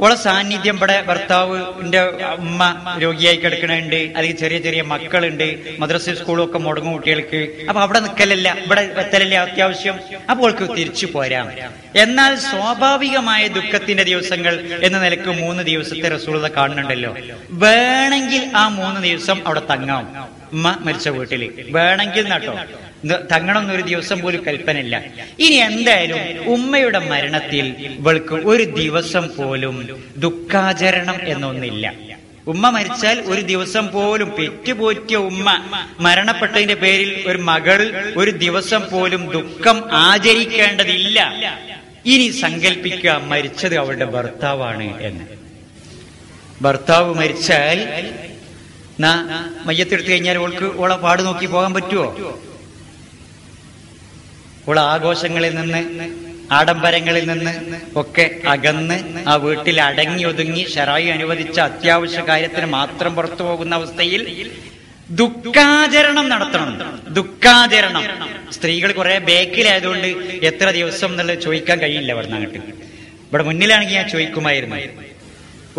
ഓളെ സാന്നിധ്യം ഇവിടെ ഭർത്താവിന്റെ ഉമ്മ രോഗിയായി കിടക്കണുണ്ട്, അല്ലെങ്കിൽ ചെറിയ ചെറിയ മക്കളുണ്ട്, മദ്രസ സ്കൂളും ഒക്കെ മുടങ്ങും കുട്ടികൾക്ക്. അപ്പൊ അവിടെ നിൽക്കലല്ല, ഇവിടെ എത്തലല്ലേ അത്യാവശ്യം. അപ്പോൾ അവൾക്ക് തിരിച്ചു പോരാം. എന്നാൽ സ്വാഭാവികമായ ദുഃഖത്തിന്റെ ദിവസങ്ങൾ എന്ന നിലക്ക് 3 ദിവസത്തെ റസൂലുള്ളാഹി കാണുന്നുണ്ടല്ലോ. വേണമെങ്കിൽ ആ 3 ദിവസം അവിടെ തങ്ങാം. ഉമ്മ മരിച്ച വീട്ടില് വേണമെങ്കിൽ നട്ടോ തങ്ങണമെന്നൊരു ദിവസം പോലും കൽപ്പനയില്ല. ഇനി എന്തായാലും ഉമ്മയുടെ മരണത്തിൽ ഇവൾക്ക് ഒരു ദിവസം പോലും ദുഃഖാചരണം എന്നൊന്നില്ല. ഉമ്മ മരിച്ചാൽ ഒരു ദിവസം പോലും, പെറ്റുപോറ്റിയ ഉമ്മ മരണപ്പെട്ടതിന്റെ പേരിൽ ഒരു മകൾ ഒരു ദിവസം പോലും ദുഃഖം ആചരിക്കേണ്ടതില്ല. ഇനി സങ്കല്പിക്കുക, മരിച്ചത് അവളുടെ ഭർത്താവാണ് എന്ന്. ഭർത്താവ് മരിച്ചാൽ മയ്യത്തെടുത്തു കഴിഞ്ഞാൽ ഓളെ പാട് നോക്കി പോകാൻ പറ്റുമോ? ഓളെ ആഘോഷങ്ങളിൽ നിന്ന്, ആഡംബരങ്ങളിൽ നിന്ന് ഒക്കെ അകന്ന് ആ വീട്ടിൽ അടങ്ങി ഒതുങ്ങി ശറായി അനുവദിച്ച അത്യാവശ്യ കാര്യത്തിന് മാത്രം പുറത്തു പോകുന്ന അവസ്ഥയിൽ ദുഃഖാചരണം നടത്തണം. ദുഃഖാചരണം സ്ത്രീകൾ കുറെ ബേക്കിലായതുകൊണ്ട് എത്ര ദിവസം എന്നുള്ളത് ചോദിക്കാൻ കഴിയില്ല. ഇവിടെ അങ്ങോട്ട് ഇവിടെ മുന്നിലാണെങ്കിൽ ഞാൻ ചോദിക്കുമായിരുന്നു.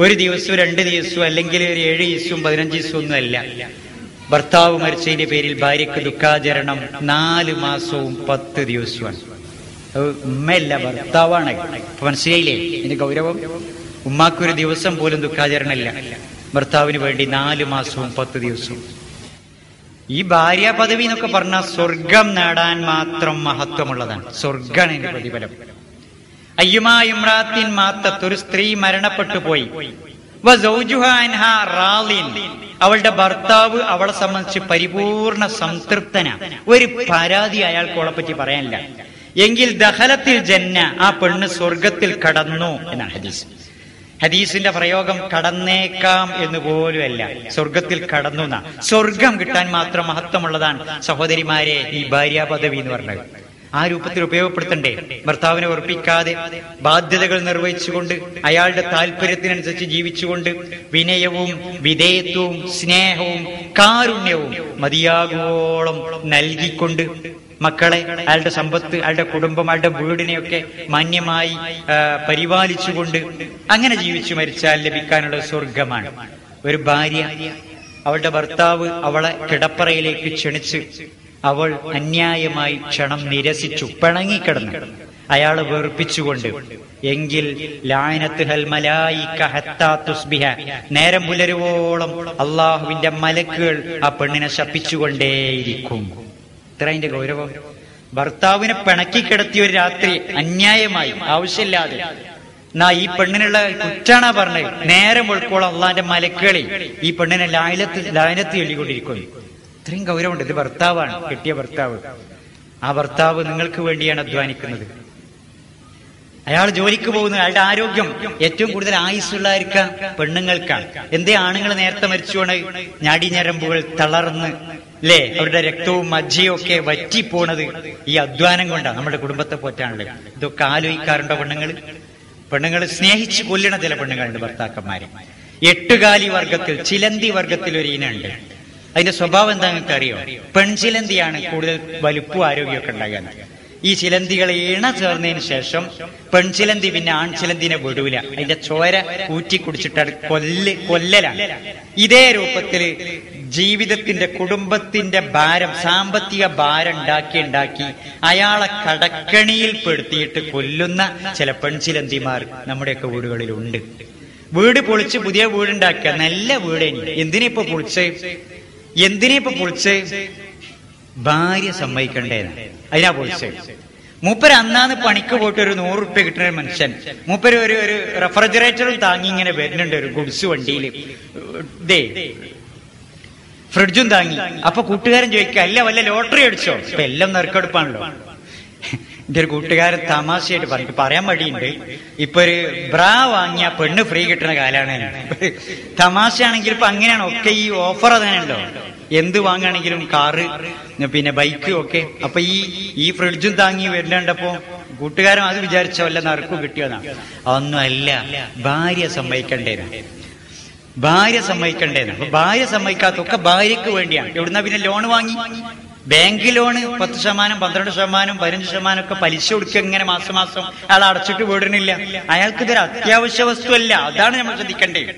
ഒരു ദിവസവും 2 ദിവസവും അല്ലെങ്കിൽ ഒരു 7 ദിവസവും 15 ദിവസവും ഒന്നും അല്ല. ഭർത്താവ് മരിച്ചതിന്റെ പേരിൽ ഭാര്യക്ക് ദുഃഖാചരണം 4 മാസവും 10 ദിവസവുമാണ്. ഉമ്മയല്ല, ഭർത്താവാണ്. മനസ്സിലായില്ലേ ഇതിന്റെ ഗൗരവം? ഉമ്മാക്കൊരു ദിവസം പോലും ദുഃഖാചരണമില്ല, ഭർത്താവിന് വേണ്ടി 4 മാസവും 10 ദിവസവും. ഈ ഭാര്യ പദവി എന്നൊക്കെ പറഞ്ഞാൽ സ്വർഗം നേടാൻ മാത്രം മഹത്വമുള്ളതാണ്. സ്വർഗാണ് ഇതിന്റെ പ്രതിഫലം. അയ്യുമാ ഇമ്രാത്തിൻ മാത്തത്ത്, ഒരു സ്ത്രീ മരണപ്പെട്ടു പോയി. അവളുടെ ഭർത്താവ് അവളെ സംബന്ധിച്ച് പരിപൂർണ സംതൃപ്തനാണ്, ഒരു പരാതി അയാൾക്ക് അവളെ പറ്റി പറയാനില്ല. എങ്കിൽ ദഖലത്തിൽ ജന്ന, ആ പെണ്ണ് സ്വർഗത്തിൽ കടന്നു എന്നാണ് ഹദീസ്. ഹദീസിന്റെ പ്രയോഗം കടന്നേക്കാം എന്ന് പോലുമല്ല, സ്വർഗത്തിൽ കടന്നു എന്നാ. സ്വർഗം കിട്ടാൻ മാത്രം മഹത്വമുള്ളതാണ് സഹോദരിമാരെ ഈ ഭാര്യ പദവി എന്ന് പറഞ്ഞത്. ആ രൂപത്തിൽ ഉപയോഗപ്പെടുത്തണ്ടേ? ഭർത്താവിനെ ഉറപ്പിക്കാതെ ബാധ്യതകൾ നിർവഹിച്ചുകൊണ്ട് അയാളുടെ താല്പര്യത്തിനനുസരിച്ച് ജീവിച്ചുകൊണ്ട് വിനയവും വിധേയത്വവും സ്നേഹവും കാരുണ്യവും മതിയാകുവോളം നൽകിക്കൊണ്ട് മക്കളെ, അയാളുടെ സമ്പത്ത്, അയാളുടെ കുടുംബം, അയാളുടെ വീടിനെയൊക്കെ മാന്യമായി പരിപാലിച്ചുകൊണ്ട് അങ്ങനെ ജീവിച്ചു മരിച്ചാൽ ലഭിക്കാനുള്ള സ്വർഗമാണ്. ഒരു ഭാര്യ അവളുടെ ഭർത്താവ് അവളെ കിടപ്പറയിലേക്ക് ക്ഷണിച്ച് അവൾ അന്യായമായി ക്ഷണം നിരസിച്ചു, പിണങ്ങിക്കിടന്നു അയാളെ വെറുപ്പിച്ചുകൊണ്ട്, എങ്കിൽ ലഅനത്തുഹൽ മലായിക ഹത്താ തുസ്ബിഹ, നേരം പുലരുവോളം അള്ളാഹുവിന്റെ മലക്കുകൾ ആ പെണ്ണിനെ ശപിച്ചുകൊണ്ടേയിരിക്കും. ഇത്ര അതിന്റെ ഗൗരവം. ഭർത്താവിനെ പിണക്കിക്കിടത്തിയ ഒരു രാത്രി അന്യായമായി, ആവശ്യമില്ലാതെ, ഈ പെണ്ണിനുള്ള കുറ്റാണാ പറഞ്ഞത്. നേരം വെളുക്കോളം അള്ളാന്റെ മലക്കുകളിൽ ഈ പെണ്ണിനെ ലായനത്ത് ചൊല്ലിക്കൊണ്ടിരിക്കുന്നു. ഇത്രയും ഗൗരവമുണ്ട്. ഇത് ഭർത്താവാണ്, കിട്ടിയ ഭർത്താവ്. ആ ഭർത്താവ് നിങ്ങൾക്ക് വേണ്ടിയാണ് അധ്വാനിക്കുന്നത്. അയാൾ ജോലിക്ക് പോകുന്നത്, അയാളുടെ ആരോഗ്യം ഏറ്റവും കൂടുതൽ ആയുസ്സുള്ളായിരിക്ക പെണ്ണുങ്ങൾക്കാണ്. എന്തേ ആണുങ്ങൾ നേരത്തെ മരിച്ചുകൊണ്ട് ഞാടിഞരമ്പുകൾ തളർന്ന് അല്ലേ, അവരുടെ രക്തവും മജ്ജയും ഒക്കെ വറ്റിപ്പോണത് ഈ അധ്വാനം കൊണ്ടാണ്. നമ്മുടെ കുടുംബത്തെ പോറ്റാനുള്ളത്. ഇതൊക്കെ ആലോചിക്കാറുണ്ടോ പെണ്ണുങ്ങൾ സ്നേഹിച്ച് കൊല്ലണ ചില പെണ്ണുങ്ങളുണ്ട് ഭർത്താക്കന്മാരെ. 8 വർഗത്തിൽ, ചിലന്തി വർഗത്തിൽ ഒരു ഇനുണ്ട്. അതിന്റെ സ്വഭാവം എന്താ നിങ്ങൾക്ക് അറിയോ? പെൺചിലന്തിയാണ് കൂടുതൽ വലുപ്പവും ആരോഗ്യമൊക്കെ ഉണ്ടാകുന്നത്. ഈ ചിലന്തികൾ ഇണ ചേർന്നതിന് ശേഷം പെൺചിലന്തി പിന്നെ ആൺചിലന്തിനെ വിടൂല, അതിന്റെ ചോര ഊറ്റി കുടിച്ചിട്ട് കൊല്ലലാണ്. ഇതേ രൂപത്തില് ജീവിതത്തിന്റെ, കുടുംബത്തിന്റെ ഭാരം, സാമ്പത്തിക ഭാരം ഉണ്ടാക്കി അയാളെ കടക്കണിയിൽ പെടുത്തിയിട്ട് കൊല്ലുന്ന ചില പെൺചിലന്തിമാർ നമ്മുടെയൊക്കെ വീടുകളിലുണ്ട്. വീട് പൊളിച്ച് പുതിയ വീടുണ്ടാക്കുക, നല്ല വീടേനി, എന്തിനിപ്പോ പൊളിച്ച് ഭാര്യ സമ്മതിക്കണ്ടേന്ന്, അതിനാ പൊളിച്ച്. മൂപ്പര് അന്നാന്ന് പണിക്ക് പോയിട്ട് ഒരു 100 റുപ്യ കിട്ടുന്ന ഒരു മനുഷ്യൻ, മൂപ്പര് ഒരു റെഫ്രിജറേറ്ററും താങ്ങി ഇങ്ങനെ വരുന്നുണ്ട്, ഒരു ഗുഡ്സ് വണ്ടിയിൽ, ഫ്രിഡ്ജും താങ്ങി. അപ്പൊ കൂട്ടുകാരൻ ചോദിക്കുക, അല്ല വല്ല ലോട്ടറി അടിച്ചോ? ഇപ്പൊ എല്ലാം നറുക്കെടുപ്പാണല്ലോ. എന്റെ ഒരു കൂട്ടുകാരൻ തമാശയായിട്ട് പറഞ്ഞു, പറയാൻ മടിയുണ്ട്, ഇപ്പൊ ഒരു ബ്രാ വാങ്ങിയ പെണ്ണ് ഫ്രീ കിട്ടുന്ന കാലാണ്. തമാശയാണെങ്കിൽ ഇപ്പൊ അങ്ങനെയാണ്, ഒക്കെ ഈ ഓഫർ അതന്നെയുണ്ടോ, എന്ത് വാങ്ങുകയാണെങ്കിലും കാറ് പിന്നെ ബൈക്ക് ഒക്കെ. അപ്പൊ ഈ ഫ്രിഡ്ജും താങ്ങി വരുന്നുണ്ടപ്പോ കൂട്ടുകാരൻ അത് വിചാരിച്ച വല്ല നറുക്കും കിട്ടിയതാണ്. അതൊന്നും അല്ല, ഭാര്യ സമ്മതിക്കണ്ടേന്ന്. അപ്പൊ ഭാര്യ സമ്മതിക്കാത്തൊക്കെ ഭാര്യക്ക് വേണ്ടിയാണ്. എവിടുന്ന പിന്നെ ലോൺ വാങ്ങി, ബാങ്ക് ലോണ് 10%, 12%, 15% ഒക്കെ പലിശ കൊടുക്കുക, ഇങ്ങനെ മാസം മാസം അയാൾ അടച്ചിട്ട് വീടുന്നില്ല. അയാൾക്ക് ഇതൊരു അത്യാവശ്യ വസ്തുവല്ല. അതാണ് നമ്മൾ ശ്രദ്ധിക്കേണ്ടത്.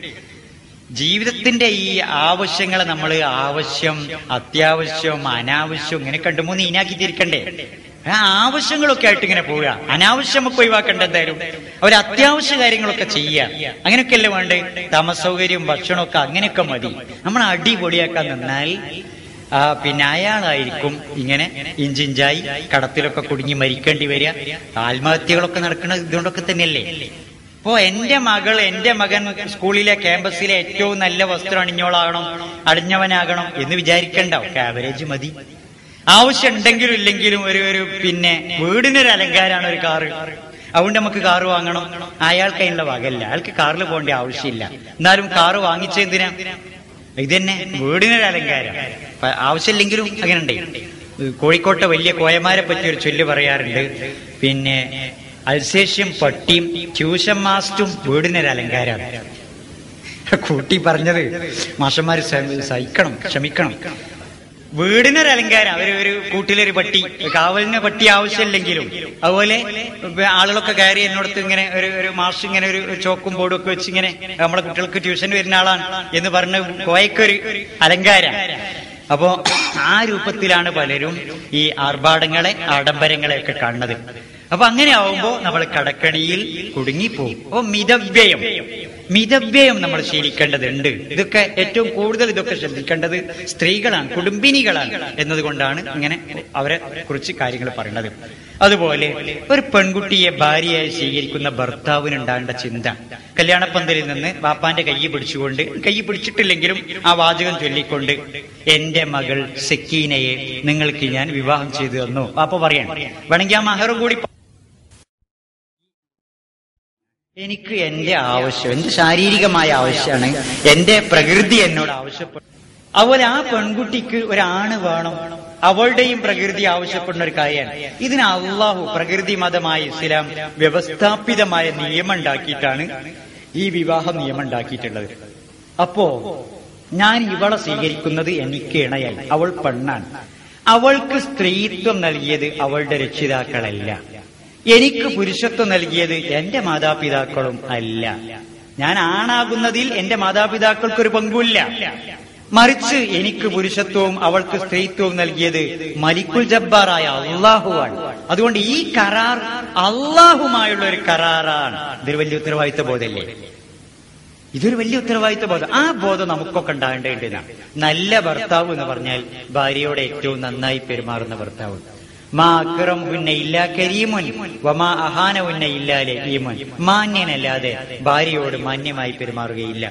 ജീവിതത്തിന്റെ ഈ ആവശ്യങ്ങളെ നമ്മൾ ആവശ്യം, അത്യാവശ്യം, അനാവശ്യം ഇങ്ങനെ കണ്ടു മൂന്ന് ഇനാക്കി തിരിക്കണ്ടേ. ആവശ്യങ്ങളൊക്കെ ആയിട്ട് ഇങ്ങനെ പോവുക, അനാവശ്യമൊക്കെ ഒഴിവാക്കേണ്ട. എന്തായാലും അവർ അത്യാവശ്യ കാര്യങ്ങളൊക്കെ ചെയ്യുക, അങ്ങനെയൊക്കെയല്ലേ വേണ്ടേ. താമസ സൗകര്യവും ഭക്ഷണമൊക്കെ അങ്ങനെയൊക്കെ മതി. നമ്മൾ അടിപൊളിയാക്കാൻ നിന്നാൽ പിന്നെ അയാളായിരിക്കും ഇങ്ങനെ ഇഞ്ചിഞ്ചായി കടത്തിലൊക്കെ കുടുങ്ങി മരിക്കേണ്ടി വരിക. ആത്മഹത്യകളൊക്കെ നടക്കുന്നത് ഇതുകൊണ്ടൊക്കെ തന്നെയല്ലേ. ഇപ്പോ എന്റെ മകൻ സ്കൂളിലെ ക്യാമ്പസിലെ ഏറ്റവും നല്ല വസ്ത്രം അണിഞ്ഞവനാകണം എന്ന് വിചാരിക്കണ്ട. ഒക്കെ ആവറേജ് മതി. ആവശ്യം ഉണ്ടെങ്കിലും ഇല്ലെങ്കിലും ഒരു പിന്നെ വീടിനൊരു അലങ്കാരമാണ് ഒരു കാറ്. അതുകൊണ്ട് നമുക്ക് കാറ് വാങ്ങണം. അയാൾക്ക് അതിനുള്ള വകല്ല, അയാൾക്ക് കാറിൽ പോകേണ്ട ആവശ്യമില്ല. എന്നാലും കാറ് വാങ്ങിച്ചെന്തിനാ? ഇതന്നെ വീടിനൊരു അലങ്കാരം. ആവശ്യമില്ലെങ്കിലും അങ്ങനെ ഉണ്ട്. കോഴിക്കോട്ടെ വലിയ കോയമാരെ പറ്റി ഒരു ചൊല്ല് പറയാറുണ്ട്. പിന്നെ അൽസേഷ്യം പട്ടിയും ട്യൂഷൻ മാസ്റ്ററും വീടിനൊരു അലങ്കാരമാണ്. കൂട്ടി പറഞ്ഞത് മാഷന്മാര് ക്ഷമിക്കണം. വീടിനൊരു അലങ്കാരം. ഒരു കൂട്ടിലൊരു പട്ടി, കാവലിന് പട്ടി ആവശ്യമില്ലെങ്കിലും. അതുപോലെ ആളുകളൊക്കെ കയറി എന്നോടത്ത് ഇങ്ങനെ ഒരു മാഷ് ഇങ്ങനെ ഒരു ചോക്കും ബോർഡും ഒക്കെ വെച്ച് ഇങ്ങനെ നമ്മളെ കുട്ടികൾക്ക് ട്യൂഷൻ വരുന്ന ആളാണ് എന്ന് പറഞ്ഞ് കോയക്കൊരു അലങ്കാരം. അപ്പോ ആ രൂപത്തിലാണ് പലരും ഈ ആർഭാടങ്ങളെ, ആഡംബരങ്ങളെ ഒക്കെ കാണുന്നത്. അപ്പൊ അങ്ങനെ ആവുമ്പോ നമ്മൾ കടക്കണിയിൽ കുടുങ്ങിപ്പോകും. അപ്പൊ മിതവ്യയം നമ്മൾ ശീലിക്കേണ്ടതുണ്ട്. ഇതൊക്കെ ഏറ്റവും കൂടുതൽ ഇതൊക്കെ ശ്രദ്ധിക്കേണ്ടത് സ്ത്രീകളാണ്, കുടുംബിനികളാണ് എന്നതുകൊണ്ടാണ് ഇങ്ങനെ അവരെ കുറിച്ച് കാര്യങ്ങൾ പറയുന്നത്. അതുപോലെ ഒരു പെൺകുട്ടിയെ ഭാര്യയായി സ്വീകരിക്കുന്ന ഭർത്താവിനുണ്ടാകേണ്ട ചിന്ത, കല്യാണപ്പന്തലിൽ നിന്ന് ബാപ്പാന്റെ കൈ പിടിച്ചിട്ടില്ലെങ്കിലും ആ വാചകം ചൊല്ലിക്കൊണ്ട്, എന്റെ മകൾ സക്കീനയെ നിങ്ങൾക്ക് ഞാൻ വിവാഹം ചെയ്തു തന്നു. ബാപ്പ പറയണം. വേണമെങ്കിൽ ആ മഹറും കൂടി, എനിക്ക് എന്റെ ആവശ്യം, എന്റെ ശാരീരികമായ ആവശ്യമാണ്, എന്റെ പ്രകൃതി എന്നോട് ആവശ്യപ്പെടും. അതുപോലെ ആ പെൺകുട്ടിക്ക് ഒരാണ് വേണം, അവളുടെയും പ്രകൃതി ആവശ്യപ്പെടുന്ന ഒരു കാര്യമാണ്. ഇതിന് അള്ളാഹു പ്രകൃതി മതമായ ഇസ്ലാം വ്യവസ്ഥാപിതമായ നിയമം ഉണ്ടാക്കിയിട്ടാണ് ഈ വിവാഹ നിയമം ഉണ്ടാക്കിയിട്ടുള്ളത്. അപ്പോ ഞാൻ ഇവളെ സ്വീകരിക്കുന്നത് എനിക്ക് ഇണയായി. അവൾ പെണ്ണാണ്. അവൾക്ക് സ്ത്രീത്വം നൽകിയത് അവളുടെ രക്ഷിതാക്കളല്ല. എനിക്ക് പുരുഷത്വം നൽകിയത് എന്റെ മാതാപിതാക്കളും അല്ല. ഞാൻ ആണാകുന്നതിൽ എന്റെ മാതാപിതാക്കൾക്കൊരു പങ്കുമില്ല. മറിച്ച് എനിക്ക് പുരുഷത്വവും അവൾക്ക് സ്ത്രീത്വവും നൽകിയത് മലിക്കുൽ ജബ്ബാറായ അള്ളാഹുവാണ്. അതുകൊണ്ട് ഈ കരാർ അള്ളാഹുമായുള്ള ഒരു കരാറാണ്. ഇതൊരു വലിയ ഉത്തരവാദിത്വ ബോധമല്ലേ? ഇതൊരു വലിയ ഉത്തരവാദിത്വ ബോധം. ആ ബോധം നമുക്കൊക്കെ ഉണ്ടാകേണ്ടതാണ്. നല്ല ഭർത്താവ് എന്ന് പറഞ്ഞാൽ ഭാര്യയോട് ഏറ്റവും നന്നായി പെരുമാറുന്ന ഭർത്താവ്. മാ അക്റമുഹുന്ന ഇല്ലാ കരീമുൻ വമാ അഹാനഹുന്ന ഇല്ലാ ലഈമുൻ. മാന്യനല്ലാതെ ഭാര്യയോട് മാന്യമായി പെരുമാറുകയില്ല,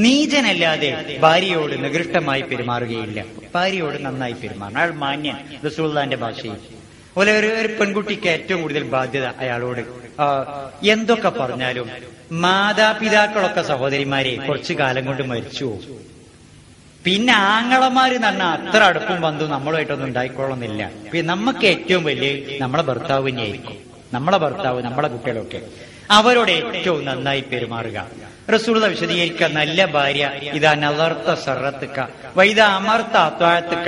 നീചനല്ലാതെ ഭാര്യയോട് നികൃഷ്ടമായി പെരുമാറുകയില്ല. ഭാര്യയോട് നന്നായി പെരുമാറണം, അയാൾ മാന്യൻ റസൂലുള്ളാഹിന്റെ ഭാഷയിൽ. അതുപോലെ ഒരു പെൺകുട്ടിക്ക് ഏറ്റവും കൂടുതൽ ബാധ്യത അയാളോട്. എന്തൊക്കെ പറഞ്ഞാലും മാതാപിതാക്കളൊക്കെ സഹോദരിമാരെ കുറച്ചു കാലം കൊണ്ട് മരിച്ചു. പിന്നെ ആങ്ങളമാര് പറഞ്ഞാൽ അത്ര അടുപ്പും ബന്ധവും നമ്മളുമായിട്ടൊന്നും ഉണ്ടായിക്കൊള്ളുന്നില്ല. പിന്നെ നമുക്ക് ഏറ്റവും വലിയ നമ്മളെ ഭർത്താവ് തന്നെയായിരിക്കും. നമ്മളെ ഭർത്താവ്, നമ്മളെ കുട്ടികളൊക്കെ അവരോട് ഏറ്റവും നന്നായി പെരുമാറുക. റസൂലുള്ളാഹി വിശദീകരിക്കുക, നല്ല ഭാര്യ ഇതാ നളർത്ത സറത്തുക വൈദാ അമർത്ത അത്വാഅത്തുക.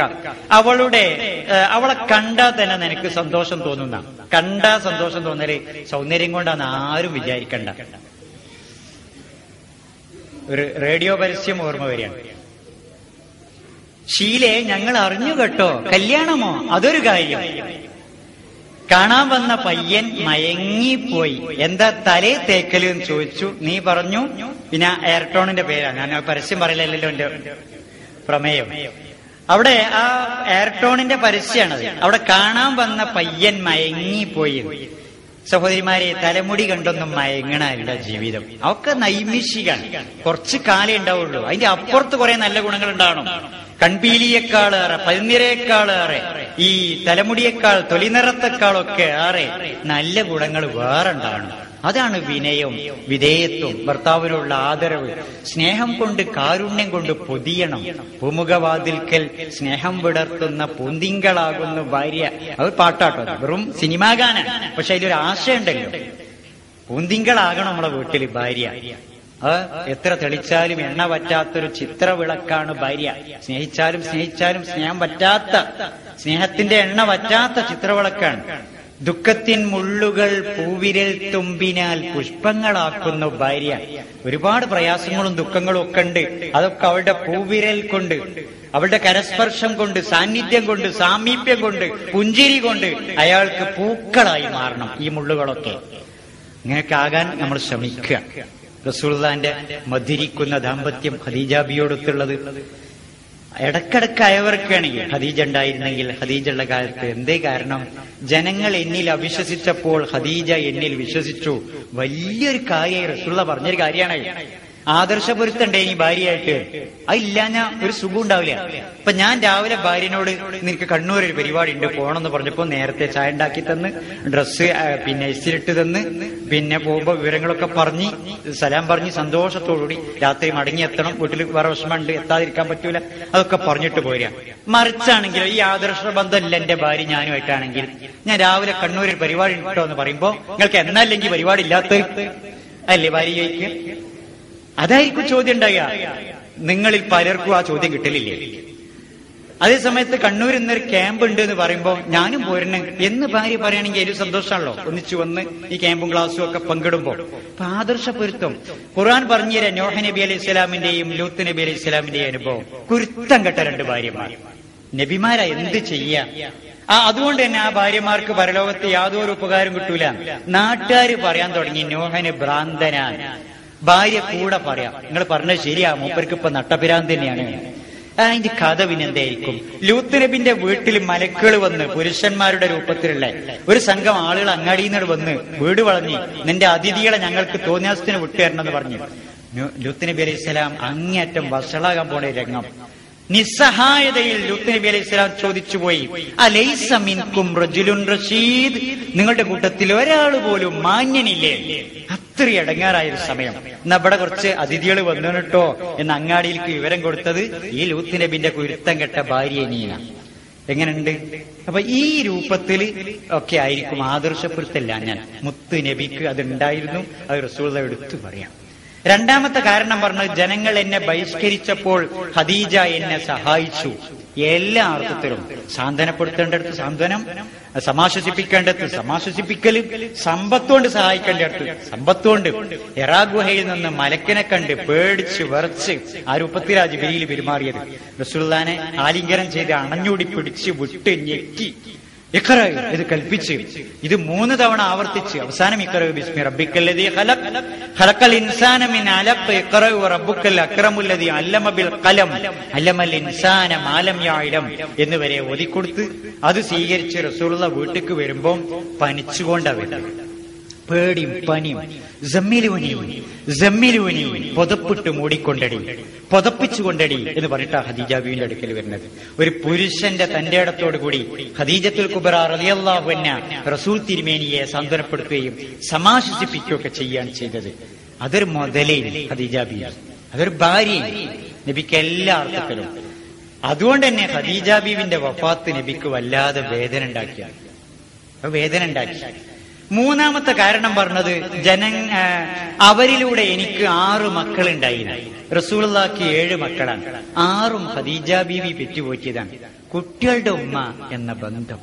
അവളെ കണ്ടാൽ തന്നെ നിനക്ക് സന്തോഷം തോന്നുന്ന, കണ്ടാ സന്തോഷം തോന്നല് സൗന്ദര്യം കൊണ്ടാന്ന് ആരും വിചാരിക്കണ്ട. ഒരു റേഡിയോ പരസ്യം ഓർമ്മ വരികയാണ്. ഷീലെ, ഞങ്ങൾ അറിഞ്ഞു കേട്ടോ, കല്യാണമോ? അതൊരു കാര്യം. കാണാൻ വന്ന പയ്യൻ മയങ്ങിപ്പോയി. എന്താ തലേ തേക്കല് എന്ന് ചോദിച്ചു. നീ പറഞ്ഞു. പിന്നെ എയർടോണിന്റെ പേരാണ്, ഞാൻ പരസ്യം പറയില്ലല്ലോ എന്റെ പ്രമേയം. അവിടെ ആ എയർടോണിന്റെ പരസ്യമാണത്. അവിടെ കാണാൻ വന്ന പയ്യൻ മയങ്ങിപ്പോയി. സഹോദരിമാരെ, തലമുടി കണ്ടൊന്നും മയങ്ങണല്ല ജീവിതം. അവർക്ക് നൈമിഷികാണ്. കുറച്ച് കാലേ ഉണ്ടാവുള്ളൂ. അതിന്റെ അപ്പുറത്ത് കുറെ നല്ല ഗുണങ്ങൾ ഉണ്ടാവണം. കൺപീലിയേക്കാളേറെ, പതിനിരയേക്കാളേറെ, ഈ തലമുടിയേക്കാൾ, തൊലിനിറത്തെക്കാളൊക്കെ ഏറെ നല്ല ഗുണങ്ങൾ വേറെ ഉണ്ടാവണം. അതാണ് വിനയം, വിധേയത്വം, ഭർത്താവിനുള്ള ആദരവ്, സ്നേഹം കൊണ്ട്, കാരുണ്യം കൊണ്ട് പൊതിയണം. പൂമുഖവാതിൽക്കൽ സ്നേഹം വിടർത്തുന്ന പൂന്തിങ്കളാകുന്നു ഭാര്യ. അത് പാട്ടാട്ടോ, വെറും സിനിമാ ഗാനാണ്. പക്ഷെ അതിലൊരു ആശയമുണ്ടല്ലോ. പൂന്തിങ്കളാകണം നമ്മളെ വീട്ടില് ഭാര്യ. എത്ര തെളിച്ചാലും എണ്ണ പറ്റാത്തൊരു ചിത്രവിളക്കാണ് ഭാര്യ. സ്നേഹിച്ചാലും സ്നേഹിച്ചാലും സ്നേഹം പറ്റാത്ത, സ്നേഹത്തിന്റെ എണ്ണ പറ്റാത്ത ചിത്രവിളക്കാണ്. ദുഃഖത്തിൻ മുള്ളുകൾ പൂവിരൽ തുമ്പിനാൽ പുഷ്പങ്ങളാക്കുന്നു ഭാര്യ. ഒരുപാട് പ്രയാസങ്ങളും ദുഃഖങ്ങളും ഒക്കെ ഉണ്ട്. അതൊക്കെ അവളുടെ പൂവിരൽ കൊണ്ട്, അവളുടെ കരസ്പർശം കൊണ്ട്, സാന്നിധ്യം കൊണ്ട്, സാമീപ്യം കൊണ്ട്, പുഞ്ചിരി കൊണ്ട് അയാൾക്ക് പൂക്കളായി മാറണം ഈ മുള്ളുകളൊക്കെ. ഇങ്ങനെയൊക്കെ ആകാൻ നമ്മൾ ശ്രമിക്കുക. റസൂലുള്ളാഹിന്റെ മധുരിക്കുന്ന ദാമ്പത്യം ഖദീജ ബിയോടൊത്തുള്ളത് ഇടക്കിടക്ക് അയവർക്കുകയാണെങ്കിൽ ഖദീജ ഉണ്ടായിരുന്നെങ്കിൽ ഖദീജ ഉള്ള കാലത്ത് എന്തേ കാരണം? ജനങ്ങൾ എന്നിൽ അവിശ്വസിച്ചപ്പോൾ ഖദീജ എന്നിൽ വിശ്വസിച്ചു. വലിയൊരു കാര്യമായി റസൂലുള്ളാഹി പറഞ്ഞൊരു കാര്യമാണ്. ആദർശപൊരുത്തണ്ടേ ഈ ഭാര്യയായിട്ട്? അതില്ലാഞ്ഞാ ഒരു സുഖം ഉണ്ടാവില്ല. ഇപ്പൊ ഞാൻ രാവിലെ ഭാര്യനോട് നിനക്ക് കണ്ണൂർ ഒരു പരിപാടി ഉണ്ട് പോണെന്ന് പറഞ്ഞപ്പോ നേരത്തെ ചായ ഉണ്ടാക്കി തന്ന്, ഡ്രസ്സ് ഇസ്തിരിട്ട് തന്ന്, പിന്നെ പോകുമ്പോ വിവരങ്ങളൊക്കെ പറഞ്ഞ്, സലാം പറഞ്ഞ്, സന്തോഷത്തോടുകൂടി രാത്രി മടങ്ങിയെത്തണം, വീട്ടിൽ വേറെ വിഷമമുണ്ട്, എത്താതിരിക്കാൻ പറ്റൂല, അതൊക്കെ പറഞ്ഞിട്ട് പോരാ. മറിച്ചാണെങ്കിലോ ഈ ആദർശ ബന്ധമല്ല എന്റെ ഭാര്യ ഞാനുമായിട്ടാണെങ്കിൽ, ഞാൻ രാവിലെ കണ്ണൂർ ഒരു പരിപാടി ഉണ്ടോ എന്ന് പറയുമ്പോ നിങ്ങൾക്ക് എന്നല്ലെങ്കിൽ പരിപാടി ഇല്ലാത്ത അല്ലേ ഭാര്യയ്ക്ക്? അതായിരിക്കും ചോദ്യം ഉണ്ടാകുക. നിങ്ങളിൽ പലർക്കും ആ ചോദ്യം കിട്ടലില്ലേ? അതേസമയത്ത് കണ്ണൂർ ഇന്നൊരു ക്യാമ്പ് ഉണ്ട് എന്ന് പറയുമ്പോ ഞാനും പോരണം എന്ന് ഭാര്യ പറയുകയാണെങ്കിൽ ഒരു സന്തോഷമാണല്ലോ. ഒന്നിച്ചു വന്ന് ഈ ക്യാമ്പും ക്ലാസ്സും ഒക്കെ പങ്കിടുമ്പോ. അപ്പൊ ആദർശ പൊരുത്തം ഖുർആൻ പറഞ്ഞുതരാം. നോഹ് നബി അലൈഹി സ്വലാമിന്റെയും ലൂത്ത് നബി അലൈഹി സ്വലാമിന്റെയും അനുഭവം. കുരുത്തം കെട്ട രണ്ട് ഭാര്യമാർ. നബിമാരാ എന്ത് ചെയ്യാ? അതുകൊണ്ട് തന്നെ ആ ഭാര്യമാർക്ക് പരലോകത്ത് യാതൊരു ഉപകാരം കിട്ടൂല. നാട്ടുകാര് പറയാൻ തുടങ്ങി നോഹന് ഭ്രാന്തനാൻ. ഭാര്യ കൂടെ പറയാം, നിങ്ങൾ പറഞ്ഞത് ശരിയാ, മൂപ്പർക്ക് ഇപ്പൊ നട്ടപിരാന്ത് തന്നെയാണ്. അതിന്റെ കഥ പിന്നെന്തായിരിക്കും? ലൂത്ത് നബിന്റെ വീട്ടിൽ മലക്കുകൾ വന്ന്, പുരുഷന്മാരുടെ രൂപത്തിലുള്ള ഒരു സംഘം ആളുകൾ അങ്ങാടിയിൽ നിന്ന് വന്ന് വീട് വളഞ്ഞ് നിന്റെ അതിഥികളെ ഞങ്ങൾക്ക് തോന്നിയാസത്തിന് വിട്ടുതരണമെന്ന് പറഞ്ഞു. ലൂത്ത് നബി അലൈഹി സ്വലാം അങ്ങേയറ്റം വഷളാകാൻ പോണ രംഗം. നിസ്സഹായതയിൽ ലൂത്ത് നബി അലൈഹി സ്വലാം ചോദിച്ചുപോയി, അലൈസ മിൻകും റജുലുൻ റഷീദ്, നിങ്ങളുടെ കൂട്ടത്തിൽ ഒരാൾ പോലും മാന്യനില്ലേ? അത്ര അടങ്ങാറായൊരു സമയം. എന്നാ ഇവിടെ കുറച്ച് അതിഥികൾ വന്നു കേട്ടോ എന്ന് അങ്ങാടിയിലേക്ക് വിവരം കൊടുത്തത് ഈ ലൂത്ത് നബിന്റെ കുരുത്തം കെട്ട ഭാര്യ നീന. എങ്ങനെയുണ്ട്? അപ്പൊ ഈ രൂപത്തിൽ ഒക്കെ ആയിരിക്കും ആദർശപ്പെടുത്തല്ല. ഞാൻ മുത്ത് നബിക്ക് അതുണ്ടായിരുന്നു. അത് റസൂലുള്ളാഹി എടുത്തു പറയാം. രണ്ടാമത്തെ കാരണം പറഞ്ഞത്, ജനങ്ങൾ എന്നെ ബഹിഷ്കരിച്ചപ്പോൾ ഖദീജ എന്നെ സഹായിച്ചു. എല്ലാ അർത്ഥത്തിലും സാന്ത്വനപ്പെടുത്തേണ്ടടുത്ത് സാന്ത്വനം, സമാശ്വസിപ്പിക്കേണ്ടടുത്ത് സമാശ്വസിപ്പിക്കലും, സമ്പത്തുകൊണ്ട് സഹായിക്കേണ്ടടുത്ത് സമ്പത്തുകൊണ്ട്. എറാ ഗുഹയിൽ നിന്ന് മലക്കിനെ കണ്ട് പേടിച്ച് വിറച്ച് ആ രൂപത്തിലാ ജിബ്രീൽ പെരുമാറിയത്. റസൂലുള്ളാഹിനെ ആലിംഗനം ചെയ്ത് അണഞ്ഞൂടി പിടിച്ച് വിട്ട് ഞെക്കി ഇഖ്റ ഇത് കൽപ്പിച്ച് ഇത് 3 തവണ ആവർത്തിച്ച് അവസാനം ഇഖ്റ ബിസ്മി റബ്ബിക്കല്ലദീ ഖലഖൽ ഇൻസാന മിൻ അലഖ് ഇഖ്റ വറബ്ബുക്കൽ അക്രമുല്ലദീ അല്ലമ ബിൽ ഖലം അല്ലമൽ ഇൻസാന മാ ലം യഅലം എന്നുവരെ ഓതിക്കൊടുത്ത് അത് സ്വീകരിച്ച് റസൂലുള്ളാഹി വീട്ടിലേക്ക് വരുമ്പോ പനിച്ചുകൊണ്ടാ വരുന്നത്. പേടിയും പനിയും. ജമ്മിലൂനി പുതപ്പിട്ട് മൂടിക്കൊണ്ടടി, പുതപ്പിച്ചുകൊണ്ടടി എന്ന് പറഞ്ഞിട്ടാ ഖദീജ ബീവിന്റെ അടുക്കൽ വരുന്നത്. ഒരു പുരുഷന്റെ തന്റെ ഇടത്തോടു കൂടി ഖദീജത്തുൽ കുബ്ര റളിയല്ലാഹു അൻഹ റസൂൽ തിരുമേനിയെ സാന്ത്വനപ്പെടുത്തുകയും സമാശ്വസിപ്പിക്കുകയൊക്കെ ചെയ്യുകയാണ് ചെയ്തത്. അതൊരു മുതലേ ഖദീജ ബീവി, അതൊരു ഭാര്യ നബിക്ക് എല്ലാ അർത്ഥത്തിലും. അതുകൊണ്ട് തന്നെ ഖദീജ ബീവിന്റെ വഫാത്ത് നബിക്ക് വല്ലാതെ വേദന ഉണ്ടാക്കി. മൂന്നാമത്തെ കാരണം പറഞ്ഞത്, അവരിലൂടെ എനിക്ക് 6 മക്കളുണ്ടായിരുന്നു. റസൂലുള്ളാഹിക്ക് 7 മക്കളാണ്. 6ഉം ഖദീജ ബീവി പെറ്റുപോറ്റിയതാണ്. കുട്ടികളുടെ ഉമ്മ എന്ന ബന്ധം,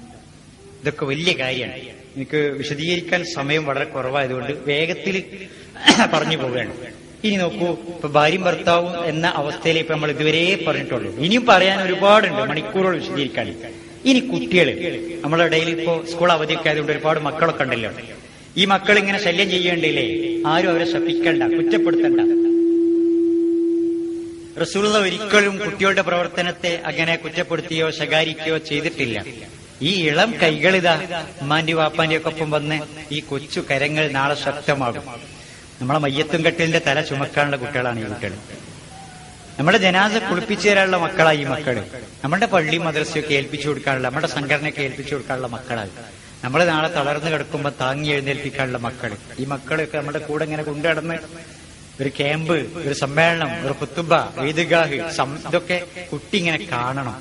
ഇതൊക്കെ വലിയ കാര്യമാണ്. എനിക്ക് വിശദീകരിക്കാൻ സമയം വളരെ കുറവായതുകൊണ്ട് വേഗത്തിൽ പറഞ്ഞു പോവുകയാണ്. ഇനി നോക്കൂ, ഇപ്പൊ ഭാര്യയും ഭർത്താവും എന്ന അവസ്ഥയിൽ ഇപ്പൊ നമ്മൾ ഇതുവരെ പറഞ്ഞിട്ടുള്ളൂ. ഇനിയും പറയാൻ ഒരുപാടുണ്ട്, മണിക്കൂറുകൾ വിശദീകരിക്കാൻ. ഇനി കുട്ടികള്, നമ്മുടെ ഇടയിൽ ഇപ്പോ സ്കൂൾ അവധിയൊക്കെ ആയതുകൊണ്ട് ഒരുപാട് മക്കളൊക്കെ ഉണ്ടല്ലോ. ഈ മക്കൾ ഇങ്ങനെ ശല്യം ചെയ്യേണ്ടില്ലേ? ആരും അവരെ ശപിക്കണ്ട, കുറ്റപ്പെടുത്തണ്ട. റസൂലുള്ളാഹി ഒരിക്കലും കുട്ടികളുടെ പ്രവർത്തനത്തെ അങ്ങനെ കുറ്റപ്പെടുത്തുകയോ ശകാരിക്കുകയോ ചെയ്തിട്ടില്ല. ഈ ഇളം കൈകളിതാ ഉമ്മാന്റെ വാപ്പാന്റെ ഒക്കെ ഒപ്പം വന്ന് ഈ കൊച്ചു കരങ്ങൾ നാളെ ശക്തമാകും. നമ്മളെ മയ്യത്തും കെട്ടിലിന്റെ തല ചുമക്കാനുള്ള കുട്ടികളാണ് ഈ കുട്ടികൾ. നമ്മുടെ ജനാസ കുളിപ്പിച്ചു തരാനുള്ള മക്കളായി ഈ മക്കള്. നമ്മുടെ പള്ളി മദ്രസയൊക്കെ ഏൽപ്പിച്ചു കൊടുക്കാനുള്ള, നമ്മുടെ സംഘടനയൊക്കെ ഏൽപ്പിച്ചു കൊടുക്കാനുള്ള മക്കളായി. നമ്മൾ നാളെ തളർന്നു കിടക്കുമ്പോൾ താങ്ങി എഴുന്നേൽപ്പിക്കാനുള്ള മക്കള്. ഈ മക്കളൊക്കെ നമ്മുടെ കൂടെ ഇങ്ങനെ കൊണ്ടുനടന്ന് ഒരു ക്യാമ്പ്, ഒരു സമ്മേളനം, ഒരു കുത്തുബ, ഈദ്ഗാഹ്, ഇതൊക്കെ കുട്ടി ഇങ്ങനെ കാണണം.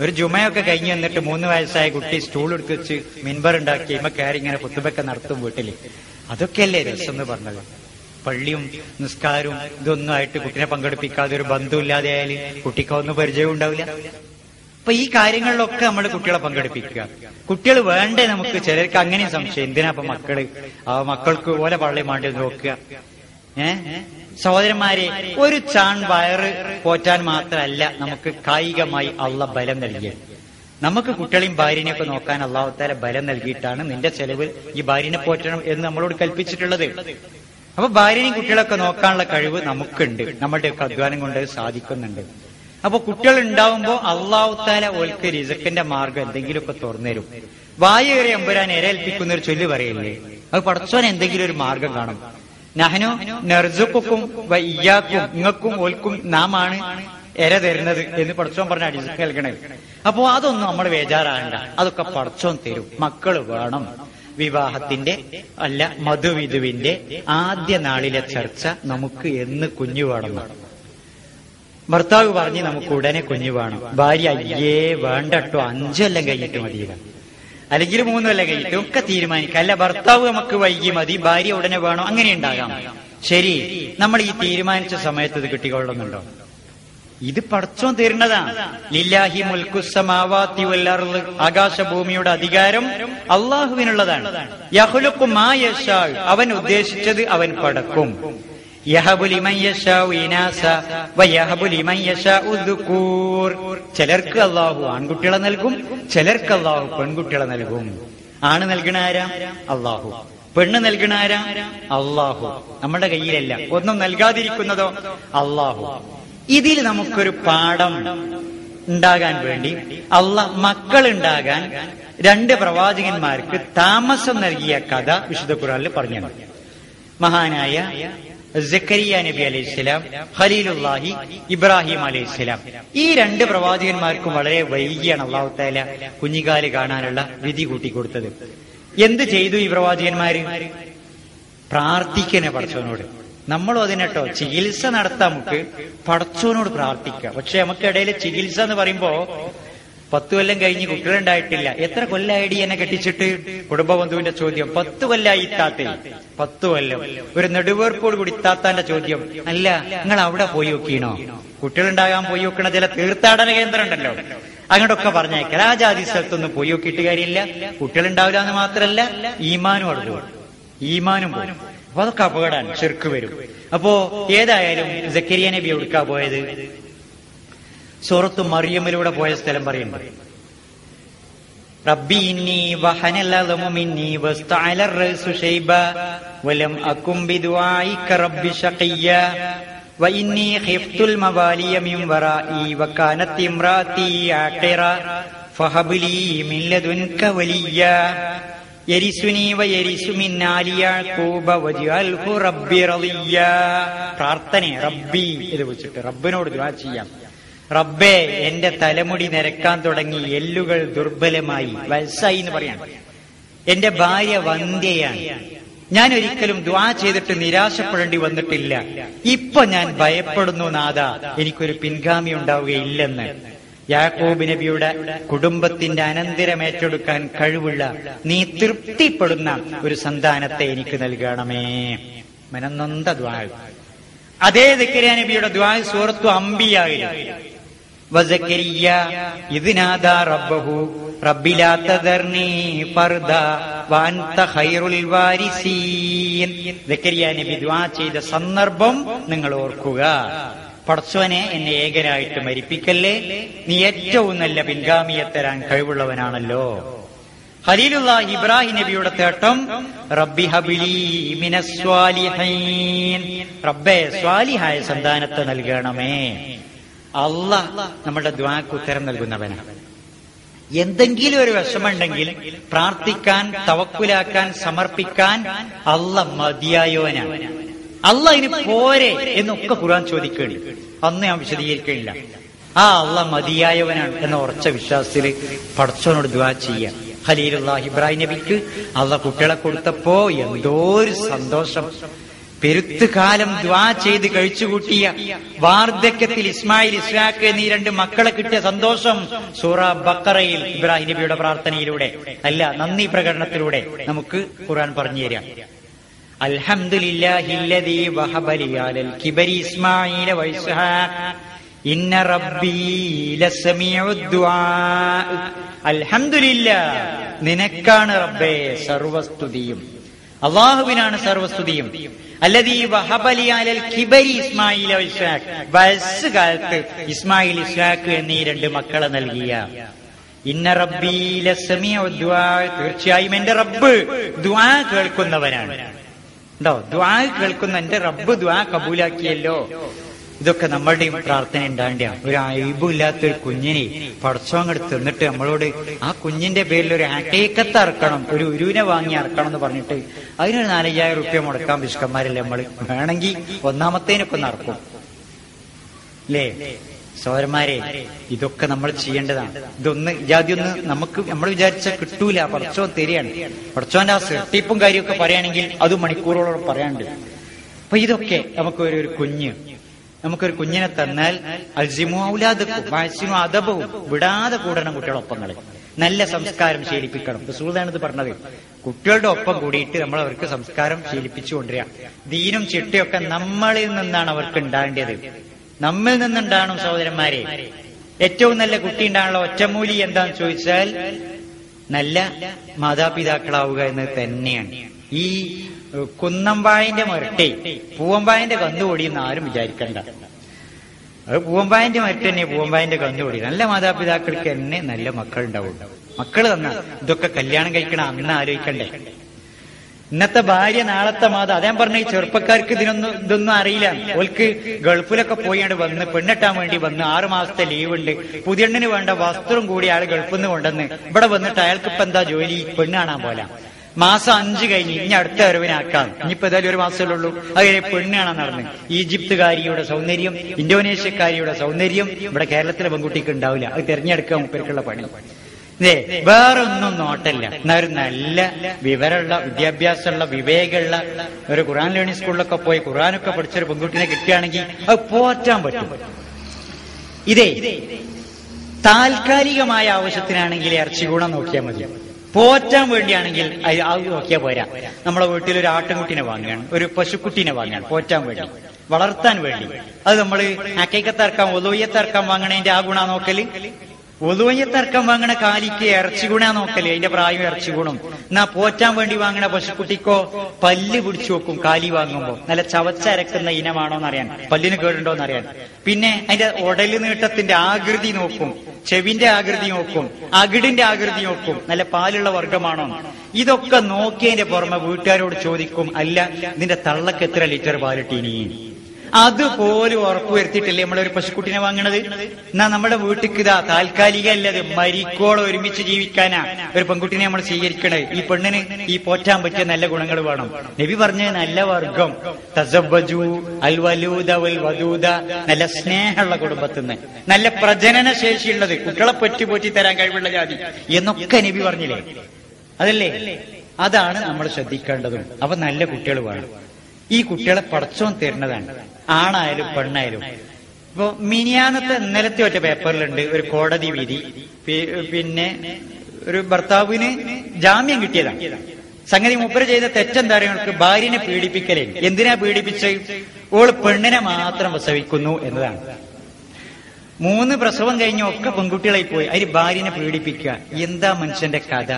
ഒരു ജുമയൊക്കെ കഴിഞ്ഞ് വന്നിട്ട് 3 വയസ്സായ കുട്ടി സ്റ്റൂൾ എടുത്ത് വെച്ച് മിൻബർ ഉണ്ടാക്കി ഇമ്മ കയറി ഇങ്ങനെ കുത്തുബൊക്കെ നടത്തും വീട്ടില്. അതൊക്കെയല്ലേ രസം എന്ന് പറഞ്ഞത്. പള്ളിയും നിസ്കാരവും ഇതൊന്നും ആയിട്ട് കുട്ടിനെ പങ്കെടുപ്പിക്കാതെ ഒരു ബന്ധമില്ലാതെ ആയാലും കുട്ടിക്കൊന്നും പരിചയവും ഉണ്ടാവില്ല. അപ്പൊ ഈ കാര്യങ്ങളിലൊക്കെ നമ്മൾ കുട്ടികളെ പങ്കെടുപ്പിക്കുക. കുട്ടികൾ വേണ്ടേ നമുക്ക്? ചിലർക്ക് അങ്ങനെയും സംശയം, എന്തിനാ അപ്പൊ മക്കൾക്ക് ഓലെ പള്ളി മാണ്ടി നോക്കുക. സഹോദരന്മാരെ, ഒരു ചാൺ വയറ് പോറ്റാൻ മാത്രമല്ല നമുക്ക് കായികമായി അള്ള ബലം നൽകിയത്. നമുക്ക് കുട്ടികളെയും ഭാര്യനെയൊക്കെ നോക്കാൻ അള്ളാഹു തആല ബലം നൽകിയിട്ടാണ് നിന്റെ ചെലവ് ഈ ഭാര്യനെ പോറ്റണം എന്ന് നമ്മളോട് കൽപ്പിച്ചിട്ടുള്ളത്. അപ്പൊ ഭാര്യനെയും കുട്ടികളൊക്കെ നോക്കാനുള്ള കഴിവ് നമുക്കുണ്ട്. നമ്മുടെയൊക്കെ അധ്വാനം കൊണ്ട് സാധിക്കുന്നുണ്ട്. അപ്പൊ കുട്ടികൾ ഉണ്ടാവുമ്പോ അള്ളാഹു തആല ഓൽക്ക് റിസ്ക്കിന്റെ മാർഗം എന്തെങ്കിലുമൊക്കെ തുറന്നുതരും. വായേറിയ എമ്പുരാൻ എരേൽപ്പിക്കുന്ന ഒരു ചൊല്ല് പറയില്ലേ, അത് പടച്ചോൻ എന്തെങ്കിലും ഒരു മാർഗം കാണും. നഹ്നു നർസുക്കും വയ്യാക്കും, നിങ്ങൾക്കും ഓൽക്കും നാമാണ് എര തരുന്നത് എന്ന് പടച്ചോൻ പറഞ്ഞ റിസ്ക് നൽകണേ. അപ്പോ അതൊന്നും നമ്മൾ ബേജാറാകണ്ട, അതൊക്കെ പടച്ചോൻ തരും. മക്കള് വേണം. വിവാഹത്തിന്റെ അല്ല മധുവിധുവിന്റെ ആദ്യ നാളിലെ ചർച്ച നമുക്ക് എന്ന് കുഞ്ഞു വേണം. ഭർത്താവ് പറഞ്ഞ് നമുക്ക് ഉടനെ കുഞ്ഞു വേണം. ഭാര്യ അയ്യേ വേണ്ടട്ടോ 5 കൊല്ലം കഴിഞ്ഞിട്ട് മതിയില്ല, അല്ലെങ്കിൽ 3 കൊല്ലം കഴിഞ്ഞിട്ട് ഒക്കെ തീരുമാനിക്കാം. അല്ല ഭർത്താവ് നമുക്ക് വൈകി മതി, ഭാര്യ ഉടനെ വേണം, അങ്ങനെ ഉണ്ടാകാം. ശരി, നമ്മൾ ഈ തീരുമാനിച്ച സമയത്ത് ഇത് കിട്ടിക്കൊള്ളുന്നുണ്ടോ? ഇത് പടച്ചോൻ തരുന്നതാണ്. ലില്ലാഹി മുൽക്കുസ്സമാവാതി വൽ അർള്, ആകാശഭൂമിയുടെ അധികാരം അള്ളാഹുവിനുള്ളതാണ്. യഖ്ലുഖു മാ യശാ, അവൻ ഉദ്ദേശിച്ചത് അവൻ പടക്കും. യഹബു ലിമൻ യശാഉ ഇനാസ വയഹബു ലിമൻ യശാഉ ദുകൂർ. ചിലർക്ക് അള്ളാഹു ആൺകുട്ടികളെ നൽകും, ചിലർക്ക് അള്ളാഹു പെൺകുട്ടികളെ നൽകും. ആണ് നൽകണ ആരാ? അള്ളാഹു. പെണ്ണ് നൽകണ ആരാ? അള്ളാഹു. നമ്മുടെ കയ്യിലല്ല. ഒന്നും നൽകാതിരിക്കുന്നതോ? അള്ളാഹു. ഇതിൽ നമുക്കൊരു പാഠം ഉണ്ടാകാൻ വേണ്ടി മക്കൾ ഉണ്ടാകാൻ 2 പ്രവാചകന്മാർക്ക് താമസം നൽകിയ കഥ വിശുദ്ധ ഖുർആനിൽ പറഞ്ഞു. മഹാനായ സക്കരിയ നബി അലൈഹിസ്സലാം, ഖലീലുല്ലാഹി ഇബ്രാഹിം അലൈഹിസ്സലാം, ഈ 2 പ്രവാചകന്മാർക്കും വളരെ വൈകിയാണ് അല്ലാഹു തആല കുഞ്ഞിക്കാല് കാണാനുള്ള വിധി കൂട്ടിക്കൊടുത്തത്. എന്ത് ചെയ്തു ഈ പ്രവാചകന്മാര്? പ്രാർത്ഥിക്കണേ പടച്ചവനോട്. നമ്മളും അതിനെട്ടോ ചികിത്സ നടത്താം, നമുക്ക് പടച്ചവനോട് പ്രാർത്ഥിക്കാം. പക്ഷെ നമുക്കിടയിൽ ചികിത്സ എന്ന് പറയുമ്പോ 10 കൊല്ലം കഴിഞ്ഞ് കുട്ടികളുണ്ടായിട്ടില്ല, എത്ര കൊല്ലായിടി എന്നെ കെട്ടിച്ചിട്ട്? കുടുംബ ബന്ധുവിന്റെ ചോദ്യം. 10 കൊല്ലായി ഇത്താത്തേ. 10 കൊല്ലം. ഒരു നെടുവേർപ്പോട് കൂടി ഇത്താത്താന്റെ ചോദ്യം, അല്ല നിങ്ങൾ അവിടെ പോയി നോക്കീണോ? കുട്ടികളുണ്ടാകാൻ പോയി നോക്കണ ചില തീർത്ഥാടന കേന്ദ്രം ഉണ്ടല്ലോ, അങ്ങോട്ടൊക്കെ പറഞ്ഞേക്കാം. ആ ജാതി സ്ഥലത്തൊന്നും പോയി നോക്കിയിട്ട് കാര്യമില്ല. കുട്ടികളുണ്ടാവില്ല എന്ന് മാത്രമല്ല, ഈമാനും അവിടെ പോകും. ഈമാനും പോകും. അപ്പൊ അതൊക്കെ അപകടമാണ്, ശിർക്ക് വരും. അപ്പോ ഏതായാലും സക്കരിയ നബി എവിടുക്കാ പോയത്? സൂറത്തു മറിയമിലൂടെ പോയ സ്ഥലം പറയുന്നുണ്ട്. റബ്ബി ഇന്നി വഹനൽ അളമു മിന്നി വസ്തഅല റഅസു ശൈബ വലം അകും ബിദുആഇക റബ്ബി ശഖിയ വഇന്നി ഖിഫ്തുൽ മവാലിയ മിൻ വറാഇ വകാനത് ഇംറാതി ആഖിറ ഫഹബ്ലി മിൻ ലദുൻക വലിയ യരിസുനി വയരിസു മിൻ ആലി യഅഖൂബ വജഅൽഹു റബ്ബി റളിയ. പ്രാർത്ഥന റബ്ബി ഇത് വെച്ചിട്ട് റബ്ബിനോട് ദുആ ചെയ്യാം. റബ്ബേ, എന്റെ തലമുടി നിരക്കാൻ തുടങ്ങി, എല്ലുകൾ ദുർബലമായി, വയസ്സായി എന്ന് പറയാം. എന്റെ ഭാര്യ വന്ധ്യയാണ്. ഞാൻ ഒരിക്കലും ദുആ ചെയ്തിട്ട് നിരാശപ്പെടേണ്ടി വന്നിട്ടില്ല. ഇപ്പൊ ഞാൻ ഭയപ്പെടുന്നു നാഥാ, എനിക്കൊരു പിൻഗാമി ഉണ്ടാവുകയില്ലെന്ന്. യാക്കൂബ് നബിയുടെ കുടുംബത്തിന്റെ അനന്തരം ഏറ്റെടുക്കാൻ കഴിവുള്ള, നീ തൃപ്തിപ്പെടുന്ന ഒരു സന്താനത്തെ എനിക്ക് നൽകണമേ. മനന്നൊന്ത ദുആ. അതേ സക്കരിയ നബിയുടെ ദുആ സൂറത്തു അംബിയായിൽ വസക്കരിയ ഇദ് നാദാ റബ്ബഹു റബ്ബി ലാ തദർനി ഫർദാ വഅൻത ഖൈറുൽ വാരിസീൻ. സക്കരിയ നബി ദുആ ചെയ്ത സന്ദർഭം നിങ്ങൾ ഓർക്കുക. പടച്ചവനെ, എന്നെ ഏകനായിട്ട് മരിപ്പിക്കല്ലേ, നീ ഏറ്റവും നല്ല പിൻഗാമിയെ തരാൻ കഴിവുള്ളവനാണല്ലോ. ഖലീലുല്ലാഹി ഇബ്രാഹിം നബിയുടെ തേട്ടം റബ്ബി ഹബ്ലി മിനസ് സ്വാലിഹീൻ. റബ്ബേ, സ്വാലിഹായ സന്താനത്തെ നൽകണമേ. അല്ലാഹ് നമ്മുടെ ദുആക്ക് ഉത്തരം നൽകുന്നവനാണ്. എന്തെങ്കിലും ഒരു വിഷമുണ്ടെങ്കിൽ പ്രാർത്ഥിക്കാൻ, തവക്കുലാക്കാൻ, സമർപ്പിക്കാൻ അല്ലാഹ് മതിയായവനാണ്. അല്ലാഹ് ഇനി പോരെ എന്നൊക്കെ ഖുർആൻ ചോദിക്കുകയാണ്. അന്ന് ഞാൻ വിശദീകരിക്കണില്ല. ആ അല്ലാഹ് മതിയായവനാണ് എന്ന ഉറച്ച വിശ്വാസത്തിൽ പടച്ചവനോട് ദുആ ചെയ്യാം. ഖലീലുല്ലാഹ് ഇബ്രാഹിം നബിക്ക് അല്ലാഹ് കുട്ടികളെ കൊടുത്തപ്പോ എന്തോ ഒരു സന്തോഷം. പെരുത്തുകാലം ദുആ ചെയ്ത് കഴിച്ചുകൂട്ടിയ വാർദ്ധക്യത്തിൽ ഇസ്മായിൽ, ഇസ്ഹാഖ് എന്നീ 2 മക്കളെ കിട്ടിയ സന്തോഷം സൂറ ബഖറയിൽ ഇബ്രാഹിം നബിയുടെ പ്രാർത്ഥനയിലൂടെ അല്ല, നന്ദി പ്രകടനത്തിലൂടെ നമുക്ക് ഖുർആൻ പറഞ്ഞു തരാം. അൽഹംദുലില്ലാഹില്ലദീ വഹബ ലി അലൽ കിബരി ഇസ്മാഈല വ ഇസ്ഹാഖ് ഇന്ന റബ്ബീ ലസമീഉദ് ദുആ. അൽഹംദുലില്ലാഹ്, നിനക്കാണ് റബ്ബേ സർവസ്തുതിയും, അല്ലാഹുവിനാണ് സർവസ്തുതിയും. അല്ലദീ വഹബ ലി അലൽ കിബരി ഇസ്മാഈല വ ഇസ്ഹാഖ്, വയസ്സ് കാലത്ത് ഇസ്മായിൽ, ഇസ്ഹാഖ് എന്നീ 2 മക്കളെ നൽകിയ. ഇന്ന റബ്ബീ ലസമീഉദ് ദുആ, തീർച്ചയായും എന്റെ റബ്ബ് ദുആ കേൾക്കുന്നവനാണ്. ഉണ്ടോ? ദുആ കേൾക്കുന്ന എന്റെ റബ്ബ് ദുആ കബൂലാക്കിയല്ലോ. ഇതൊക്കെ നമ്മളുടെയും പ്രാർത്ഥന ഉണ്ടാകേണ്ടതാണ്. ഒരു അയ്ബുമില്ലാത്തൊരു കുഞ്ഞിനെ പടച്ചോങ്ങട് തിന്നിട്ട് നമ്മളോട് ആ കുഞ്ഞിന്റെ പേരിൽ ഒരു അക്കീക്കത്ത് അറക്കണം, ഒരു ഉരുവിനെ വാങ്ങി അറക്കണം എന്ന് പറഞ്ഞിട്ട് അതിനൊരു 4,000 റുപ്യ മുടക്കാൻ പിശുക്കന്മാരല്ലേ നമ്മള്. വേണമെങ്കിൽ ഒന്നാമത്തേനൊക്കെ ഒന്ന് അറക്കും അല്ലേ സഹോദരന്മാരെ? ഇതൊക്കെ നമ്മൾ ചെയ്യേണ്ടതാണ്. ഇതൊന്ന് ജാതിയൊന്ന് നമ്മൾ വിചാരിച്ച കിട്ടൂല, പടച്ചോൻ തരികയാണ്. പടച്ചോന്റെ ആ സെർട്ടിപ്പും കാര്യമൊക്കെ പറയുകയാണെങ്കിൽ അത് മണിക്കൂറുകളോട് പറയാനുണ്ട്. അപ്പൊ ഇതൊക്കെ നമുക്കൊരു കുഞ്ഞിനെ തന്നാൽ അൽസിമു ഔലാദക്കും വഅസിനു അദബഹും, വിടാതെ കൂടണം കുട്ടികളൊപ്പങ്ങൾ. നല്ല സംസ്കാരം ശീലിപ്പിക്കണം. റസൂലാണിത് പറഞ്ഞത്. കുട്ടികളുടെ ഒപ്പം കൂടിയിട്ട് നമ്മൾ അവർക്ക് സംസ്കാരം ശീലിപ്പിച്ചു കൊണ്ടുവരിക. ദീനും ചിട്ടയൊക്കെ നമ്മളിൽ നിന്നാണ് അവർക്ക് ഉണ്ടാകേണ്ടത്. നമ്മിൽ നിന്നുണ്ടാകണം സഹോദരന്മാരെ. ഏറ്റവും നല്ല കുട്ടി ഉണ്ടാകാനുള്ള ഒറ്റമൂലി എന്താന്ന് ചോദിച്ചാൽ നല്ല മാതാപിതാക്കളാവുക എന്നത് തന്നെയാണ്. ഈ കുന്നമ്പായന്റെ മുരട്ടെ പൂവമ്പായന്റെ കന്നുകൊടിയെന്ന് ആരും വിചാരിക്കണ്ട. അത് പൂവമ്പായന്റെ മരട്ട് തന്നെ പൂവമ്പായന്റെ കന്നുകൊടി. നല്ല മാതാപിതാക്കൾക്ക് തന്നെ നല്ല മക്കൾ ഉണ്ടാവും. മക്കൾ തന്ന ഇതൊക്കെ കല്യാണം കഴിക്കണം അന്ന് ആലോചിക്കണ്ടേ. ഇന്നത്തെ ഭാര്യ നാളത്തെ മാതാ. അതേ പറഞ്ഞ ഈ ചെറുപ്പക്കാർക്ക് ഇതൊന്നും അറിയില്ല. ഓൽക്ക് ഗൾഫിലൊക്കെ പോയാണ് വന്ന് പെണ്ണെട്ടാൻ വേണ്ടി വന്ന് 6 മാസത്തെ ലീവ് ഉണ്ട്. പുതിയണ്ണിന് വേണ്ട വസ്ത്രം കൂടി അയാൾ ഗൾഫിൽ നിന്ന് കൊണ്ടുവന്ന് ഇവിടെ വന്നിട്ട് അയാൾക്ക് ഇപ്പൊ എന്താ ജോലി? പെണ്ണ് കാണാൻ പോലെ. മാസം 5 കഴിഞ്ഞ് ഇനി അടുത്ത വരവിനാക്കാം. ഇനിയിപ്പോ ഏതായാലും 1 മാസമേ ഉള്ളൂ. അത് പെണ്ണ് കാണാൻ നടന്ന് ഈജിപ്തുകാരിയുടെ സൗന്ദര്യം, ഇന്തോനേഷ്യക്കാരിയുടെ സൗന്ദര്യം ഇവിടെ കേരളത്തിലെ പെൺകുട്ടിക്ക് ഉണ്ടാവില്ല. അത് തെരഞ്ഞെടുക്കാൻ മുപ്പേർക്കുള്ള പണി. വേറെ ഒന്നും നോട്ടല്ല. എന്നാൽ ഒരു നല്ല വിവരമുള്ള, വിദ്യാഭ്യാസമുള്ള, വിവേകമുള്ള ഒരു ഖുർആൻ ലേണിംഗ് സ്കൂളിലൊക്കെ പോയി ഖുർആനൊക്കെ പഠിച്ചൊരു പെൺകുട്ടിനെ കിട്ടുകയാണെങ്കിൽ അത് പോറ്റാൻ പറ്റും. ഇതേ താൽക്കാലികമായ ആവശ്യത്തിനാണെങ്കിൽ ഇറച്ചി ഗുണം നോക്കിയാൽ മതി. പോറ്റാൻ വേണ്ടിയാണെങ്കിൽ അത് നോക്കിയാൽ പോരാ. നമ്മളെ വീട്ടിൽ ഒരു ആട്ടിൻകുട്ടിനെ വാങ്ങുകയാണ്, ഒരു പശുക്കുട്ടീനെ വാങ്ങുകയാണ് പോറ്റാൻ വേണ്ടി, വളർത്താൻ വേണ്ടി. അത് നമ്മള് അക്കൈക്കത്തറക്കാൻ ഒലുവയ്യത്തറക്കാൻ വാങ്ങണതിന്റെ ആ ഗുണ നോക്കല്. ഒലുവയ്യത്തറക്കാൻ വാങ്ങണ കാലിക്ക് ഇറച്ചി ഗുണ നോക്കല്, അതിന്റെ പ്രായം ഇറച്ചി ഗുണം. എന്നാ പോറ്റാൻ വേണ്ടി വാങ്ങണ പശുക്കുട്ടിക്കോ പല്ല് പിടിച്ചു വെക്കും. കാലി വാങ്ങുമ്പോ നല്ല ചവച്ചരക്കുന്ന ഇനമാണോന്നറിയാൻ, പല്ലിന് കേടുണ്ടോന്നറിയാൻ. പിന്നെ അതിന്റെ ഉടല് നീട്ടത്തിന്റെ ആകൃതി നോക്കും, ചെവിന്റെ ആകൃതി നോക്കും, അകിടിന്റെ ആകൃതി നോക്കും, നല്ല പാലുള്ള വർഗമാണോ. ഇതൊക്കെ നോക്കിയതിന്റെ പുറമെ വീട്ടുകാരോട് ചോദിക്കും, അല്ല ഇതിന്റെ തള്ളക്ക് എത്ര ലിറ്റർ പാലിട്ടീനി? അതുപോലും ഉറപ്പുവരുത്തിയിട്ടല്ലേ നമ്മളൊരു പശുക്കുട്ടിനെ വാങ്ങണത്. എന്നാ നമ്മുടെ വീട്ടിക്ക് ഇതാ താൽക്കാലിക അല്ലത്, മരിക്കോളം ഒരുമിച്ച് ജീവിക്കാനാ ഒരു പെൺകുട്ടിനെ നമ്മൾ സ്വീകരിക്കണത്. ഈ പെണ്ണിന് ഈ പോറ്റാൻ പറ്റിയ നല്ല ഗുണങ്ങൾ വേണം. നബി പറഞ്ഞ നല്ല വർഗം തസവ്വജു അൽ വലൂദ വൽ വദൂദ, നല്ല സ്നേഹമുള്ള കുടുംബത്തിൽ നിന്ന്, നല്ല പ്രജനന ശേഷിയുള്ളത്, കുട്ടികളെ പോറ്റി തരാൻ കഴിവുള്ള ജാതി എന്നൊക്കെ നബി പറഞ്ഞില്ലേ. അതല്ലേ, അതാണ് നമ്മൾ ശ്രദ്ധിക്കേണ്ടതും. അപ്പൊ നല്ല കുട്ടികൾ വേണം. ഈ കുട്ടികളെ പടച്ചോൻ തരുന്നതാണ്, ആണായാലും പെണ്ണായാലും. ഇപ്പൊ മിനിയാന്നത്തെ ഇന്നലത്തെ ഒറ്റ പേപ്പറിലുണ്ട് ഒരു കോടതി വിധി. പിന്നെ ഒരു ഭർത്താവിന് ജാമ്യം കിട്ടിയതാണ്. സംഗതി മൂപ്പര് ചെയ്ത തെറ്റെന്താ പറയുക? ഭാര്യനെ പീഡിപ്പിക്കലേ. എന്തിനാ പീഡിപ്പിച്ച്? ഓള് പെണ്ണിനെ മാത്രം പ്രസവിക്കുന്നു എന്നതാണ്. 3 പ്രസവം കഴിഞ്ഞൊക്കെ പെൺകുട്ടികളായി പോയി. അതിന് ഭാര്യനെ പീഡിപ്പിക്കുക. എന്താ മനുഷ്യന്റെ കഥ?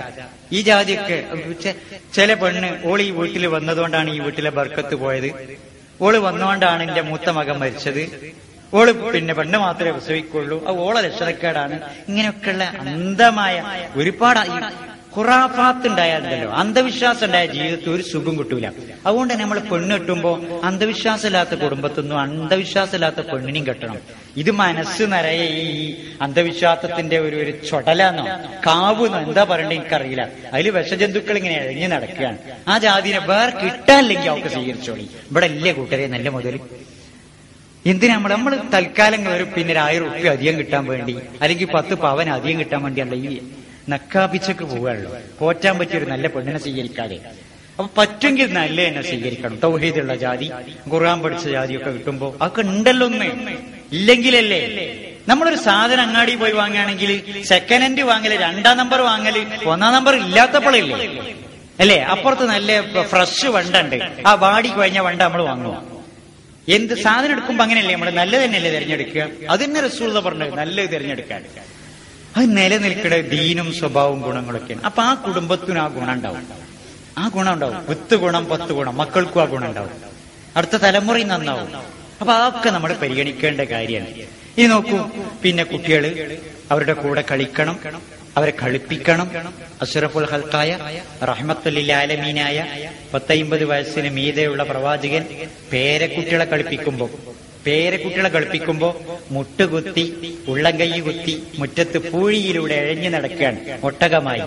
ഈ ജാതിയൊക്കെ ചില പെണ്ണ് ഓള് ഈ വീട്ടിൽ വന്നതുകൊണ്ടാണ് ഈ വീട്ടിലെ ബർക്കത്ത് പോയത്, ഓള് വന്നുകൊണ്ടാണ് എന്റെ മൂത്ത മകൻ മരിച്ചത്, ഓള് പിന്നെ പെണ്ണ് മാത്രമേ പ്രസവിക്കുള്ളൂ, അത് ഓളെ ലക്ഷണക്കേടാണ്. ഇങ്ങനെയൊക്കെയുള്ള അന്ധമായ ഒരുപാട് ഖുറാഫാത്ത് ഉണ്ടായാലുണ്ടല്ലോ, അന്ധവിശ്വാസം ഉണ്ടായ ജീവിതത്തിൽ ഒരു സുഖം കിട്ടൂല. അതുകൊണ്ട് തന്നെ നമ്മൾ പെണ്ണ് കെട്ടുമ്പോ അന്ധവിശ്വാസമില്ലാത്ത കുടുംബത്തിനും അന്ധവിശ്വാസമില്ലാത്ത പെണ്ണിനെയും കെട്ടണം. ഇത് മനസ്സ് നിറയെ ഈ അന്ധവിശ്വാസത്തിന്റെ ഒരു ചൊടലാന്നോ കാവെന്നോ എന്താ പറയണ്ടേ എനിക്കറിയില്ല. അതിൽ വിഷജന്തുക്കൾ ഇങ്ങനെ ഇഴഞ്ഞു നടക്കുകയാണ്. ആ ജാതിനെ വേറെ കിട്ടാനില്ലെങ്കിൽ അവർക്ക് സ്വീകരിച്ചോളി. ഇവിടെ അല്ലേ കൂട്ടരെ നല്ല മുതൽ. എന്തിനാ നമ്മൾ തൽക്കാലം ഒരു പിന്നെ 1000 റുപ്യ അധികം കിട്ടാൻ വേണ്ടി, അല്ലെങ്കിൽ 10 പവൻ അധികം കിട്ടാൻ വേണ്ടിയല്ല ഈ നക്കാപ്പിച്ചൊക്കെ പോവുകയുള്ളൂ. പോറ്റാൻ പറ്റിയൊരു നല്ല പെണ്ണിനെ സ്വീകരിക്കാതെ. അപ്പൊ പറ്റുമെങ്കിൽ നല്ല തന്നെ സ്വീകരിക്കണം. തൗഹീദുള്ള ജാതി, ഖുർആൻ പഠിച്ച ജാതിയൊക്കെ കിട്ടുമ്പോ അതൊക്കെ ഉണ്ടല്ലോ. ഒന്ന് ഇല്ലെങ്കിലല്ലേ നമ്മളൊരു സാധനം അങ്ങാടി പോയി വാങ്ങുകയാണെങ്കിൽ സെക്കൻഡ് ഹാൻഡ് വാങ്ങല്, 2ാം നമ്പർ വാങ്ങല്, 1ാം നമ്പർ ഇല്ലാത്തപ്പോഴല്ലേ അല്ലേ? അപ്പുറത്ത് നല്ല ഫ്രഷ് വണ്ട ഉണ്ട്, ആ വാടി കഴിഞ്ഞ വണ്ട നമ്മൾ വാങ്ങുക. എന്ത് സാധനം എടുക്കുമ്പോ അങ്ങനെയല്ലേ നമ്മൾ നല്ലത് തന്നെയല്ലേ തിരഞ്ഞെടുക്കുക. അത് തന്നെ റസൂൽ പറഞ്ഞത്, നല്ലത് തിരഞ്ഞെടുക്കാൻ. അത് നിലനിൽക്കുന്ന ദീനും സ്വഭാവവും ഗുണങ്ങളൊക്കെയാണ്. അപ്പൊ ആ കുടുംബത്തിനും ആ ഗുണം ഉണ്ടാവും. ആ ഗുണം ഉണ്ടാവും. 10 ഗുണം 10 ഗുണം മക്കൾക്കും ആ ഗുണം ഉണ്ടാവും. അടുത്ത തലമുറയും നന്നാവും. അപ്പൊ അതൊക്കെ നമ്മൾ പരിഗണിക്കേണ്ട കാര്യമാണ്. ഇനി നോക്കൂ, പിന്നെ കുട്ടികൾ അവരുടെ കൂടെ കളിക്കണം, അവരെ കളിപ്പിക്കണം. അഷ്റഫുൽ ഖൽഖായ റഹ്മത്തുൽ ആലമീനായ 150 വയസ്സിന് മീതെയുള്ള പ്രവാചകൻ പേരക്കുട്ടികളെ കളിപ്പിക്കുമ്പോ മുട്ടുകുത്തി ഉള്ളം കൈ കുത്തി മുറ്റത്ത് പൂഴിയിലൂടെ എഴഞ്ഞു നടക്കുകയാണ് ഒട്ടകമായി.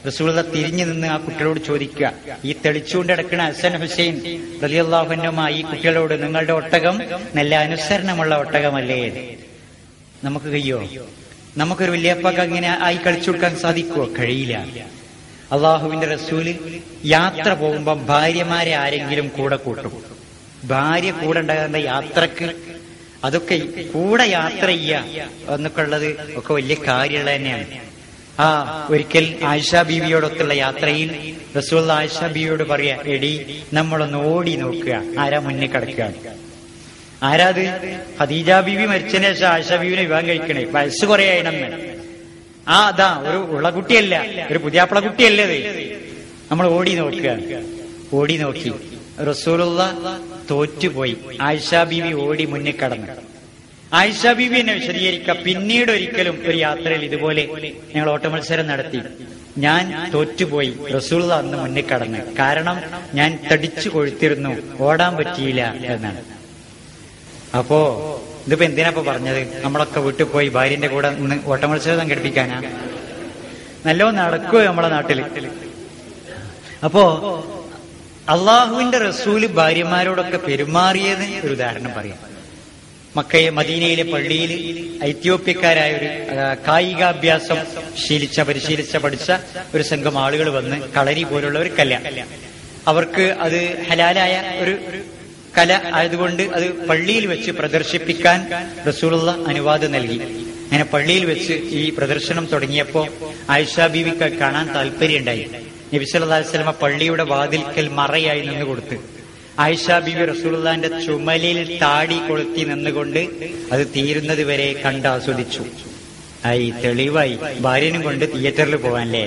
റസൂലുള്ളാഹി തിരിഞ്ഞു നിന്ന് ആ കുട്ടികളോട് ചോദിക്കുക, ഈ തെളിച്ചുകൊണ്ട് നടക്കുന്ന ഹസൻ ഹുസൈൻ റളിയല്ലാഹു അൻഹുമാ ഈ കുട്ടികളോട്, നിങ്ങളുടെ ഒട്ടകം നല്ല അനുസരണമുള്ള ഒട്ടകമല്ലേ? നമുക്ക് കഴിയോ? നമുക്കൊരു വലിയപ്പാക്ക് അങ്ങനെ ആയി കളിച്ചു കൊടുക്കാൻ സാധിക്കുമോ? കഴിയില്ല. അള്ളാഹുവിന്റെ റസൂല് യാത്ര പോകുമ്പോ ഭാര്യമാരെ ആരെങ്കിലും കൂടെ കൂട്ടും. ഭാര്യ കൂടെ ഉണ്ടാകുന്ന യാത്രക്ക് അതൊക്കെ കൂടെ യാത്ര ചെയ്യുക എന്നൊക്കെ ഉള്ളത് ഒക്കെ വലിയ കാര്യമുള്ള തന്നെയാണ്. ഒരിക്കൽ ആയിഷ ബീവിയോടൊത്തുള്ള യാത്രയിൽ റസൂൽ ആയിഷ ബീവിയോട് പറയാ, എടി നമ്മളൊന്ന് ഓടി നോക്കുക ആരാ മുന്നിൽ കിടക്കുക. ആരാത്? ഖദീജ ബീവി മരിച്ചതിന് ശേഷം ആയിഷ ബീവിനെ വിവാഹം കഴിക്കണേ, വയസ്സ് കുറെ ആയിണമെന്ന്. അതാ ഒരു ഉള്ള കുട്ടിയല്ല, ഒരു പുതിയാപ്പിള കുട്ടിയല്ലേ. നമ്മൾ ഓടി നോക്കുക. ഓടി നോക്കി റസൂലുള്ളാഹി തോറ്റുപോയി. ആയിഷ ബീവി ഓടി മുന്നിൽ കടന്നു. ആയിഷ ബീവി എന്നെ വിശദീകരിക്കുക, പിന്നീട് ഒരിക്കലും ഒരു യാത്രയിൽ ഇതുപോലെ ഞങ്ങൾ ഓട്ടമത്സരം നടത്തി. ഞാൻ തോറ്റുപോയി, റസൂലുള്ളാഹി അന്ന് മുന്നിൽ കടന്നു. കാരണം ഞാൻ തടിച്ചു കൊഴുത്തിരുന്നു, ഓടാൻ പറ്റിയില്ല എന്നാണ്. അപ്പോ ഇതിപ്പോ എന്തിനാ പറഞ്ഞത്? നമ്മളൊക്കെ വീട്ടിൽ പോയി ഭാര്യന്റെ കൂടെ നിന്ന് ഓട്ടമത്സരം സംഘടിപ്പിക്കാനാ? നല്ലോ നടക്കുവോ നമ്മളെ നാട്ടില്? അപ്പോ അള്ളാഹുവിന്റെ റസൂല് ഭാര്യമാരോടൊക്കെ പെരുമാറിയത് ഒരു ഉദാഹരണം പറയാം. മദീനയിലെ പള്ളിയിൽ എത്യോപ്യക്കാരായ ഒരു കായികാഭ്യാസം പഠിച്ച ഒരു സംഘം ആളുകൾ വന്ന് കളരി പോലുള്ള ഒരു കല, അവർക്ക് അത് ഹലാലായ ഒരു കല ആയതുകൊണ്ട് അത് പള്ളിയിൽ വെച്ച് പ്രദർശിപ്പിക്കാൻ റസൂലുള്ളാഹി അനുവാദം നൽകി. അങ്ങനെ പള്ളിയിൽ വെച്ച് ഈ പ്രദർശനം തുടങ്ങിയപ്പോ ആയിഷ ബീവിക്ക് കാണാൻ താല്പര്യം ഉണ്ടായി. നബി സല്ലല്ലാഹു അലൈഹി വസല്ലം പള്ളിയുടെ വാതിൽക്കൽ മറയായി നിന്ന് കൊടുത്ത് ആയിഷ ബീവി റസൂലുള്ളാഹിന്റെ ചുമലിൽ താടി കൊളുത്തി നിന്നുകൊണ്ട് അത് തീരുന്നത് വരെ കണ്ടാസ്വദിച്ചു. തെളിവായി ഭാര്യനും കൊണ്ട് തിയേറ്ററിൽ പോവാനല്ലേ?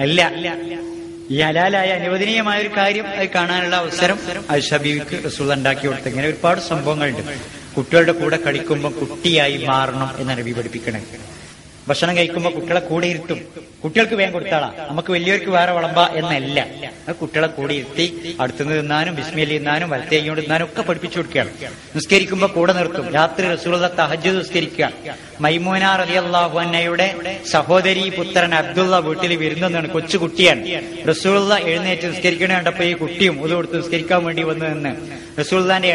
അല്ല, ഈ ഹലാലായ അനുവദനീയമായ ഒരു കാര്യം അത് കാണാനുള്ള അവസരം ആയിഷ ബീവിക്ക് റസൂലുള്ളാഹി ഉണ്ടാക്കി കൊടുത്തു. ഇങ്ങനെ ഒരുപാട് സംഭവങ്ങളുണ്ട്. കുട്ടികളുടെ കൂടെ കളിക്കുമ്പോൾ കുട്ടിയായി മാറണം എന്ന് നബി പഠിപ്പിക്കണേ. ഭക്ഷണം കഴിക്കുമ്പോൾ കുട്ടികളെ കൂടെ ഇരുത്തും. കുട്ടികൾക്ക് വേഗം കൊടുത്താളാ, നമുക്ക് വലിയവർക്ക് വേറെ വിളമ്പ എന്നല്ല. കുട്ടികളെ കൂടെ ഇരുത്തി അടുത്തുനിന്ന് തിന്നാനും ബിസ്മില്ലാഹി തിന്നാനും വലത്തേ കൈ കൊണ്ട് തിന്നാനും ഒക്കെ പഠിപ്പിച്ചു കൊടുക്കുകയാണ്. നിസ്കരിക്കുമ്പോൾ കൂടെ നിർത്തും. രാത്രി റസൂലുള്ളാഹി തഹജ്ജുദ് നിസ്കരിക്കുക. മൈമൂന റളിയല്ലാഹു അൻഹയുടെ സഹോദരി പുത്രൻ അബ്ദുള്ള വീട്ടിൽ വിരുന്നെന്നാണ്, കൊച്ചുകുട്ടിയാണ്. റസൂലുള്ളാഹി എഴുന്നേറ്റ് നിസ്കരിക്കണ കണ്ടപ്പോ ഈ കുട്ടിയും ഉദു കൊടുത്ത് നിസ്കരിക്കാൻ വേണ്ടി വന്നു നിന്ന് റസൂലുള്ളാഹിന്റെ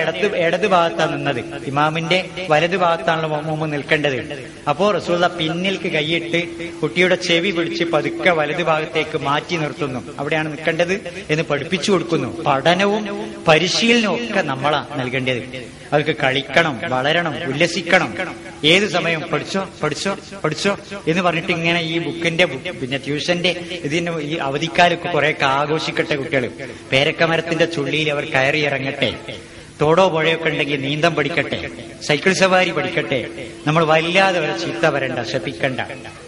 ഇടത് ഭാഗത്താണ് നിന്നത്. ഇമാമിന്റെ വലതു ഭാഗത്താണല്ലോ മുമ്പ് നിൽക്കേണ്ടത്. അപ്പോ റസൂലുള്ളാഹി പിന്നിൽക്ക് കൈയിട്ട് കുട്ടിയുടെ ചെവി പിടിച്ച് പതുക്കെ വലതു ഭാഗത്തേക്ക് മാറ്റി നിർത്തുന്നു. അവിടെയാണ് നിൽക്കേണ്ടത് എന്ന് പഠിപ്പിച്ചു കൊടുക്കുന്നു. പഠനവും പരിശീലനവും ഒക്കെ നമ്മളാ നൽകേണ്ടത്. അവർക്ക് കളിക്കണം, വളരണം, ഉല്ലസിക്കണം. ഏത് സമയം പഠിച്ചോ പഠിച്ചോ പഠിച്ചോ എന്ന് പറഞ്ഞിട്ട് ഇങ്ങനെ ഈ ബുക്കിന്റെ പിന്നെ ട്യൂഷന്റെ ഇതിന്റെ ഈ അവധിക്കാലൊക്കെ കുറെ ആഘോഷിക്കട്ടെ കുട്ടികൾ. പേരക്കമരത്തിന്റെ ചുള്ളിയിൽ അവർ കയറി ഇറങ്ങട്ടെ. തോടോ പുഴയൊക്കെ ഉണ്ടെങ്കിൽ നീന്തം പഠിക്കട്ടെ, സൈക്കിൾ സവാരി പഠിക്കട്ടെ. നമ്മൾ വല്ലാതെ വരെ ചീത്ത വരണ്ട, ശപിക്കണ്ട.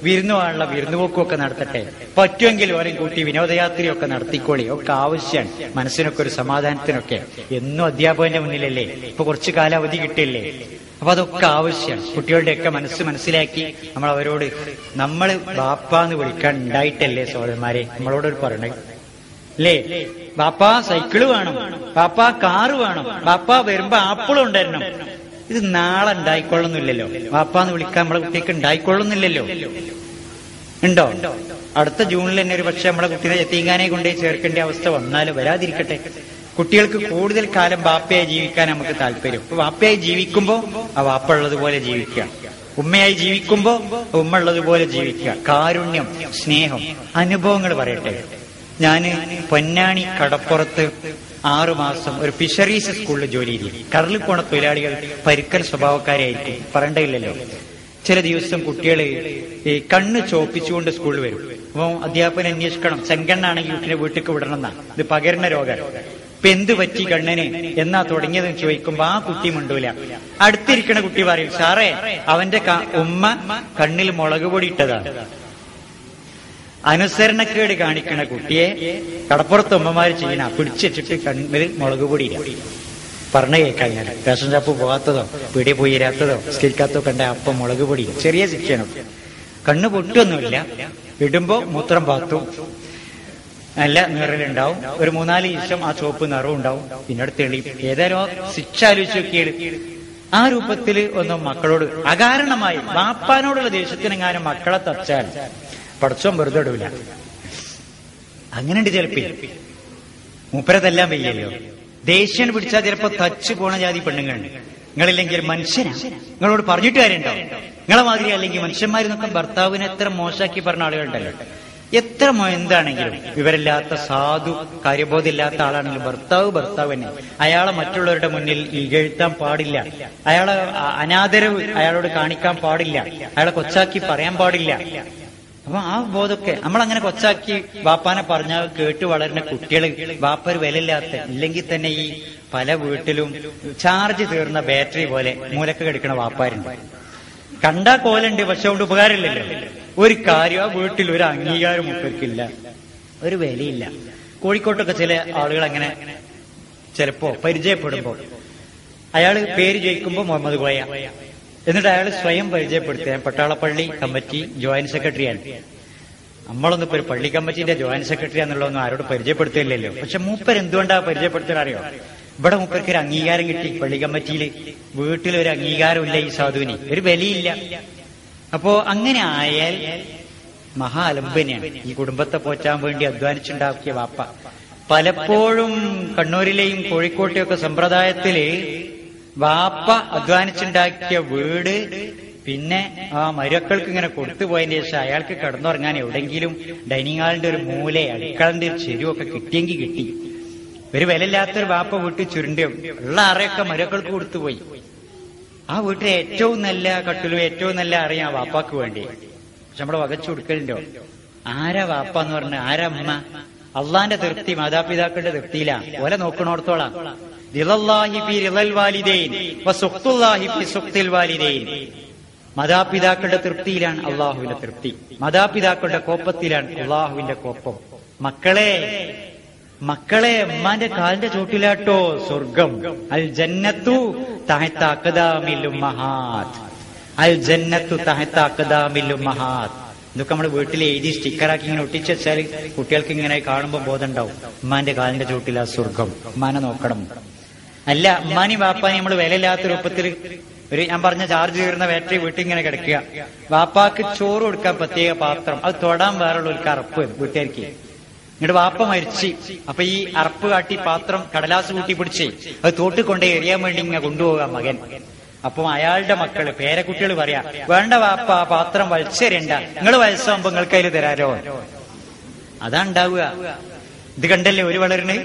വിരുന്നു പോകാനുള്ള വിരുന്നുപോക്കുമൊക്കെ നടത്തട്ടെ. പറ്റുമെങ്കിൽ ഓരോ കൂട്ടി വിനോദയാത്രയൊക്കെ നടത്തിക്കോളി. ഒക്കെ ആവശ്യമാണ് മനസ്സിനൊക്കെ ഒരു സമാധാനത്തിനൊക്കെ. എന്നും അധ്യാപകന്റെ മുന്നിലല്ലേ, ഇപ്പൊ കുറച്ചു കാലാവധി കിട്ടില്ലേ. അപ്പൊ അതൊക്കെ ആവശ്യമാണ്. കുട്ടികളുടെയൊക്കെ മനസ്സിലാക്കി നമ്മൾ അവരോട് നമ്മൾ ബാപ്പാന്ന് വിളിക്കാൻ ഉണ്ടായിട്ടല്ലേ സഹോദരന്മാരെ നമ്മളോട് പറയണേ അല്ലേ? ബാപ്പാ സൈക്കിള് വേണം, ബാപ്പാ കാറ് വേണം, ബാപ്പാ വരുമ്പോ ആപ്പിളും ഉണ്ടായിരുന്നു. ഇത് നാളെ ഉണ്ടായിക്കൊള്ളുന്നില്ലല്ലോ. ബാപ്പാന്ന് വിളിക്കാൻ നമ്മളെ കുട്ടിക്ക് ഉണ്ടായിക്കൊള്ളുന്നില്ലല്ലോ. ഉണ്ടോ? അടുത്ത ജൂണിൽ തന്നെ ഒരു പക്ഷെ നമ്മളെ കുട്ടീനെ യത്തീംഖാനെ കൊണ്ടേ ചേർക്കേണ്ട അവസ്ഥ വന്നാലും വരാതിരിക്കട്ടെ. കുട്ടികൾക്ക് കൂടുതൽ കാലം ബാപ്പയായി ജീവിക്കാൻ നമുക്ക് താല്പര്യം. അപ്പൊ ബാപ്പയായി ജീവിക്കുമ്പോ ആ വാപ്പ ഉള്ളതുപോലെ ജീവിക്കുക, ഉമ്മയായി ജീവിക്കുമ്പോ ഉമ്മ ഉള്ളതുപോലെ ജീവിക്കുക. കാരുണ്യം, സ്നേഹം, അനുഭവങ്ങൾ പറയട്ടെ. ഞാന് പൊന്നാനി കടപ്പുറത്ത് 6 മാസം ഒരു ഫിഷറീസ് സ്കൂളിൽ ജോലി ചെയ്തു. കടലിൽ പോണ തൊഴിലാളികൾ പരുക്കൻ സ്വഭാവക്കാരായിരിക്കും, പറയണ്ടയില്ലല്ലോ. ചില ദിവസം കുട്ടികള് ഈ കണ്ണ് ചോപ്പിച്ചുകൊണ്ട് സ്കൂളിൽ വരും. അപ്പൊ അധ്യാപകൻ അന്വേഷിക്കണം, ചെങ്കണ്ണാണെങ്കിൽ കുട്ടിനെ വീട്ടിലേക്ക് വിടണം എന്നാ. ഇത് പകരുന്ന രോഗം. ഇപ്പൊ എന്ത് പറ്റി കണ്ണിന് എന്നാ തുടങ്ങിയതെന്ന് ചോദിക്കുമ്പോ ആ കുട്ടി മിണ്ടൂല. അടുത്തിരിക്കണ കുട്ടി പറയും, സാറേ അവന്റെ ഉമ്മ കണ്ണിൽ മുളക് പൊടി ഇട്ടതാണ്. അനുസരണക്കേട് കാണിക്കണ കുട്ടിയെ കടപ്പുറത്ത് ഉമ്മമാര് ചെയ്യണ പിടിച്ചിട്ടിട്ട് കണ്ണിൽ മുളക് പൊടിയില്ല. പറഞ്ഞ കേൾക്കാൻ ഞാൻ റേഷൻ ഷാപ്പ് പോകാത്തതോ പീടിയെ പോയി ഇരാത്തതോ സ്കരിക്കാത്തോ കണ്ട അപ്പം മുളക് പൊടി. ചെറിയ ശിക്ഷയാണ്. കണ്ണ് പൊട്ടൊന്നുമില്ല, ഇടുമ്പോ മൂത്രം പാത്തും നല്ല നിറലുണ്ടാവും. ഒരു 3-4 ദിവസം ആ ചുവപ്പ് നിറവും ഉണ്ടാവും, പിന്നീട് തെളിയും. ഏതായാലും ശിക്ഷ ആലോചിച്ച് നോക്കിയത് ആ രൂപത്തില് ഒന്നും മക്കളോട് അകാരണമായി വാപ്പാനോടുള്ള ദേഷ്യത്തിനെങ്ങാനും മക്കളെ തച്ചാൽ പടച്ചോൻ വെറുതെ ഇടൂല. അങ്ങനെയുണ്ട് ചിലപ്പോ. മൂപ്പരതെല്ലാം വയ്യല്ലോ. ദേഷ്യം പിടിച്ചാൽ ചിലപ്പോ തച്ചു പോണ ജാതി പെണ്ണുങ്ങളുണ്ട്. നിങ്ങളില്ലെങ്കിൽ മനുഷ്യനാ, നിങ്ങളോട് പറഞ്ഞിട്ട് കാര്യമുണ്ടോ? നിങ്ങളെ മാതിരി അല്ലെങ്കിൽ മനുഷ്യന്മാരെന്നൊക്കെ ഭർത്താവിനെ എത്ര മോശമാക്കി പറഞ്ഞ ആളുകളുണ്ടല്ലോ. എത്ര എന്താണെങ്കിലും വിവരമില്ലാത്ത സാധു കാര്യബോധമില്ലാത്ത ആളാണെങ്കിലും ഭർത്താവ് തന്നെ. അയാളെ മറ്റുള്ളവരുടെ മുന്നിൽ ഇകഴ്ത്താൻ പാടില്ല, അയാളെ അനാദരവ് അയാളോട് കാണിക്കാൻ പാടില്ല, അയാളെ കൊച്ചാക്കി പറയാൻ പാടില്ല. അപ്പൊ ആ ബോധമൊക്കെ നമ്മളങ്ങനെ കൊച്ചാക്കി വാപ്പാനെ പറഞ്ഞാൽ കേട്ട് വളരുന്ന കുട്ടികൾ വാപ്പൊരു വിലയില്ലാത്ത, ഇല്ലെങ്കിൽ തന്നെ ഈ പല വീട്ടിലും ചാർജ് തീർന്ന ബാറ്ററി പോലെ മൂലക്ക് കിടക്കണ വാപ്പാരുണ്ട്. കണ്ടാ കോലുണ്ട്, പക്ഷെ കൊണ്ട് ഉപകാരമില്ലല്ലോ. ഒരു കാര്യം ആ വീട്ടിൽ ഒരു അംഗീകാരം മുപ്പർക്കില്ല, ഒരു വിലയില്ല. കോഴിക്കോട്ടൊക്കെ ചില ആളുകൾ അങ്ങനെ ചിലപ്പോ പരിചയപ്പെടുമ്പോ അയാള് പേര് ചോദിക്കുമ്പോ മുഹമ്മദ് കോയ, എന്നിട്ട് അയാൾ സ്വയം പരിചയപ്പെടുത്തിയ പട്ടാളപ്പള്ളി കമ്മിറ്റി ജോയിന്റ് സെക്രട്ടറിയാണ്. നമ്മളൊന്നും ഇപ്പൊ ഒരു പള്ളി കമ്മിറ്റിന്റെ ജോയിന്റ് സെക്രട്ടറി എന്നുള്ളതൊന്നും ആരോട് പരിചയപ്പെടുത്തില്ലല്ലോ. പക്ഷെ മൂപ്പർ എന്തുകൊണ്ടാ പരിചയപ്പെടുത്താൻ അറിയോ? ഇവിടെ മൂപ്പർക്ക് ഒരു അംഗീകാരം കിട്ടി. പള്ളി കമ്മിറ്റിയിൽ വീട്ടിലൊരു അംഗീകാരമില്ല ഈ സാധുവിന്, ഒരു വിലയില്ല. അപ്പോ അങ്ങനെ ആയാൽ മഹാ അലംബനെയാണ്. ഈ കുടുംബത്തെ പോറ്റാൻ വേണ്ടി അധ്വാനിച്ചുണ്ടാക്കിയ വാപ്പ. പലപ്പോഴും കണ്ണൂരിലെയും കോഴിക്കോട്ടെയും ഒക്കെ സമ്പ്രദായത്തില് വാപ്പ അധ്വാനിച്ചുണ്ടാക്കിയ വീട് പിന്നെ ആ മരുക്കൾക്ക് ഇങ്ങനെ കൊടുത്തുപോയതിന് ശേഷം അയാൾക്ക് കിടന്നുറങ്ങാൻ എവിടെങ്കിലും ഡൈനിങ് ഹാളിന്റെ ഒരു മൂല, അടുക്കളന്റെ ഒരു ചെരുവൊക്കെ കിട്ടിയെങ്കിൽ കിട്ടി. ഒരു വിലയില്ലാത്തൊരു വാപ്പ വീട്ടിൽ ചുരുണ്ടി ഉള്ള അറയൊക്കെ മരുക്കൾക്ക് കൊടുത്തുപോയി. ആ വീട്ടിലെ ഏറ്റവും നല്ല കട്ടിലും ഏറ്റവും നല്ല അറിയാം വാപ്പാക്ക് വേണ്ടി. പക്ഷെ നമ്മളെ വകച്ചു കൊടുക്കലുണ്ടോ? ആരാ വാപ്പ എന്ന് പറഞ്ഞ ആരാ അമ്മ? അള്ളാന്റെ തൃപ്തി മാതാപിതാക്കളുടെ തൃപ്തിയിലാ. ഓലെ നോക്കണോടത്തോളാം. മാതാപിതാക്കളുടെ തൃപ്തിയിലാണ് അള്ളാഹുവിന്റെ തൃപ്തി, മാതാപിതാക്കളുടെ കോപ്പത്തിലാണ് അള്ളാഹുവിന്റെ കോപ്പം. മക്കളെ ഉമ്മാന്റെ കാലിന്റെ ചോട്ടിലാട്ടോ സ്വർഗം. അൽ ജന്നത്തു തഹത അഖദാമിൽ ഉമ്മഹാത്ത്, അൽ ജന്നത്തു തഹത അഖദാമിൽ ഉമ്മഹാത്ത്. ഇതൊക്കെ നമ്മുടെ വീട്ടിൽ എഴുതി സ്റ്റിക്കറാക്കി ഇങ്ങനെ ഒട്ടിച്ചു വെച്ചാൽ കുട്ടികൾക്ക് ഇങ്ങനെ കാണുമ്പോൾ ബോധം ഉണ്ടാവും. ഉമ്മാന്റെ കാലിന്റെ ചോട്ടിലാ സ്വർഗം, ഉമ്മാനെ നോക്കണം. അല്ല, ഉമ്മാനി വാപ്പാനി നമ്മൾ വിലയില്ലാത്ത രൂപത്തിൽ ഒരു ഞാൻ പറഞ്ഞ ചാർജ് കയറുന്ന ബാറ്ററി വീട്ടിൽ ഇങ്ങനെ കിടക്കുക. വാപ്പാക്ക് ചോറ് കൊടുക്കാൻ പ്രത്യേക പാത്രം, അത് തൊടാൻ വേറുള്ള ഒരു അറപ്പ് വീട്ടുകാർക്ക്. എന്നിട്ട് വാപ്പ മരിച്ച്, അപ്പൊ ഈ അറപ്പ് കാട്ടി പാത്രം കടലാസ് കൂട്ടി പിടിച്ച് അത് തോട്ടിക്കൊണ്ടേ എറിയാൻ വേണ്ടി ഇങ്ങനെ കൊണ്ടുപോകാം മകൻ. അപ്പം അയാളുടെ മക്കള് പേരക്കുട്ടികൾ പറയാ, വേണ്ട വാപ്പ ആ പാത്രം വലിച്ചെറിയണ്ട, നിങ്ങൾ വയസ്സാകുമ്പോ നിങ്ങൾക്ക് അതിൽ തരാരോ. അതാ ഉണ്ടാവുക. ഇത് കണ്ടല്ലേ ഒരു വളരണേ.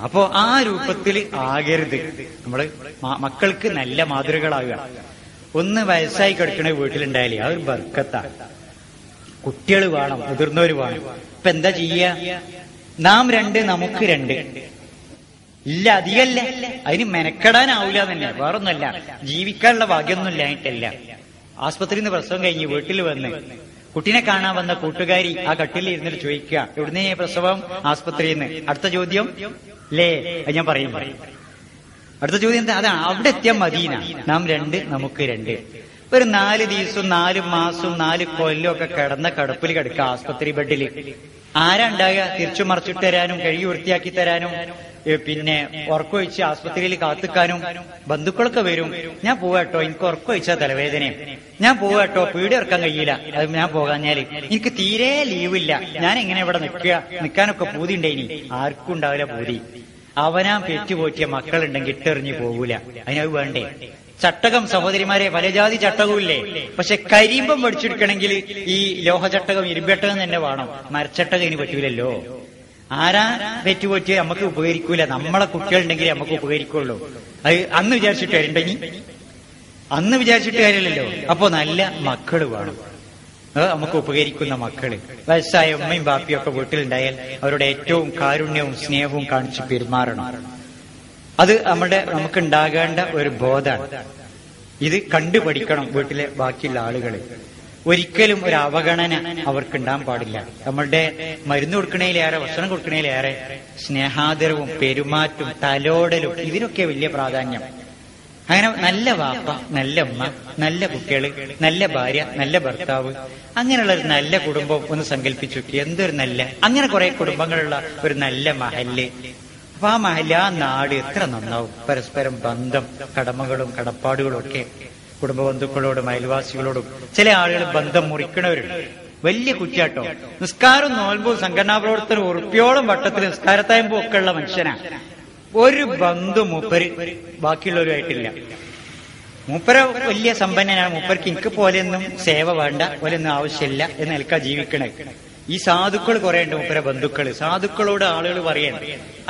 അപ്പോ ആ രൂപത്തിൽ ആകരുത്. നമ്മള് മക്കൾക്ക് നല്ല മാതൃകളാകുക. ഒന്ന് വയസ്സായി കിടക്കണ വീട്ടിലുണ്ടായാലേ ആ ഒരു ബർക്കത്താ. കുട്ടികൾ വേണം, മുതിർന്നവര് വേണം. ഇപ്പൊ എന്താ ചെയ്യ? നാം രണ്ട് നമുക്ക് രണ്ട്. ഇല്ല, അധികല്ല. അതിന് മെനക്കെടാനാവൂല തന്നെ, വേറൊന്നുമല്ല. ജീവിക്കാനുള്ള ഭാഗ്യമൊന്നും ഇല്ലായിട്ടല്ല. ആസ്പത്രിയിൽ നിന്ന് പ്രസവം കഴിഞ്ഞ് വീട്ടിൽ വന്ന് കുട്ടീനെ കാണാൻ വന്ന കൂട്ടുകാരി ആ കട്ടിലിൽ ഇരുന്നിട്ട് ചോദിക്കുക, എവിടുന്നേ പ്രസവം? ആസ്പത്രിയിൽ നിന്ന്. അടുത്ത ചോദ്യം ലേ, ഞാൻ പറയും. അടുത്ത ചോദ്യം എന്താ? അതാണ്, അവിടെ എത്തിയാൽ മദീന. നാം രണ്ട്, നമുക്ക് രണ്ട്. ഒരു 4 ദിവസവും 4 മാസവും 4 കൊല്ലവും ഒക്കെ കിടന്ന കടപ്പിൽ കിടക്കുക ആസ്പത്രി ബെഡിൽ. ആരാ ഉണ്ടാകുക? തിരിച്ചു മറിച്ചിട്ട് തരാനും കഴുകി വൃത്തിയാക്കി തരാനും പിന്നെ ഉറക്കൊഴിച്ച് ആസ്പത്രിയിൽ കാത്തിക്കാനും ബന്ധുക്കളൊക്കെ വരും. ഞാൻ പോവാട്ടോ, എനിക്ക് ഉറക്കൊഴിച്ചാ തലവേദനയും. ഞാൻ പോവാട്ടോ, പീടി ഇറക്കാൻ കഴിയില്ല, അത് ഞാൻ പോകാഞ്ഞാല് എനിക്ക് തീരെ ലീവില്ല. ഞാൻ എങ്ങനെ ഇവിടെ നിൽക്കാനൊക്കെ പൂതി ഉണ്ടായിനി. ആർക്കും ഉണ്ടാവില്ല പൂതി. അവനാ പെറ്റുപോറ്റിയ മക്കളുണ്ടെങ്കിൽ ഇട്ടെറിഞ്ഞു പോകൂല. അതിനത് വേണ്ടേ? ചട്ടകം സഹോദരിമാരെ, പലജാതി ചട്ടകവും ഇല്ലേ? പക്ഷെ കരിമ്പം പഠിച്ചെടുക്കണമെങ്കിൽ ഈ ലോഹചട്ടകം, ഇരുമ്പട്ടകം തന്നെ വേണം. മരച്ചട്ടകം ഇനി പറ്റൂലല്ലോ. ആരാ പെറ്റുപോറ്റിയ നമുക്ക് ഉപകരിക്കൂല. നമ്മളെ കുട്ടികളുണ്ടെങ്കിൽ നമുക്ക് ഉപകരിക്കുള്ളൂ. അത് അന്ന് വിചാരിച്ചിട്ട് വരണ്ടെങ്കിൽ അന്ന് വിചാരിച്ചിട്ട് കാര്യമില്ലല്ലോ. അപ്പോ നല്ല മക്കള് വേണം, നമുക്ക് ഉപകരിക്കുന്ന മക്കള്. വയസ്സായ ഉമ്മയും ബാപ്പിയും ഒക്കെ വീട്ടിലുണ്ടായാൽ അവരുടെ ഏറ്റവും കാരുണ്യവും സ്നേഹവും കാണിച്ച് പെരുമാറണം. അത് നമുക്ക് ഉണ്ടാകേണ്ട ഒരു ബോധമാണ്. ഇത് കണ്ടുപഠിക്കണം വീട്ടിലെ ബാക്കിയുള്ള ആളുകൾ. ഒരിക്കലും ഒരു അവഗണന അവർക്ക് ഉണ്ടാകാൻ പാടില്ല. നമ്മളുടെ മരുന്ന് കൊടുക്കണേലേറെ, ഭക്ഷണം കൊടുക്കണേലേറെ സ്നേഹാദരവും പെരുമാറ്റവും തലോടലും, ഇതിനൊക്കെ വലിയ പ്രാധാന്യം. അങ്ങനെ നല്ല വാപ്പ, നല്ല ഉമ്മ, നല്ല കുട്ടികള്, നല്ല ഭാര്യ, നല്ല ഭർത്താവ്, അങ്ങനെയുള്ള ഒരു നല്ല കുടുംബം ഒന്ന് സങ്കല്പിച്ചു നോക്കി. എന്തൊരു നല്ല, അങ്ങനെ കുറെ കുടുംബങ്ങളുള്ള ഒരു നല്ല മഹല്ല്. അപ്പൊ ആ മഹല്ല്, ആ നാട് എത്ര നന്നാവും. പരസ്പരം ബന്ധം, കടമകളും കടപ്പാടുകളും ഒക്കെ കുടുംബ ബന്ധുക്കളോടും അയൽവാസികളോടും. ചില ആളുകൾ ബന്ധം മുറിക്കണവരുണ്ട്. വലിയ കുറ്റാട്ടോ. നിസ്കാരവും നോൽമ്പും സംഘടനാ പ്രവർത്തനം ഉറുപ്പിയോളം വട്ടത്തിൽ നിസ്കാരത്തായമ്പോ ഒക്കെ ഉള്ള മനുഷ്യനാ. ഒരു ബന്ധു മൂപ്പര് ബാക്കിയുള്ളവരുമായിട്ടില്ല. മൂപ്പര വലിയ സമ്പന്നനാണ്. മൂപ്പർക്ക് എനിക്ക് പോലെയൊന്നും സേവ വേണ്ട, പോലെയൊന്നും ആവശ്യമില്ല എന്ന് നിൽക്കാ ജീവിക്കണേ. ഈ സാധുക്കൾ കുറെ ഉണ്ട്, മൂപ്പര ബന്ധുക്കള്. സാധുക്കളോട് ആളുകൾ പറയാണ്,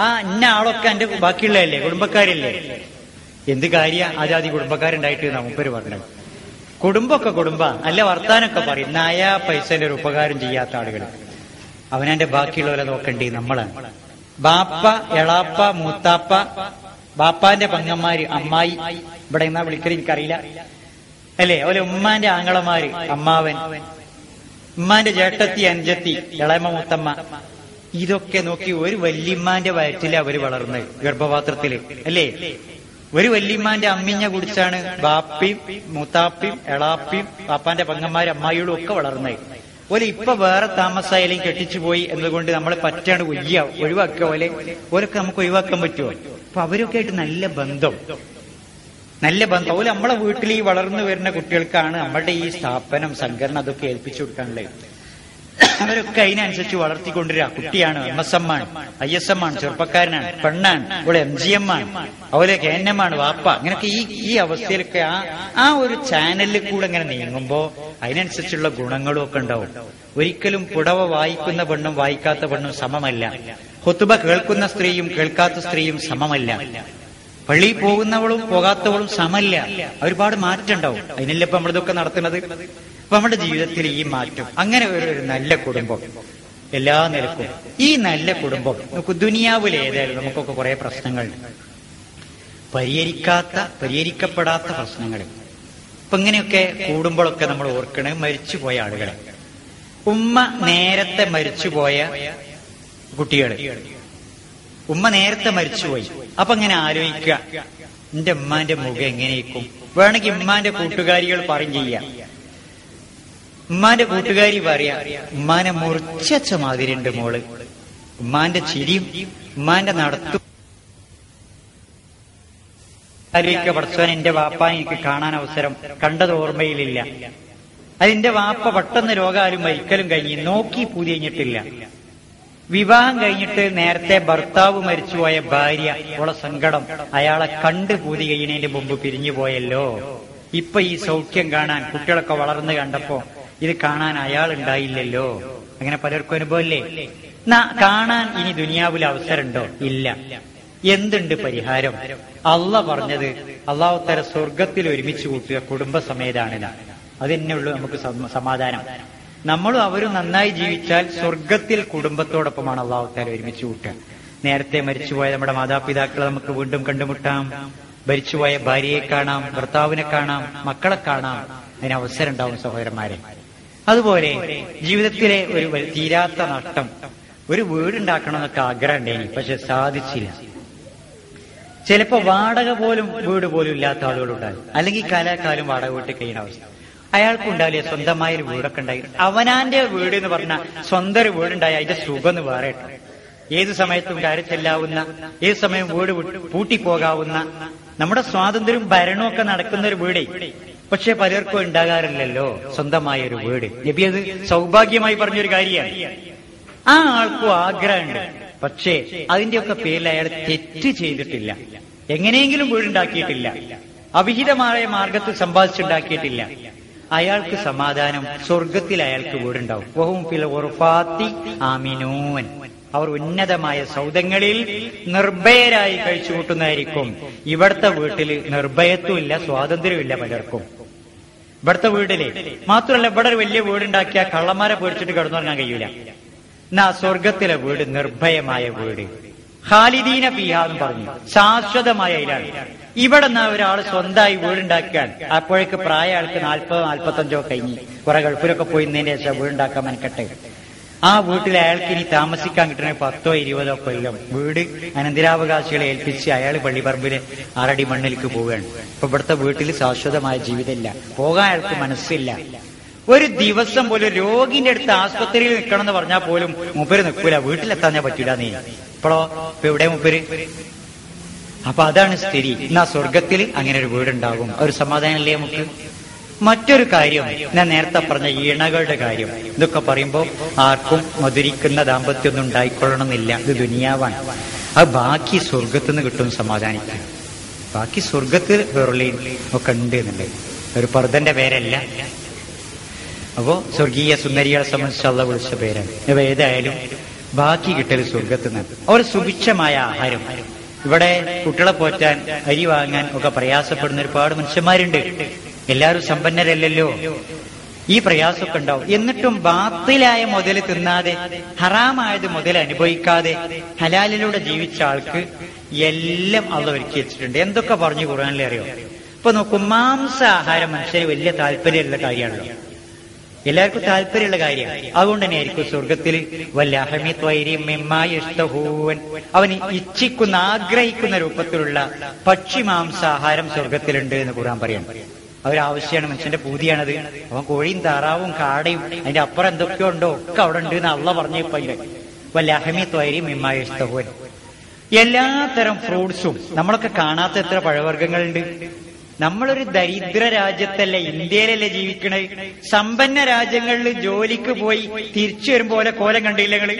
ആ ഇന്ന ആളൊക്കെ എന്റെ ബാക്കിയുള്ളതല്ലേ, കുടുംബക്കാരില്ലേ. എന്ത് കാര്യ ആജാതി കുടുംബക്കാരുണ്ടായിട്ട് എന്നാ മൂപ്പര് പറഞ്ഞത്. കുടുംബമൊക്കെ നല്ല വർത്താനൊക്കെ പറയും. നായാ പൈസന്റെ ഒരു ഉപകാരം ചെയ്യാത്ത ആളുകൾ. അവനെന്റെ ബാക്കിയുള്ളവരെ നോക്കണ്ടേ നമ്മളാണ്. ബാപ്പ, എളാപ്പ, മൂത്താപ്പ, ബാപ്പാന്റെ പെങ്ങന്മാര്, അമ്മായി, ഇവിടെ എന്നാ വിളിക്കല് എനിക്കറിയില്ല അല്ലേ. അതുപോലെ ഉമ്മാന്റെ ആങ്ങളമാര്, അമ്മാവൻ, ഉമ്മാന്റെ ചേട്ടത്തി, അഞ്ചത്തി, ഇളയമ്മ, മൂത്തമ്മ, ഇതൊക്കെ നോക്കി ഒരു വല്യമ്മാന്റെ വയറ്റില് അവര് വളർന്നത്, ഗർഭപാത്രത്തില് അല്ലേ. ഒരു വല്യമ്മാന്റെ അമ്മിഞ്ഞ കുടിച്ചാണ് ബാപ്പിയും മൂത്താപ്പിയും എളാപ്പിയും ബാപ്പാന്റെ പെങ്ങന്മാരും അമ്മായിയോടും ഒക്കെ വളർന്നത്. ഓലെ ഇപ്പൊ വേറെ താമസായാലും കെട്ടിച്ചു പോയി എന്നതുകൊണ്ട് നമ്മൾ പറ്റാണ്ട് ഒഴിവാക്കുക ഓലൊക്കെ നമുക്ക് ഒഴിവാക്കാൻ പറ്റുമോ? അപ്പൊ അവരൊക്കെ ആയിട്ട് നല്ല ബന്ധം. അതുപോലെ നമ്മളെ വീട്ടിൽ ഈ വളർന്നു വരുന്ന കുട്ടികൾക്കാണ് നമ്മളുടെ ഈ സ്ഥാപനം, സംഘടന അതൊക്കെ ഏൽപ്പിച്ചു കൊടുക്കാനുള്ളത്. അവരൊക്കെ അതിനനുസരിച്ച് വളർത്തിക്കൊണ്ടിരിക്കുക. കുട്ടിയാണ്, MSM ആണ്, ISM ആണ്, ചെറുപ്പക്കാരനാണ്, പെണ്ണാണ്, ഇവിടെ MGM ആണ്, അതുപോലെ KNM ആണ്, വാപ്പ. അങ്ങനെയൊക്കെ ഈ അവസ്ഥയിലൊക്കെ ആ ഒരു ചാനലിൽ കൂടെ ഇങ്ങനെ നീങ്ങുമ്പോ അതിനനുസരിച്ചുള്ള ഗുണങ്ങളും ഒക്കെ ഉണ്ടാവും. ഒരിക്കലും പുടവ വായിക്കുന്ന പെണ്ണും വായിക്കാത്ത പെണ്ണും സമമല്ല. ഖുതുബ കേൾക്കുന്ന സ്ത്രീയും കേൾക്കാത്ത സ്ത്രീയും സമമല്ല. പള്ളിയിൽ പോകുന്നവളും പോകാത്തവളും സമല്ല. ഒരുപാട് മാറ്റം ഉണ്ടാവും. അതിനല്ലേ ഇപ്പൊ നമ്മളിതൊക്കെ നടത്തുന്നത്. അപ്പൊ നമ്മുടെ ജീവിതത്തിൽ ഈ മാറ്റം, അങ്ങനെ ഒരു നല്ല കുടുംബം എല്ലാ നിലക്കും. ഈ നല്ല കുടുംബം നമുക്ക് ദുനിയാവിൽ ഏതായാലും നമുക്കൊക്കെ കുറെ പ്രശ്നങ്ങളുണ്ട്, പരിഹരിക്കപ്പെടാത്ത പ്രശ്നങ്ങൾ. അപ്പൊ ഇങ്ങനെയൊക്കെ കൂടുമ്പോഴൊക്കെ നമ്മൾ ഓർക്കണേ മരിച്ചുപോയ ആളുകളെ. ഉമ്മ നേരത്തെ മരിച്ചുപോയ കുട്ടികള്, ഉമ്മ നേരത്തെ മരിച്ചുപോയി. അപ്പൊ ഇങ്ങനെ ആലോചിക്കുക, എന്റെ ഉമ്മാന്റെ മുഖം എങ്ങനെയിരിക്കും. വേണമെങ്കിൽ ഉമ്മാന്റെ കൂട്ടുകാരികൾ പറയും ചെയ്യാം. ഉമ്മാന്റെ കൂട്ടുകാരി പറയാ, ഉമ്മാനെ മുറിച്ച മാതിരിയുണ്ട് മോള്. ഉമ്മാന്റെ ചിരിയും ഉമ്മാന്റെ നടത്തും ആലോചിക്ക. പഠിച്ചവൻ എന്റെ വാപ്പാനെ എനിക്ക് കാണാൻ അവസരം കണ്ടത് ഓർമ്മയിലില്ല. അതിന്റെ വാപ്പ പെട്ടെന്ന് രോഗാലും മരിക്കലും കഴിഞ്ഞ് നോക്കി പൂതി കഴിഞ്ഞിട്ടില്ല. വിവാഹം കഴിഞ്ഞിട്ട് നേരത്തെ ഭർത്താവ് മരിച്ചുപോയ ഭാര്യ, ഉള്ള സങ്കടം, അയാളെ കണ്ട് പൂതി കഴിയുന്നതിന്റെ മുമ്പ് പിരിഞ്ഞു പോയല്ലോ. ഇപ്പൊ ഈ സൗഖ്യം കാണാൻ, കുട്ടികളൊക്കെ വളർന്ന് കണ്ടപ്പോ ഇത് കാണാൻ അയാൾ ഉണ്ടായില്ലല്ലോ. അങ്ങനെ പലർക്കും അനുഭവമില്ലേ? കാണാൻ ഇനി ദുനിയാവിൽ അവസരമുണ്ടോ? ഇല്ല. എന്തുണ്ട് പരിഹാരം? അള്ളാഹ് പറഞ്ഞത് അള്ളാഹു തആല സ്വർഗത്തിൽ ഒരുമിച്ച് കൂട്ടുക കുടുംബസമേതാണ്. അതെന്നെ ഉള്ളൂ നമുക്ക് സമാധാനം. നമ്മളും അവരും നന്നായി ജീവിച്ചാൽ സ്വർഗത്തിൽ കുടുംബത്തോടൊപ്പമാണ് അള്ളാഹു തആല ഒരുമിച്ച് കൂട്ടുക. നേരത്തെ മരിച്ചുപോയ നമ്മുടെ മാതാപിതാക്കളെ നമുക്ക് വീണ്ടും കണ്ടുമുട്ടാം, മരിച്ചുപോയ ഭാര്യയെ കാണാം, ഭർത്താവിനെ കാണാം, മക്കളെ കാണാം. അതിന് അവസരം ഉണ്ടാവും സഹോദരന്മാരെ. അതുപോലെ ജീവിതത്തിലെ ഒരു തീരാത്ത നഷ്ടം, ഒരു വീടുണ്ടാക്കണം എന്നൊക്കെ ആഗ്രഹം ഉണ്ടായി, പക്ഷെ സാധിച്ചില്ല. ചിലപ്പോ വാടക പോലും വീട് പോലും ഇല്ലാത്ത ആളുകളുണ്ടാകും, അല്ലെങ്കിൽ കാലാകാലം വാടക വീട്ടിൽ കഴിയുന്ന അവസ്ഥ. അയാൾക്കുണ്ടാവില്ലേ സ്വന്തമായൊരു വീടൊക്കെ ഉണ്ടായി. അവനാന്റെ വീട് എന്ന് പറഞ്ഞാൽ സ്വന്തം ഒരു വീടുണ്ടായി അതിന്റെ സുഖം എന്ന് വേറെ. ഏത് സമയത്തും കയറി ചെല്ലാവുന്ന, ഏത് സമയം വീട് പൂട്ടിപ്പോകാവുന്ന, നമ്മുടെ സ്വാതന്ത്ര്യവും ഭരണവും ഒക്കെ നടക്കുന്ന ഒരു വീടേ. പക്ഷെ പലർക്കും ഉണ്ടാകാറില്ലല്ലോ സ്വന്തമായൊരു വീട്. നബി അത് സൗഭാഗ്യമായി പറഞ്ഞൊരു കാര്യമാണ്. ആ ആൾക്കും ആഗ്രഹമുണ്ട്, പക്ഷേ അതിന്റെയൊക്കെ പേരിൽ അയാൾ തെറ്റ് ചെയ്തിട്ടില്ല, എങ്ങനെയെങ്കിലും വീടുണ്ടാക്കിയിട്ടില്ല, അവിഹിതമായ മാർഗത്തിൽ സമ്പാദിച്ചുണ്ടാക്കിയിട്ടില്ല. അയാൾക്ക് സമാധാനം, സ്വർഗത്തിൽ അയാൾക്ക് വീടുണ്ടാവും. വഹും ഫിൽ ഗുർഫാത്തി ആമിനൂൻ, അവർ ഉന്നതമായ സൗധങ്ങളിൽ നിർഭയരായി കഴിച്ചുകൂട്ടുന്നതായിരിക്കും. ഇവിടുത്തെ വീട്ടില് നിർഭയത്വമില്ല, സ്വാതന്ത്ര്യമില്ല പലർക്കും. ഇവിടുത്തെ വീട്ടില് മാത്രമല്ല, ഇവിടെ ഒരു വലിയ വീടുണ്ടാക്കിയ കള്ളന്മാരെ പേടിച്ചിട്ട് കിടന്നുറങ്ങാൻ കഴിയൂല. എന്നാ സ്വർഗത്തിലെ വീട് നിർഭയമായ വീട്, ഖാലിദീന ഫീഹാ എന്ന് പറഞ്ഞു, ശാശ്വതമായ ഇതിലാണ്. ഇവിടെ നിന്നാ ഒരാൾ സ്വന്തമായി വീടുണ്ടാക്കാൻ അപ്പോഴേക്ക് പ്രായ ആൾക്ക് 40-45 കഴിഞ്ഞ് കുറെ ഗൾഫിലൊക്കെ പോയി ഇന്നതിന്റെ ശേഷം വീടുണ്ടാക്കാൻ മനക്കട്ടെ. ആ വീട്ടിൽ അയാൾക്ക് ഇനി താമസിക്കാൻ കിട്ടണ 10-20 കൊല്ലം വീട് അനന്തരാവകാശികളെ ഏൽപ്പിച്ച് അയാൾ പള്ളിപ്പറമ്പിലെ 6 അടി മണ്ണിലേക്ക് പോവുകയാണ്. ഇപ്പൊ ഇവിടുത്തെ വീട്ടിൽ ശാശ്വതമായ ജീവിതമില്ല, പോകാൻ അയാൾക്ക് മനസ്സില്ല. ഒരു ദിവസം പോലും രോഗിന്റെ അടുത്ത് ആസ്പത്രിയിൽ നിൽക്കണം എന്ന് പറഞ്ഞാൽ പോലും മൂപ്പര് നിൽക്കൂല, വീട്ടിലെത്താൻ പറ്റൂല. നീ ഇപ്പോഴോ ഇപ്പൊ എവിടെ മൂപ്പര്? അപ്പൊ അതാണ് സ്ഥിതി. എന്നാ സ്വർഗത്തിൽ അങ്ങനെ ഒരു വീടുണ്ടാകും, ഒരു സമാധാനമല്ലേ നമുക്ക്. മറ്റൊരു കാര്യം, ഞാൻ നേരത്തെ പറഞ്ഞ ഇണകളുടെ കാര്യം. ഇതൊക്കെ പറയുമ്പോ ആർക്കും മധുരിക്കുന്ന ദാമ്പത്യമൊന്നും ഉണ്ടായിക്കൊള്ളണമെന്നില്ല, ഇത് ദുനിയാവാണ്. അത് ബാക്കി സ്വർഗത്തുനിന്ന് കിട്ടും സമാധാനിക്കാൻ. ബാക്കി സ്വർഗത്തിൽ വെറുളീൻ ഒക്കെ ഉണ്ട് എന്നുണ്ട്, ഒരു പർദ്ദന്റെ പേരല്ല. അപ്പോ സ്വർഗീയ സുന്ദരികളെ സംബന്ധിച്ച് അള്ളാഹു വിളിച്ച പേരാണ്. ഇവ ഏതായാലും ബാക്കി കിട്ടല് സ്വർഗത്തുനിന്ന്. ഒരു സുഭിക്ഷമായ ആഹാരം. ഇവിടെ കുട്ടികളെ പോറ്റാൻ, അരി വാങ്ങാൻ ഒക്കെ പ്രയാസപ്പെടുന്ന ഒരുപാട് മനുഷ്യന്മാരുണ്ട്. എല്ലാവരും സമ്പന്നരല്ലല്ലോ. ഈ പ്രയാസമൊക്കെ ഉണ്ടാവും. എന്നിട്ടും ബാത്തിലായ മുതൽ തിന്നാതെ, ഹറാമായത് മുതൽ അനുഭവിക്കാതെ ഹലാലിലൂടെ ജീവിച്ച ആൾക്ക് എല്ലാം അള്ളാഹു ഒരുക്കി വെച്ചിട്ടുണ്ട്. എന്തൊക്കെ പറഞ്ഞു ഖുർആനിൽ അറിയോ? ഇപ്പൊ നോക്കും, മാംസാഹാരം മനുഷ്യന് വലിയ താല്പര്യമുള്ള കാര്യമാണല്ലോ, എല്ലാവർക്കും താല്പര്യമുള്ള കാര്യമാണ്. അതുകൊണ്ട് തന്നെ ആയിരിക്കും സ്വർഗത്തിൽ അവൻ ഇച്ഛിക്കുന്ന, ആഗ്രഹിക്കുന്ന രൂപത്തിലുള്ള പക്ഷി മാംസാഹാരം സ്വർഗത്തിലുണ്ട് എന്ന് ഖുർആൻ പറയാം. അവരാവശ്യമാണ്, മനുഷ്യന്റെ പൂതിയാണത്. അവൻ കോഴിയും താറാവും കാടയും അതിന്റെ അപ്പുറം എന്തൊക്കെയോ ഉണ്ടോ ഒക്കെ അവിടെ ഉണ്ട് എന്ന് അള്ളാഹ് പറഞ്ഞപ്പോ വല്ലഹമി ത്വൈരിയും മിമ്മായ ഇഷ്തഹുവൻ. എല്ലാത്തരം ഫ്രൂട്ട്സും, നമ്മളൊക്കെ കാണാത്ത എത്ര പഴവർഗ്ഗങ്ങളുണ്ട്. നമ്മളൊരു ദരിദ്ര രാജ്യത്തല്ല, ഇന്ത്യയിലല്ലേ ജീവിക്കണേ. സമ്പന്ന രാജ്യങ്ങളിൽ ജോലിക്ക് പോയി തിരിച്ചു വരുമ്പോ പോലെ കോലം കണ്ടില്ല നിങ്ങള്.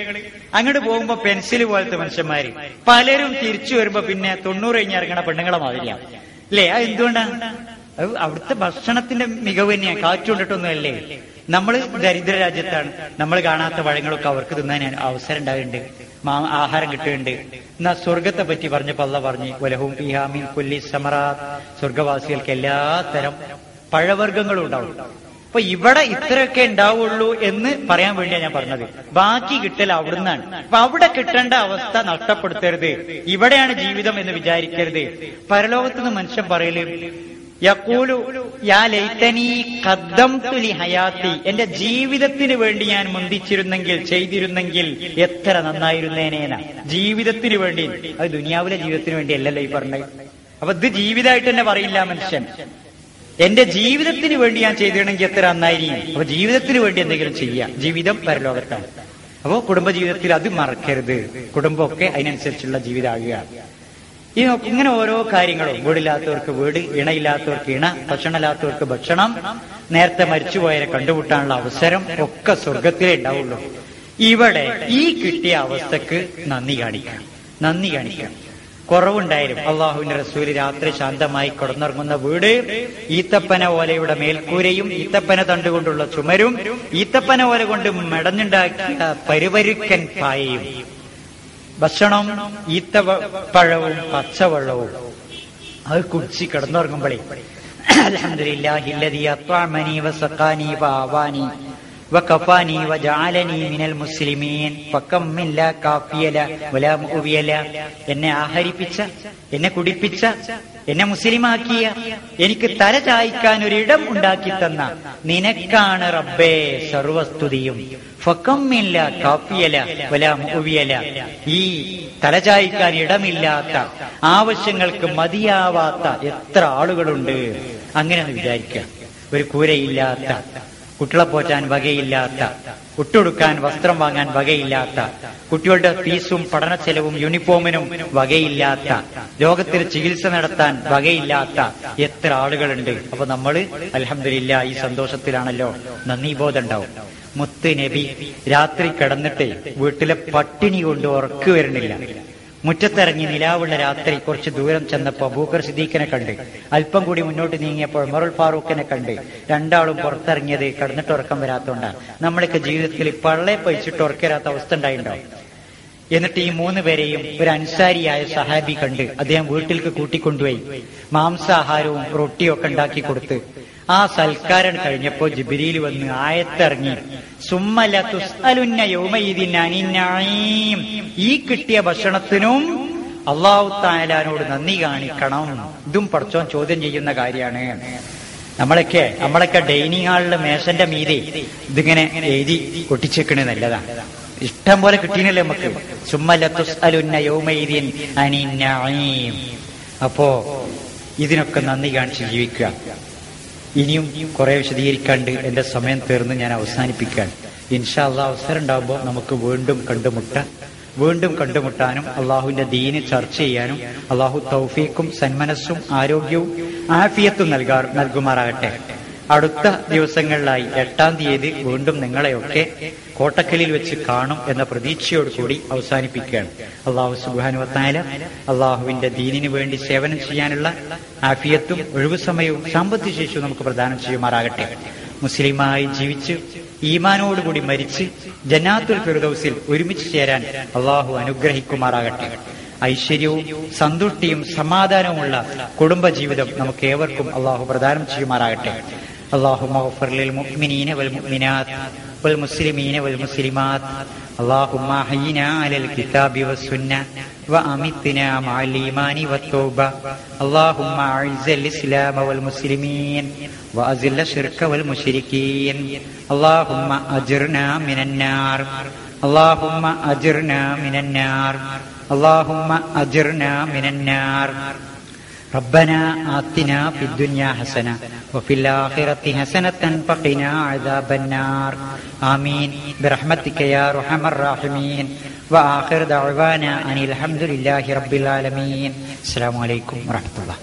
അങ്ങോട്ട് പോകുമ്പോ പെൻസിൽ പോലത്തെ മനുഷ്യന്മാര് പലരും തിരിച്ചു വരുമ്പോ പിന്നെ 90 കഴിഞ്ഞ് ഇറങ്ങണ പെണ്ണുങ്ങളെ മാതിരിയാണ് അല്ലേ? അത് എന്തുകൊണ്ടാണ്? അത് അവിടുത്തെ ഭക്ഷണത്തിന്റെ മികവ് തന്നെയാണ്, കാറ്റുകൊണ്ടിട്ടൊന്നുമല്ലേ. നമ്മൾ ദരിദ്ര രാജ്യത്താണ്, നമ്മൾ കാണാത്ത പഴങ്ങളൊക്കെ അവർക്ക് തിന്നാൻ അവസരം ഉണ്ടാകുന്നുണ്ട്, ആഹാരം കിട്ടുന്നുണ്ട്. എന്നാ സ്വർഗത്തെ പറ്റി പറഞ്ഞപ്പോ അള്ളാഹ് പറഞ്ഞു വലഹും ഫീഹാ മിൻ കുല്ലി സമറാത്ത്, സ്വർഗവാസികൾക്ക് എല്ലാത്തരം പഴവർഗ്ഗങ്ങളും ഉണ്ടാവും. അപ്പൊ ഇവിടെ ഇത്രയൊക്കെ ഉണ്ടാവുള്ളൂ എന്ന് പറയാൻ വേണ്ടിയാണ് ഞാൻ പറഞ്ഞത്. ബാക്കി കിട്ടൽ അവിടുന്നാണ്. അപ്പൊ അവിടെ കിട്ടേണ്ട അവസ്ഥ നഷ്ടപ്പെടുത്തരുത്. ഇവിടെയാണ് ജീവിതം എന്ന് വിചാരിക്കരുത്. പരലോകത്തുനിന്ന് മനുഷ്യൻ പറയല് യഖൂലു യാ ലൈതനി ഖദ്ദംതു ലി ഹയാത്തി, എന്റെ ജീവിതത്തിന് വേണ്ടി ഞാൻ മുന്തിച്ചിരുന്നെങ്കിൽ, ചെയ്തിരുന്നെങ്കിൽ എത്ര നന്നായിരുന്നേനേന. ജീവിതത്തിന് വേണ്ടി, അത് ദുനിയാവിലെ ജീവിതത്തിന് വേണ്ടി അല്ലല്ലോ ഈ പറഞ്ഞത്. അപ്പൊ ഇത് ജീവിതമായിട്ട് തന്നെ പറയില്ല മനുഷ്യൻ. എന്റെ ജീവിതത്തിന് വേണ്ടി ഞാൻ ചെയ്തിരുന്നെങ്കിൽ എത്ര നന്നായിരിക്കും. അപ്പൊ ജീവിതത്തിന് വേണ്ടി എന്തെങ്കിലും ചെയ്യാം. ജീവിതം പരലോകത്താണ്. അപ്പോ കുടുംബജീവിതത്തിൽ അത് മറക്കരുത്. കുടുംബമൊക്കെ അതിനനുസരിച്ചുള്ള ജീവിതമാകുക. ഇങ്ങനെ ഓരോ കാര്യങ്ങളും, വീടില്ലാത്തവർക്ക് വീട്, ഇണയില്ലാത്തവർക്ക് ഇണ, ഭക്ഷണമില്ലാത്തവർക്ക് ഭക്ഷണം, നേരത്തെ മരിച്ചുപോയവരെ കണ്ടുമുട്ടാനുള്ള അവസരം ഒക്കെ സ്വർഗത്തിലേ ഉണ്ടാവുള്ളൂ. ഇവിടെ ഈ കിട്ടിയ അവസ്ഥക്ക് നന്ദി കാണിക്കണം. കുറവുണ്ടായാലും അള്ളാഹുവിന്റെ റസൂല് രാത്രി ശാന്തമായി കിടന്നുറങ്ങുന്ന വീട്, ഈത്തപ്പന ഓലയുടെ മേൽക്കൂരയും ഈത്തപ്പന തണ്ടുകൊണ്ടുള്ള ചുമരും ഈത്തപ്പന ഓല കൊണ്ട് മെടഞ്ഞുണ്ടാക്കിയ പരുപരുക്കൻ പായയും, ഭക്ഷണം ഈത്തപ്പഴവും പച്ചവെള്ളവും, അത് കുടിച്ച് കിടന്നുറങ്ങുമ്പോഴേ അൽഹംദുലില്ലാഹില്ലദീ അത്അമനീ വസഖാനീ വആവാനീ വകഫാനി വജഅലനി മിനൽ മുസ്ലിമീൻ ഫകം മിൻ ലാ കാഫിയല വലാ മുഅവിയല. എന്നെ ആഹരിപ്പിച്ച, എന്നെ കുടിപ്പിച്ച, എന്നെ മുസ്ലിമാക്കിയ, എനിക്ക് തല ചായ്ക്കാൻ ഒരിടം ഉണ്ടാക്കി തന്ന നിനക്കാണ് റബ്ബേ സർവസ്തുതിയും. ഫകം മിൻ ലാ കാഫിയല വലാ മുഅവിയല. ഈ തലചായ്ക്കാൻ ഇടമില്ലാത്ത, ആവശ്യങ്ങൾക്ക് മതിയാവാത്ത എത്ര ആളുകളുണ്ട്. അങ്ങനെ ഒന്ന് വിചാരിക്കുക. ഒരു കൂരയില്ലാത്ത, കുട്ടികളെ പോറ്റാൻ വകയില്ലാത്ത, കുട്ടുടുക്കാൻ വസ്ത്രം വാങ്ങാൻ വകയില്ലാത്ത, കുട്ടികളുടെ ഫീസും പഠന ചെലവും യൂണിഫോമിനും വകയില്ലാത്ത, രോഗത്തിൽ ചികിത്സ നടത്താൻ വകയില്ലാത്ത എത്ര ആളുകളുണ്ട്. അപ്പൊ നമ്മള് അൽഹംദുലില്ലാ ഈ സന്തോഷത്തിലാണല്ലോ. നന്ദിബോധം ഉണ്ടാവും. മുത്ത് നബി രാത്രി കിടന്നിട്ട് വീട്ടിലെ പട്ടിണി കൊണ്ട് ഉറക്കു വരുന്നില്ല. മുറ്റത്തിറങ്ങി നിലാവുള്ള രാത്രി കുറച്ച് ദൂരം ചെന്നപ്പോ അബൂബക്കർ സിദ്ദീഖിനെ കണ്ട്, അല്പം കൂടി മുന്നോട്ട് നീങ്ങിയപ്പോൾ ഉമറുൽ ഫാറൂഖിനെ കണ്ട്. രണ്ടാളും പുറത്തിറങ്ങിയത് കിടന്നിട്ട് ഉറക്കം വരാത്തോണ്ടാണ്. നമ്മളൊക്കെ ജീവിതത്തിൽ പള്ളയെ പഴിച്ചിട്ട് ഉറക്കരാത്ത അവസ്ഥ ഉണ്ടായിട്ടുണ്ടാവും. എന്നിട്ട് ഈ 3 പേരെയും ഒരു അൻസാരിയായ സഹാബി കണ്ട് അദ്ദേഹം വീട്ടിലേക്ക് കൂട്ടിക്കൊണ്ടുപോയി മാംസാഹാരവും റൊട്ടിയും ഒക്കെ ഉണ്ടാക്കി കൊടുത്ത്. ആ സൽക്കാരം കഴിഞ്ഞപ്പോ ജിബ്രീൽ വന്ന് ആയത്തിറങ്ങി, സുമ്മല തുസ്അലുന്ന യൗമഇദിൻ അനിൻ നഈം. ഈ കിട്ടിയ ഭക്ഷണത്തിനും അല്ലാഹു തആലാനോട് നന്ദി കാണിക്കണം. ഇതും പടച്ചോൻ ചോദ്യം ചെയ്യുന്ന കാര്യമാണ്. നമ്മളൊക്കെ ഡൈനിങ് ഹാളിലെ മേശന്റെ മീതെ ഇതിങ്ങനെ എഴുതി ഒട്ടിച്ചേക്കണേ നല്ലതാണ്. ഇഷ്ടം പോലെ കിട്ടീനല്ലേ നമുക്ക്. സുമ്മല തുസ്അലുന്ന യൗമഇദിൻ അനിൻ നഈം. അപ്പോ ഇതിനൊക്കെ നന്ദി കാണിച്ച് ജീവിക്കുക. ഇനിയും കുറെ വിശദീകരിക്കാണ്ട് എന്റെ സമയം തീർന്ന് ഞാൻ അവസാനിപ്പിക്കാൻ. ഇൻഷാ അല്ലാഹ് അവസരം ഉണ്ടാകുമ്പോൾ നമുക്ക് വീണ്ടും കണ്ടുമുട്ടാനും അള്ളാഹുവിന്റെ ദീന് ചർച്ച ചെയ്യാനും അള്ളാഹു തൗഫീഖും സന്മനസ്സും ആരോഗ്യവും ആഫിയത്തും നൽകുമാറാകട്ടെ. അടുത്ത ദിവസങ്ങളിലായി 8-ാം തീയതി വീണ്ടും നിങ്ങളെയൊക്കെ കോട്ടക്കലിൽ വെച്ച് കാണും എന്ന പ്രതീക്ഷയോടുകൂടി അവസാനിപ്പിക്കുകയാണ്. അള്ളാഹു സുബ്ഹാനഹു വ തആല അള്ളാഹുവിന്റെ ദീനിനു വേണ്ടി സേവനം ചെയ്യാനുള്ള ആഫിയത്തും ഒഴിവു സമയവും സാമ്പത്തിക ശേഷിയും നമുക്ക് പ്രദാനം ചെയ്യുമാറാകട്ടെ. മുസ്ലിമായി ജീവിച്ച് ഈമാനോടുകൂടി മരിച്ച് ജന്നാത്തുൽ ഫിർദൗസിൽ ഒരുമിച്ച് ചേരാൻ അള്ളാഹു അനുഗ്രഹിക്കുമാറാകട്ടെ. ഐശ്വര്യവും സന്തുഷ്ടിയും സമാധാനവുമുള്ള കുടുംബജീവിതം നമുക്ക് ഏവർക്കും അള്ളാഹു പ്രദാനം ചെയ്യുമാറാകട്ടെ. اللهم اغفر للمؤمنين والمؤمنات والمسلمين والمسلمات. اللهم احينا على الكتاب والسنة وأمتنا مع الإيمان والتوبة. اللهم أعز الإسلام والمسلمين وأذل الشرك والمشركين. اللهم أجرنا من النار. اللهم أجرنا من النار. اللهم أجرنا من النار. ربنا آتنا في الدنيا حسنة وفي الآخرة حسنة وقنا عذاب النار. آمين برحمتك يا أرحم الراحمين. وآخر دعوانا أن الحمد لله رب العالمين. السلام عليكم ورحمة الله.